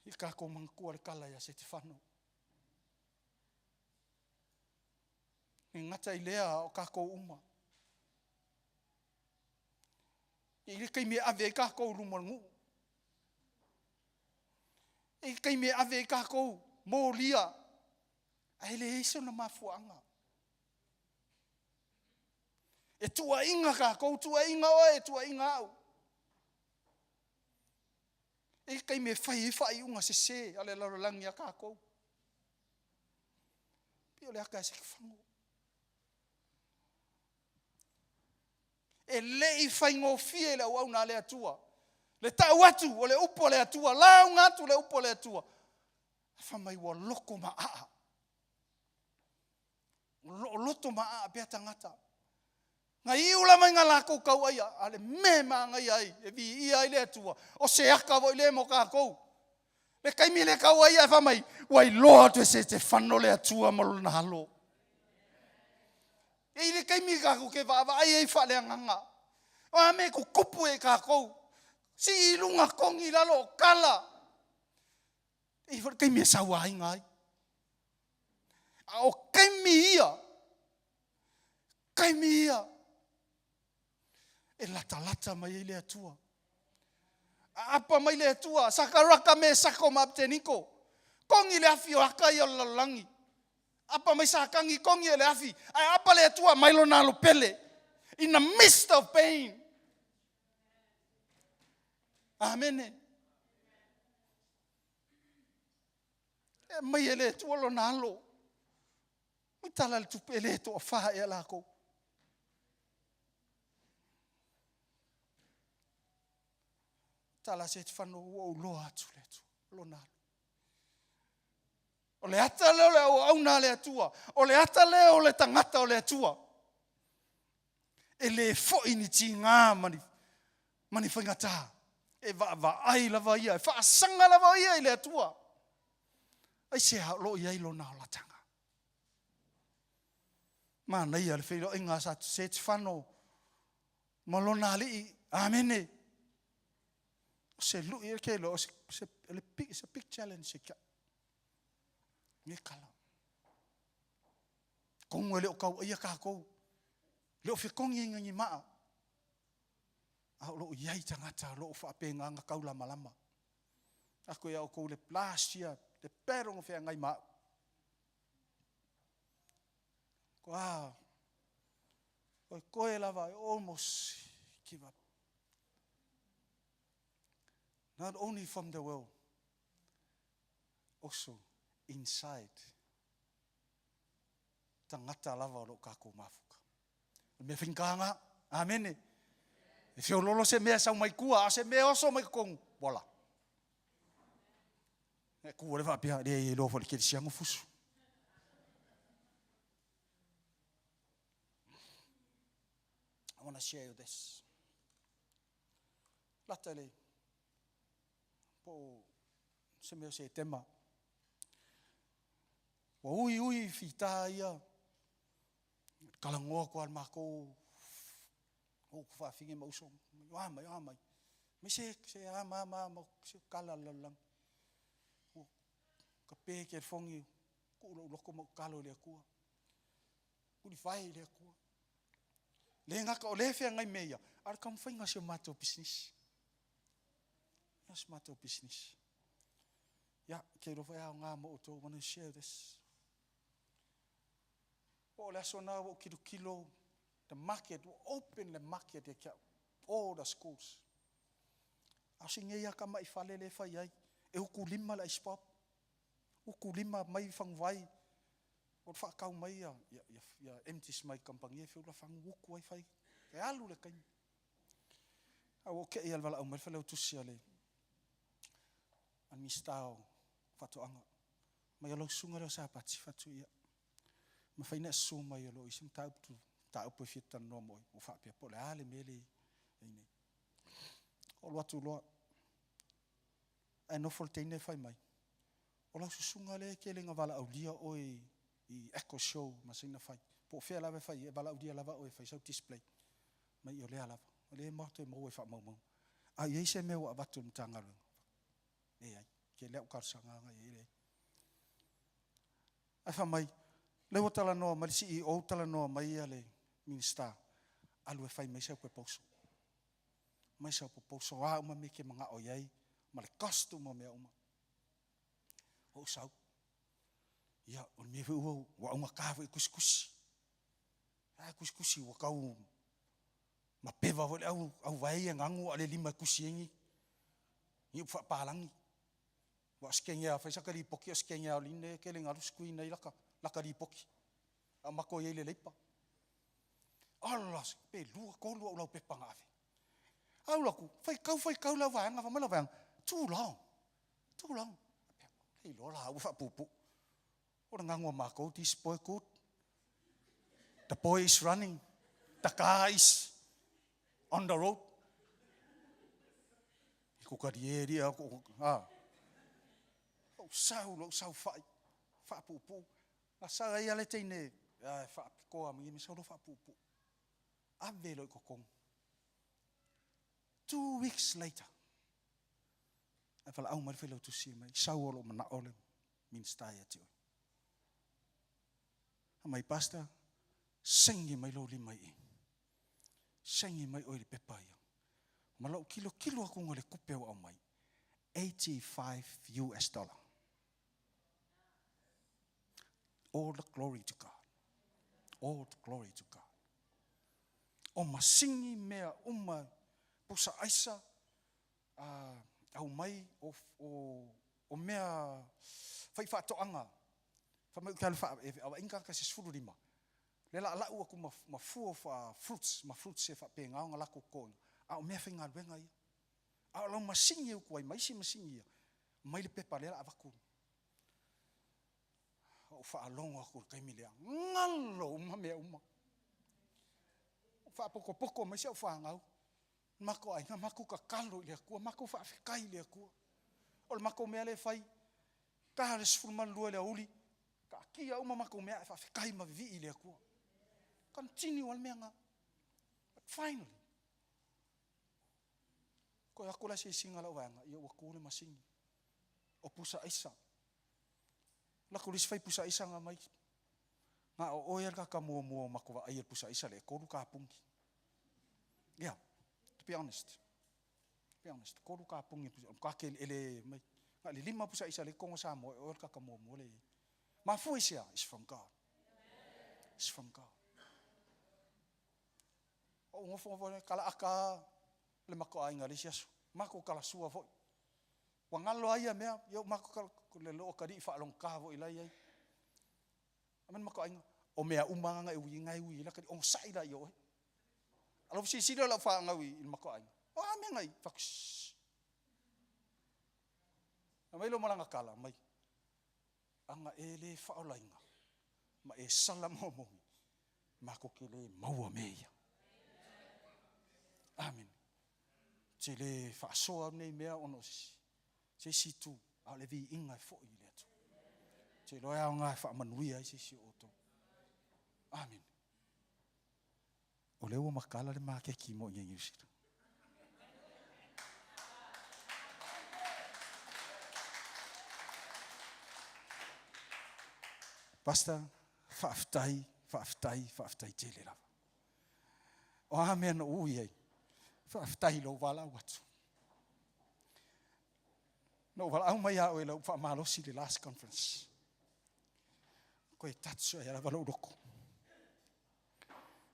I kako mangkua le kala ia se te whano. I ngata i lea o kako uma. I kei me ave i kako rumangu. I kei me ave i kako mō lia. Ai le iso na mafuanga. E tua inga kako, tua inga oe, tua inga au. E kai me whai unga se ale larolangi a kākou. Pio le aka e se whango. E lei whai ngō fie le au na le atua. Le tau atu o le upo le atua, launga atu le upo le atua. Whamai wa loko maa. Loto maa pia tangata. Nga iula mai ngā lako kau aia, ale me maa ngai ai, e vi ia ile atua, o se aka vo ile mo kākou. Le kaimi le kau aia, whamai, wai loa tu se te whano le atua malo na halo. E ile kaimi kākou ke vāwa, ai ei whale anganga. O a me ku kupu e kākou, si ilunga kongi lalo, kala. E whare kaimi e saua ai ngai. O kaimi ia, e lata mai ele atua. Apa mai le atua, sakaraka me sako mapteniko. Kongi le afi o haka i o lalangi. Apa mai sakangi kongi le afi. Ai apa le atua mai lo nalo pele. In the midst of pain. Amen. E mai ele atua lo nalo. Mitala le tupele to afaha e lako. Tala se te whanu o loa atu le atua, lo nalo. O le ata leo le au na le atua, o le ata leo le tangata o le atua. E le foi ni ti ngā mani whaingata. E va ai lava ia, e whaasanga lava ia i le atua. Ai se lo ia i lo nao la tanga. Mana ia le whiro inga sa se te whanu malona li, amene. Se lu ia ke lo se big challenge se ka ni kala kong le o kau ia ka ko le o fe kong inga ni ma a lo ia i tangata lo fa pe nga kau la malama ako ia o ko le plastia le perong fe ngai ma ko a ko e lava almost give up. Not only from the world, also inside. Tangata lava lo kako mafuka. Me finkanga, amen. E fio lolo se mea sau mai kua, se mea oso mai kong, voila. E kua le vapia, le lo fo le kiri siango fusu. I want to share you this. Latale. Po se me se tema. O ui fita ia. Kalangoa ko al mako. O ku fa finge mo so. Wa mai. Me se ama mo se kala lalang. O ka pe ke fongi ku lo ko mo kalo le ku. Ku di fai le ku. Le nga ka le fe ngai meia. Ar kam finga se mato business. Matter business. Yeah, ke ro fa nga mo to want to share this. O la sona o kilo the market will open the market all the schools. Asinge ya ka mai falele fa yai e ku lima la spop. O ku lima mai fang vai. O fa ka mai ya empty my company fe la fang wo ku fai. E alu le kai. A o ke ia vala o mai fa le tu siale. An mistao fatoanga mai lo sunga lo sa pati fatu ia ma faina suma ia lo isim ta upu fita no mo o fa pe pole ale mele ine o lo atu lo ai no foltene fai mai o lo sunga le ke le ngavala aulia o i eco show ma sina fai po fe la fai e bala aulia lava o fai so display mai o le ala o le mo te mo e fa mo a ye se me o abatu mtanga ai ke leo karsanga nga ile ai fa mai le wotala no mai si o tala no mai ale minsta alu fai mai se ko poso mai se po poso wa uma me ke manga o yai ma le costume me uma o sau ya o me fu wa uma ka fu kuskusi ai kuskusi wa kau ma peva vo au vai ngangu ale lima kusiengi ni fa palangi wa skenya fa sakari poki skenya line ke le ngaru skui nei laka di poki amako ye le lepa Allah pe lu ko lu pe pangafe Au laku, fai kau la vanga, famala vanga. Too long. Hei lola, ufa pupu. Ora ngangua mako, this boy good. The boy is running. The car is on the road. Iku karieri ako. Sau fai. Fa pupu. Na sa ia le teine. Fa koa mi so fa pupu. Avelo kokong. 2 weeks later. I felt au marfelo to see me. Sauolo mana ole min stai atu. Mai pastor sengi mai lo limai. Sengi mai oile pepai. Malau kilo ako ngale kupe o mai. $85. All the glory to God. All the glory to God. O masingi mea uma pusa aisa au mai o mea fai whaatoanga. Whamau kala awa inga kasi sfuru lima. Lela ala ua ku mafua fa fruits, ma fruits se fa penga nga lako koin. Au mea whinga ruenga ia. Au lau masingi u kuai, maisi masingi ia. Mai le pepa lela avaku. O fa alongo aku kai milea. Ngalo uma mea uma. Fa poko maisi au fa ngau. Mako ai nga mako ka kalo le aku, mako fa fikai le aku. O mako mea le fai. Ka le sfurman lua le uli. Ka kia uma mako mea fa fikai ma vi le aku. Continue al mea nga. But finally. Ko aku la se singa la wanga, ia waku le masingi. O pusa isa. La ko lis fai pusa isa nga mai. Nga o oer ka mua mako wa ai pusa isa le ko ka pungi. Yeah, to be honest. Ko ka pungi ka ke ele mai. Nga le lima pusa isa le ko sa mo oer ka mua le. Ma fu isia is from God. It's from God. O ngofo kala aka le mako ai ngale siasu. Mako kala sua vo. Wa ngalo ai mea, yo mako le lo kadi fa long ka vo ilai ai. Amen mako ai o mea umanga e wi ngai wi la kadi on sai la yo. Alo si la fa ngawi il mako ai. O ame ngai fax. Amai lo malanga kala mai. Anga ele fa olainga. Ma e sala mo. Mako kele maua meia. Amen. Tele fa soa nei mea onos. Se situ a le vi inga fo i le atu. Te loa nga fa manuia i se si oto. Amen. O leo makala le make ki mo ngi usira. Pastor faaftai tele lava. O amen o ye. Faaftai lo wala watu. No wala au mai au lo fa malosi le last conference. Ko e tatso ya wala udoko.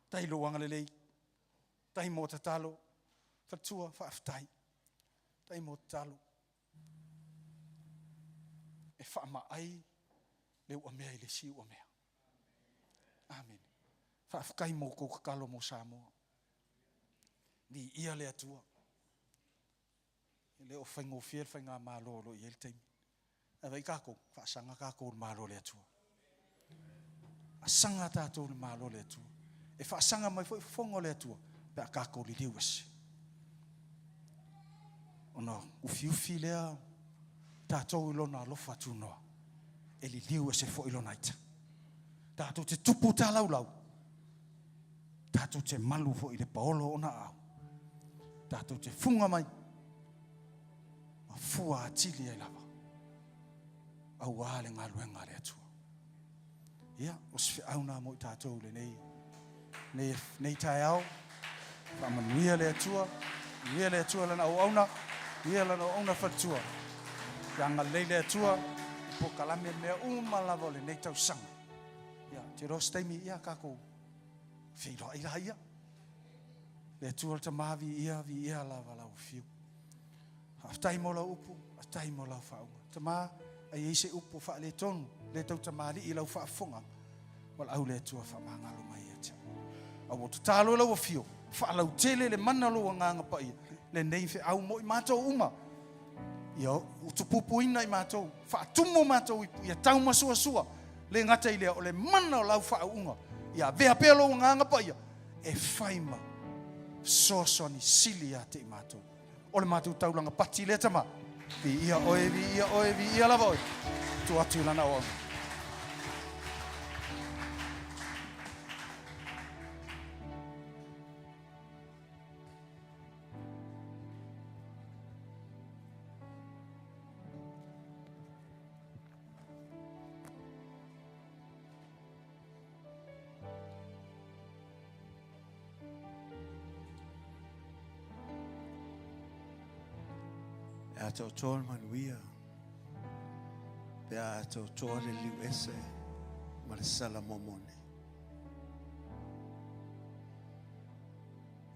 Tai lo wanga le tai mo tatalo. Fatua faaftai. Tai mo tatalo. E fa ma ai le o mea le si o mea. Amen. Faafkai mo ko kalo mo Samoa. Ni ia le atua. Le o whaingo fier whainga malolo i el teimi. E wai kako, whaasanga kako le malo le atua. A sanga tātou le malo le atua. E whaasanga mai whaingo le atua. Pe a kako li liwasi. Ona ufi lea tātou ilona alofa tunoa. E li liwasi fo ilona ita. Tātou te tupu tā laulau. Tātou te malu fo i le paolo ona au. Tātou te funga mai. Ma fua atili ai lava. Au ale ngā luenga le atua. Ia, o se au nā mo i tātou le nei tai au. Whamanuia le atua. Nuia le atua lana au auna. Nuia lana au auna whatua. Yanga leile atua. Po kalame mea lava le nei tau sanga. Ia, te rostaimi ia kako. Whiro ai la ia. Le atua ta mavi ia lava lau fiu. Aftai mo la upu, aftai mo la faunga. Ta ma ai ese upu fa le tonu, le tau ta mali i lau fa fonga. Wal au le atua fa mangalo mai ata. Au tu talo lau fiu, fa lau tele le mana lo nganga pa ia. Le nei fe au mo I mātou uma. Ia o tupupuina I mātou. Whaatumo mātou ia tau masua sua. Le ngata I lea o le mana o lau whaunga. Ia vea pelo nganga pa ia. E whaima. Sosoni sili a te I mātou. O le mātou taulanga pati le tama. Vi ia oe, vi ia oe, vi ia lava oe. Tu atu lana o. A tau tōl manuia. Pea a tau tōl e liu ese. Ma le sala momone.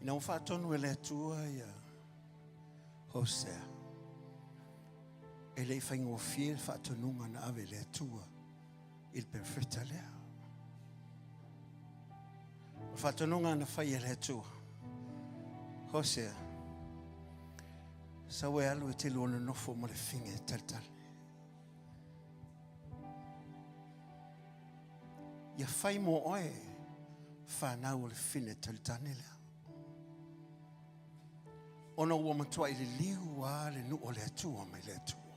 Ina whaatonu e le atua ia. Hosea. E le whaingo fie whaatonunga na ave le atua. Il perfetta lea. Whaatonunga na whai e le atua. Hosea. Sa we alu e te lona nofo mo le finge taltal. Ia whai mo oe whanau le fine taltane lea. Ona ua matua I le liu a le nu o le atua mai le atua.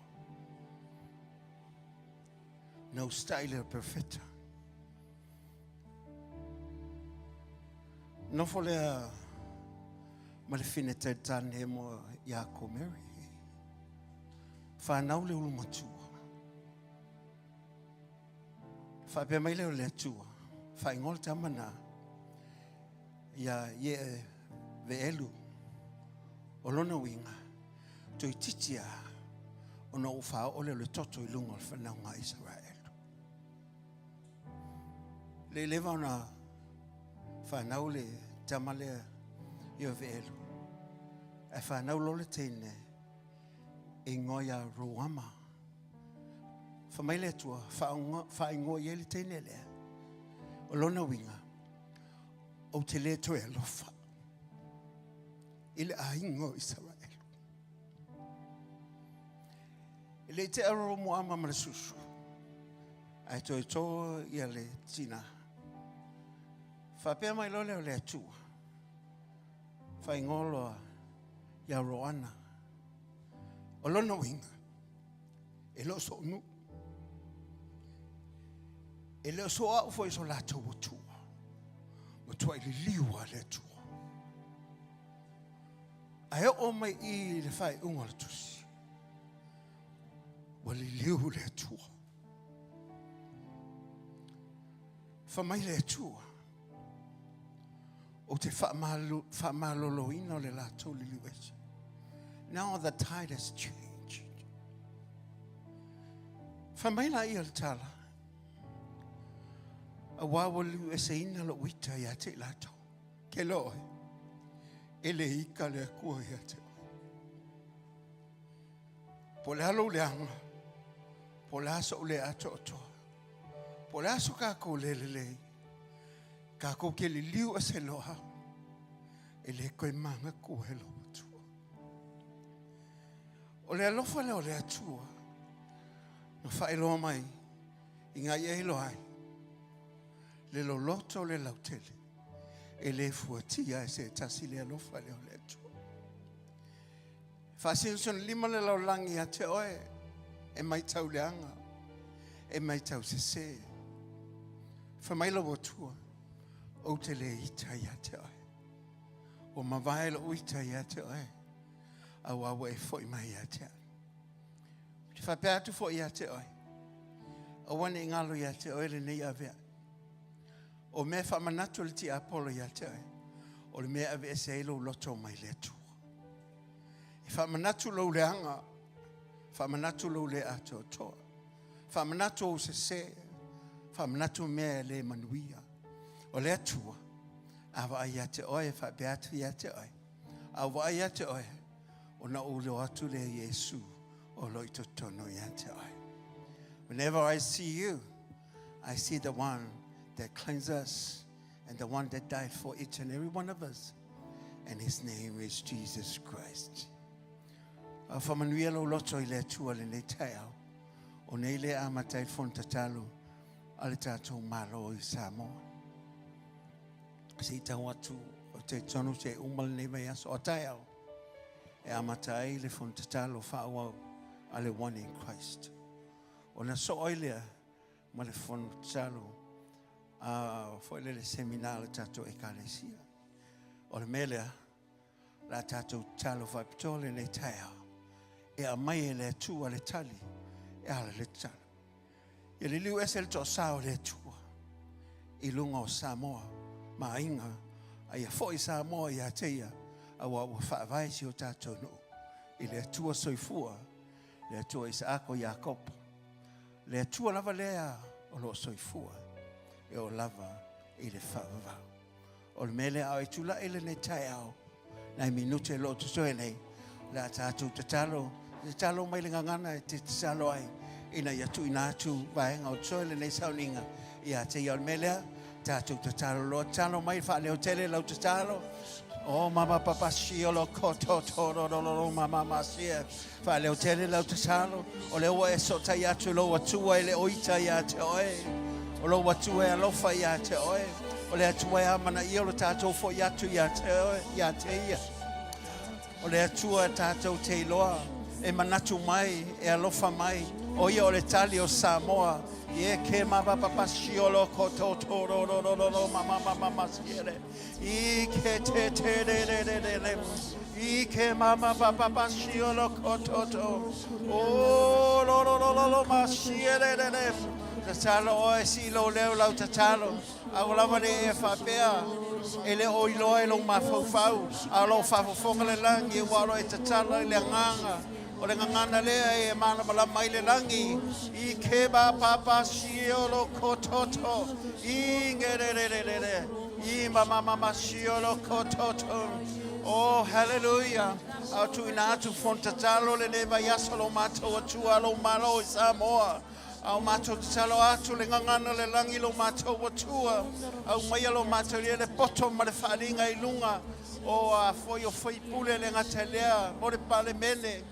Nau stai le perfetta. Nofo lea ma le fine taltane mo ia ko Mary. Whanau le ulu matua. Whape mai leo le atua. Whaingol tamana. Ia ie ve elu. O lona winga. Toi titia. Ona ufa ole le toto I lunga le whanau ngā Israel. Le lewa ona whanau le tamale ia ve elu. E whanau lole teine e ngoia roama. Whamaile atua, whaingoa I ele teine lea. O lona winga, o te lea toe alofa. Ile a ingo Israel. Ile te aro moama ma le susu. Ai toi tō ia le tina. Whapea mai lole o le atua. Whaingoloa ia roana. O lona winga. E lo so nu. E lo so au foi so la tau tua. Ma tua I le liua le tua. A he o mai I le whai unga le tusi. Wa le liu le tua. Whamai le tua. O te whamalolo ino le la tau li liuese. Now the tide has changed. Whamai la I al tala. A wawa liuese ina lo wita ia te la tau. Ke loe. Ele ika le akua ia te. Po le halo le anga. Po le aso le ato oto. Po le aso kako le le. Kako ke li liu ase loha. Ele koe manga kua he loa tua. O le alofa le o le atua. Na whae loa mai. I ngā ia hilo ai. Le lo loto le lautele. E le fuatia e se tasi le alofa le o le atua. Whasinson lima le lau langi a te oe. E mai tau le anga. E mai tau se se. Whamaila o tua. O te le ita ia te oe. O mawaela o ita ia te oe. A wawa e foi mai ia te oe. Te whapea atu foi ia te oe. O wane ngalo ia te oe le nei avea. O mea whamanatu le ti apolo ia te oe. O le mea ave ese ilo loto mai le tua. I whamanatu lau le anga. Whamanatu lau le ato toa. Whamanatu o se se. Whamanatu mea le manuia. O le atua, awa ai ate oe, whapeatu i ate oe. Awa ai ate oe, o na ulo atu le Yesu, o loito tono i ate oe. Whenever I see you, I see the one that cleanses us and the one that died for each and every one of us. And his name is Jesus Christ. Whamanuia lo loto I le atua le nei taiao. O nei le amatai fontatalo. Ale tātou malo I Samoa. Se tau atu o te tonu te umal nei mai aso o taiao. E amatai le fontatalo whaawau ale one in Christ. O na so oilea ma le fontatalo. Foi le seminar le tātou ekalesia. O le melea la tātou talo whaipitole nei taiao. E a mai e le atua le tali. E ala le talo. E le liu ese le to sao le atua. I lunga o Samoa. Ma inga. A ia foi Samoa ia teia. A wa whaavaisi o tātou no. I le atua soifua. Le atua Isaako Iakopo. Le atua lava lea o lo soifua. E o lava I le whaavavau. O le mele au e tula ele ne tai au. Nai minute lo tu soe nei. La tātou te talo. Te talo mai le ngangana e te talo ai. Ina ia tu ina atu vaenga o soe le nei Sauniga. Ia te ia o le melea. Tātou te talo lo talo mai wha leo tele lau te talo. O mama papa si o lo koto toro lo mama masia. Wha leo tele lau te talo. O leo e so tai atu lo watua e le oita ia te oe. O lo watua e alofa ia te oe. O le atua e amana ia o le tātou fo iatu ia te oe. Ia te ia. O le atua tātou te iloa. E manatu mai, e alofa mai. O ia o le tali o Samoa. Ie ke mama papa siolo koto toro mama siere. I ke te. I ke mama papa siolo koto to. O lo ma siere de. Te talo o e si lo leo lau te talo. A o lava ne e whapea. Ele o ilo e lo mafau. A lo whafonga le langi. Waro e te talo e le nganga. O le ngangana lea e mana mala mai le langi. I ke ba papa siolo kototo. I ngerererere. I mama siolo kototo. Oh, hallelujah. Au tu ina atu fontatalo le neva yasolo mato atua lo malo I Samoa. Au mato talo atu le ngangana le langi lo mato atua. Au mai lo mato le poto ma le wharinga I lunga. O foi o foi pule le ngatelea. Mo le pale mene.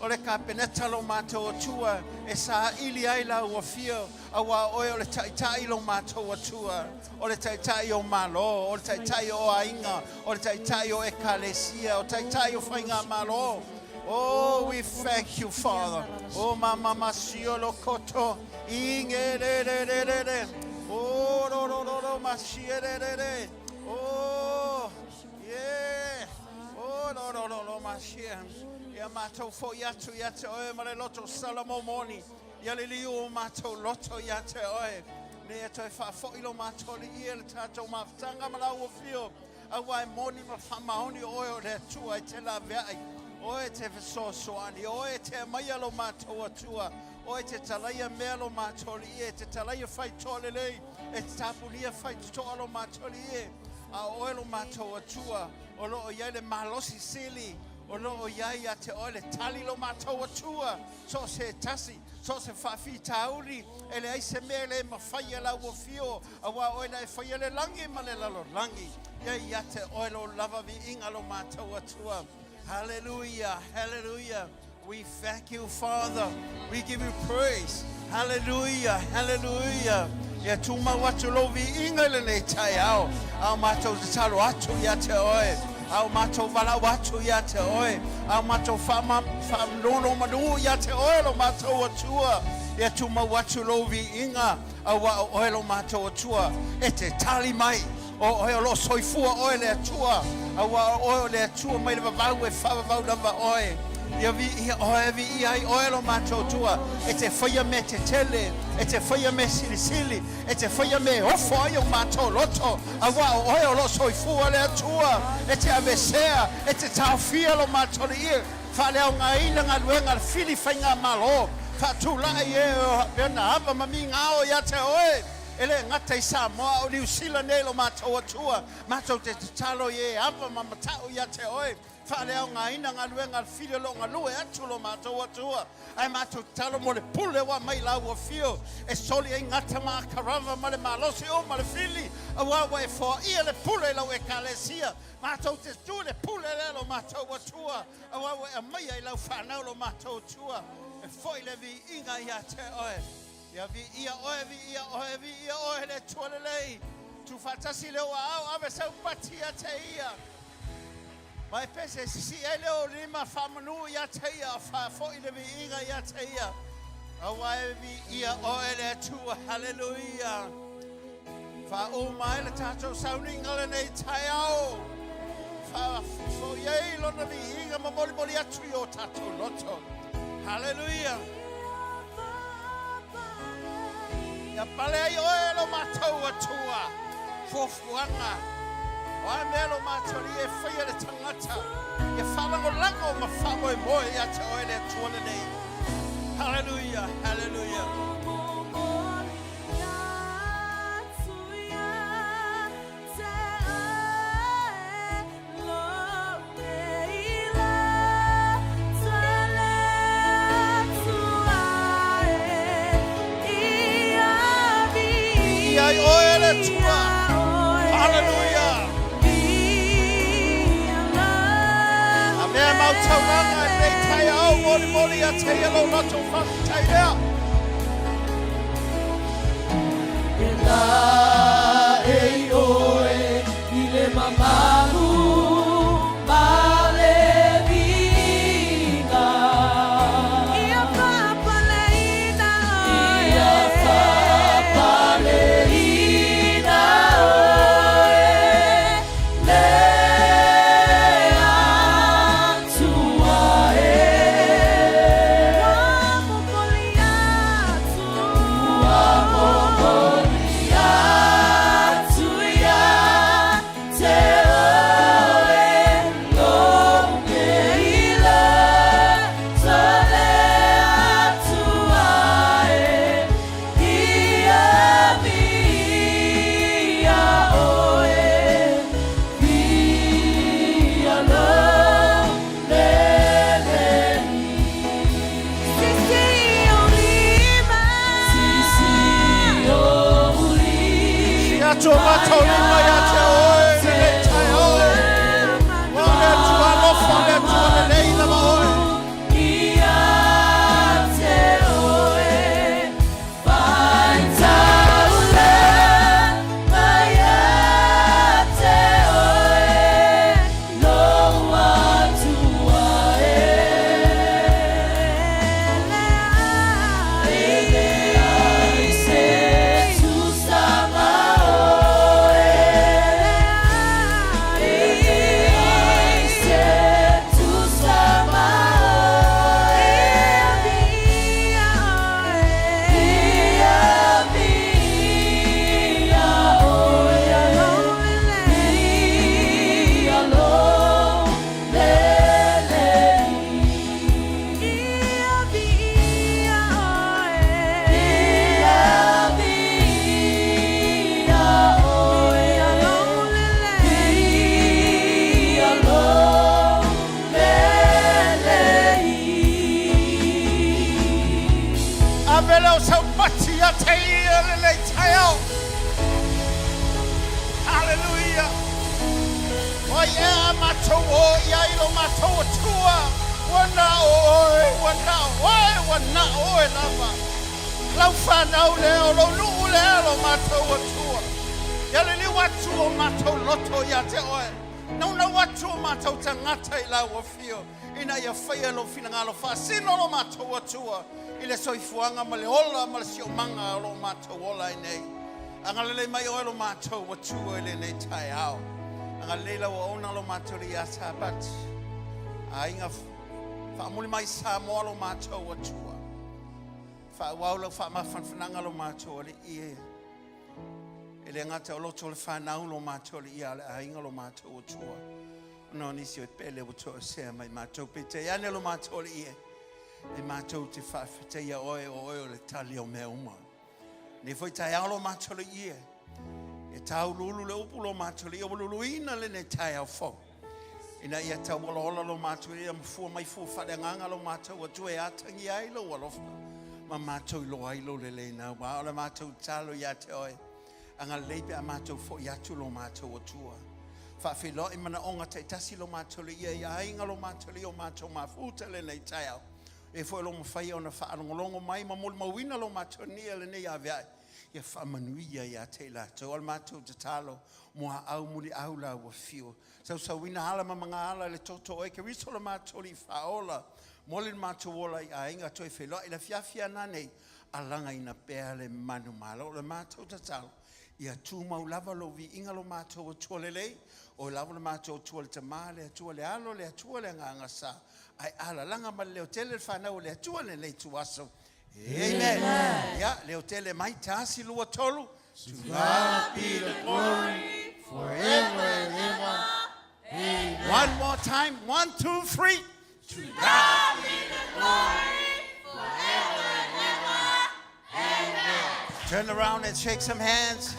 O le kapeneta lo mātou atua, e sa ili ai lau o fio, a wā oe o le taitai lo mātou atua, o le taitai o malo, o le taitai o ainga, o le taitai o ekalesia, o taitai o whainga malo. Oh, we thank you, Father. Oh, mama masio lo koto, inge re. Oh, ro, masio re. Oh, yeah. Oh, ro, masio. Ia mātou fo iatu ia te oe ma le loto salamo moni. Ia le liu o mātou loto ia te oe. Ne e toi wha ilo mātou li ia le tātou mawhtanga ma lau o fio. A wai moni ma whamaoni oe o le atua I te la veai. Oe te fesosoani. Oe te maia lo mātou atua. Oe te talaia mea lo mātou li ia. Te talaia whai tole lei. E te tapunia whai toa lo mātou li ia. A oe lo mātou atua. O lo o iai le malosi sili. O lo o iai a te oe le tali lo mātou atua. So se tasi, so se whawhi tauri. E le aise mea le ma whaia lau o fio. A wā oe na e whaia le langi ma le lalo langi. Iai a te oe lo lava vi inga lo mātou atua. Hallelujah, hallelujah. We thank you, Father. We give you praise. Hallelujah, hallelujah. Ia tuma watu lo vi inga le nei tai au. Au mātou te talo atu ia te oe. Au mato vala watu ia te oe. Au mato whamlono manu ia te oe lo mato atua. Ia tuma watu lo vi inga. Au wa oe lo mato atua. E te tali mai. O oe lo soifua oe le atua. Au wa oe le atua mai le vavau e whavavau lava oe. Ia vi oe vi iai oe lo mato atua. E te whaia me te tele. E te whaia me silisili. E te whaia me ofo ai o mato loto. A wa oe o lo soifua le atua. E te avesea. E te tauwhia lo mato le ia. Whale au ngā ina ngā luenga whili whainga malo. Whatulai e o pena hapa mami ngāo ia te oe. Ele ngata I Samoa o New Zealand e lo mato atua. Mato te talo e hapa mamatau ia te oe. Whaaleo ngā ina ngā lue ngā while lo ngā lue atu lo mātou atua. Ai mātou talo mo le pule wa mai lau o whio. E soli ai ngata mā karava ma le mālosi o ma le whili. A wawa e fōa ia le pule lau e kālesia. Mātou te tu le pule le lo mātou atua. A wawa e mai ai lau whanau lo mātou atua. E fōi le vi inga ia te oe. Ia vi ia oe, vi ia oe, vi ia oe le tuale lei. Tu whatasi leo au, ave sau patia te ia. Mai pese si leo lima whamanu ia te ia, whafo i le vi inga ia te ia. Awae vi ia oe le tua, hallelujah. Wha o mai le tātou Sauniga le nei tai au. Wha iei lona vi inga ma moli moli atu i o tātou loto. Hallelujah. Ia pale ai oe lo mātou atua. Fofuanga. Oe mea lo mātou li e whaia le tangata. Ia whalango lango ma whango e moe ia te oe le tuana nei. Hallelujah, hallelujah. Moli a te alo loto whakataia. E la e oe I le mamalu ma le vinga. Ia whapaleina oe. Ia whapaleina oe. Le atua e. Hallelujah. Oh yeah, matou ia ilo matou tua. Wana oi lava. Lau whanau leo, lo nuu leo lo matou tua. Ia le li watu o matou loto ia te oe. Nauna watu o matou tangata I lau o fio. Ina ia whaia lo finanga lo whasino lo matou tua. Ile soifuanga ma le ola ma le siomanga lo matou ola I nei. Anga lele mai o lo matou tua ile nei tai au. Anga leila o ona lo matou li ata bat. Ainga whaamuli mai Samoa lo matou tua. Whaawau lo whaamawhanwhananga lo matou li ie. Ele ngata o loto le whanau lo matou li ia le ainga lo matou tua. No nisi o pele o toa sea mai matou pete. Iane lo matou li ie. E matou te whawhitea oe o le tali o mea uma. Ne foi tai alo matou li ie. E tau lulu le upu lo matou li o lulu ina le ne tai au fo. Ina ia tau ola lo mātou ia mfua mai fu whareanganga lo mātou atua e atangi ailo alofa. Ma mātou lo ailo le leina. Wa ola mātou talo ia te oe. Anga leipe a mātou fo i atu lo mātou atua. Whawhilo i mana onga te tasi lo mātou le ia inga lo mātou le o mātou mafuta le nei tai au. E fo lo mwhai o na whaarongolongo mai ma mul mawina lo mātou nia le nei aviai. Ia whamanuia ia te la. Tau al mātou te talo mua au muli au la ua fio. Sau wina ala ma mga ala le toto oe ke riso la mātou li whaola. Mole mātou ola i a inga toi whelo i la fiafia nanei. Alanga ina pēa le manu malo le mātou te talo. Ia tūmau lava lo vi inga lo mātou o tua le lei. O lava lo mātou o tua le tamā le atua le alo le atua le nganga sa. Ai ala langa ma leo tele whanau le atua le nei tuaso. Amen. Ia leo tele mai tāsi lua tolu. To God be the glory forever and ever. Amen. One more time. 1, 2, 3. To God be the glory forever and ever. Amen. Turn around and shake some hands.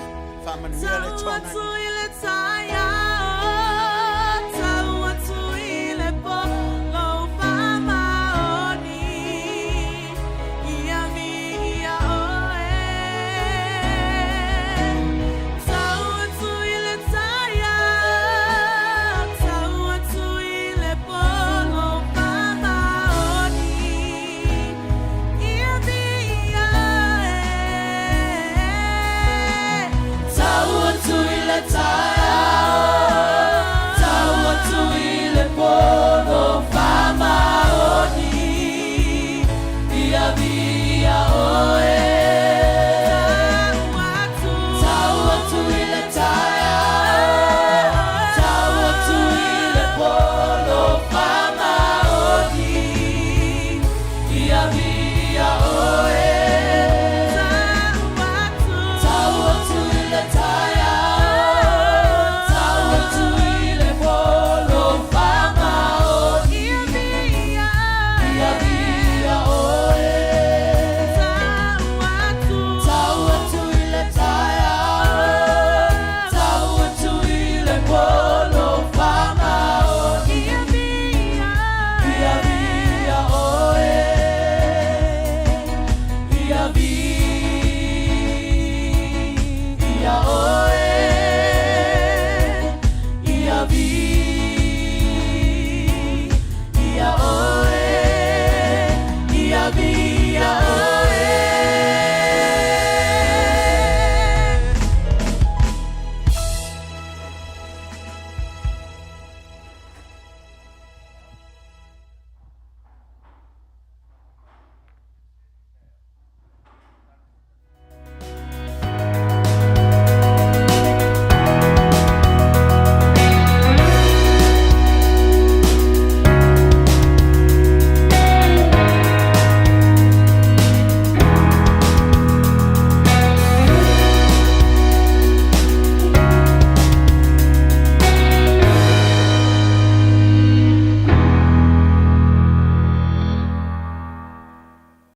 Famanuele tona.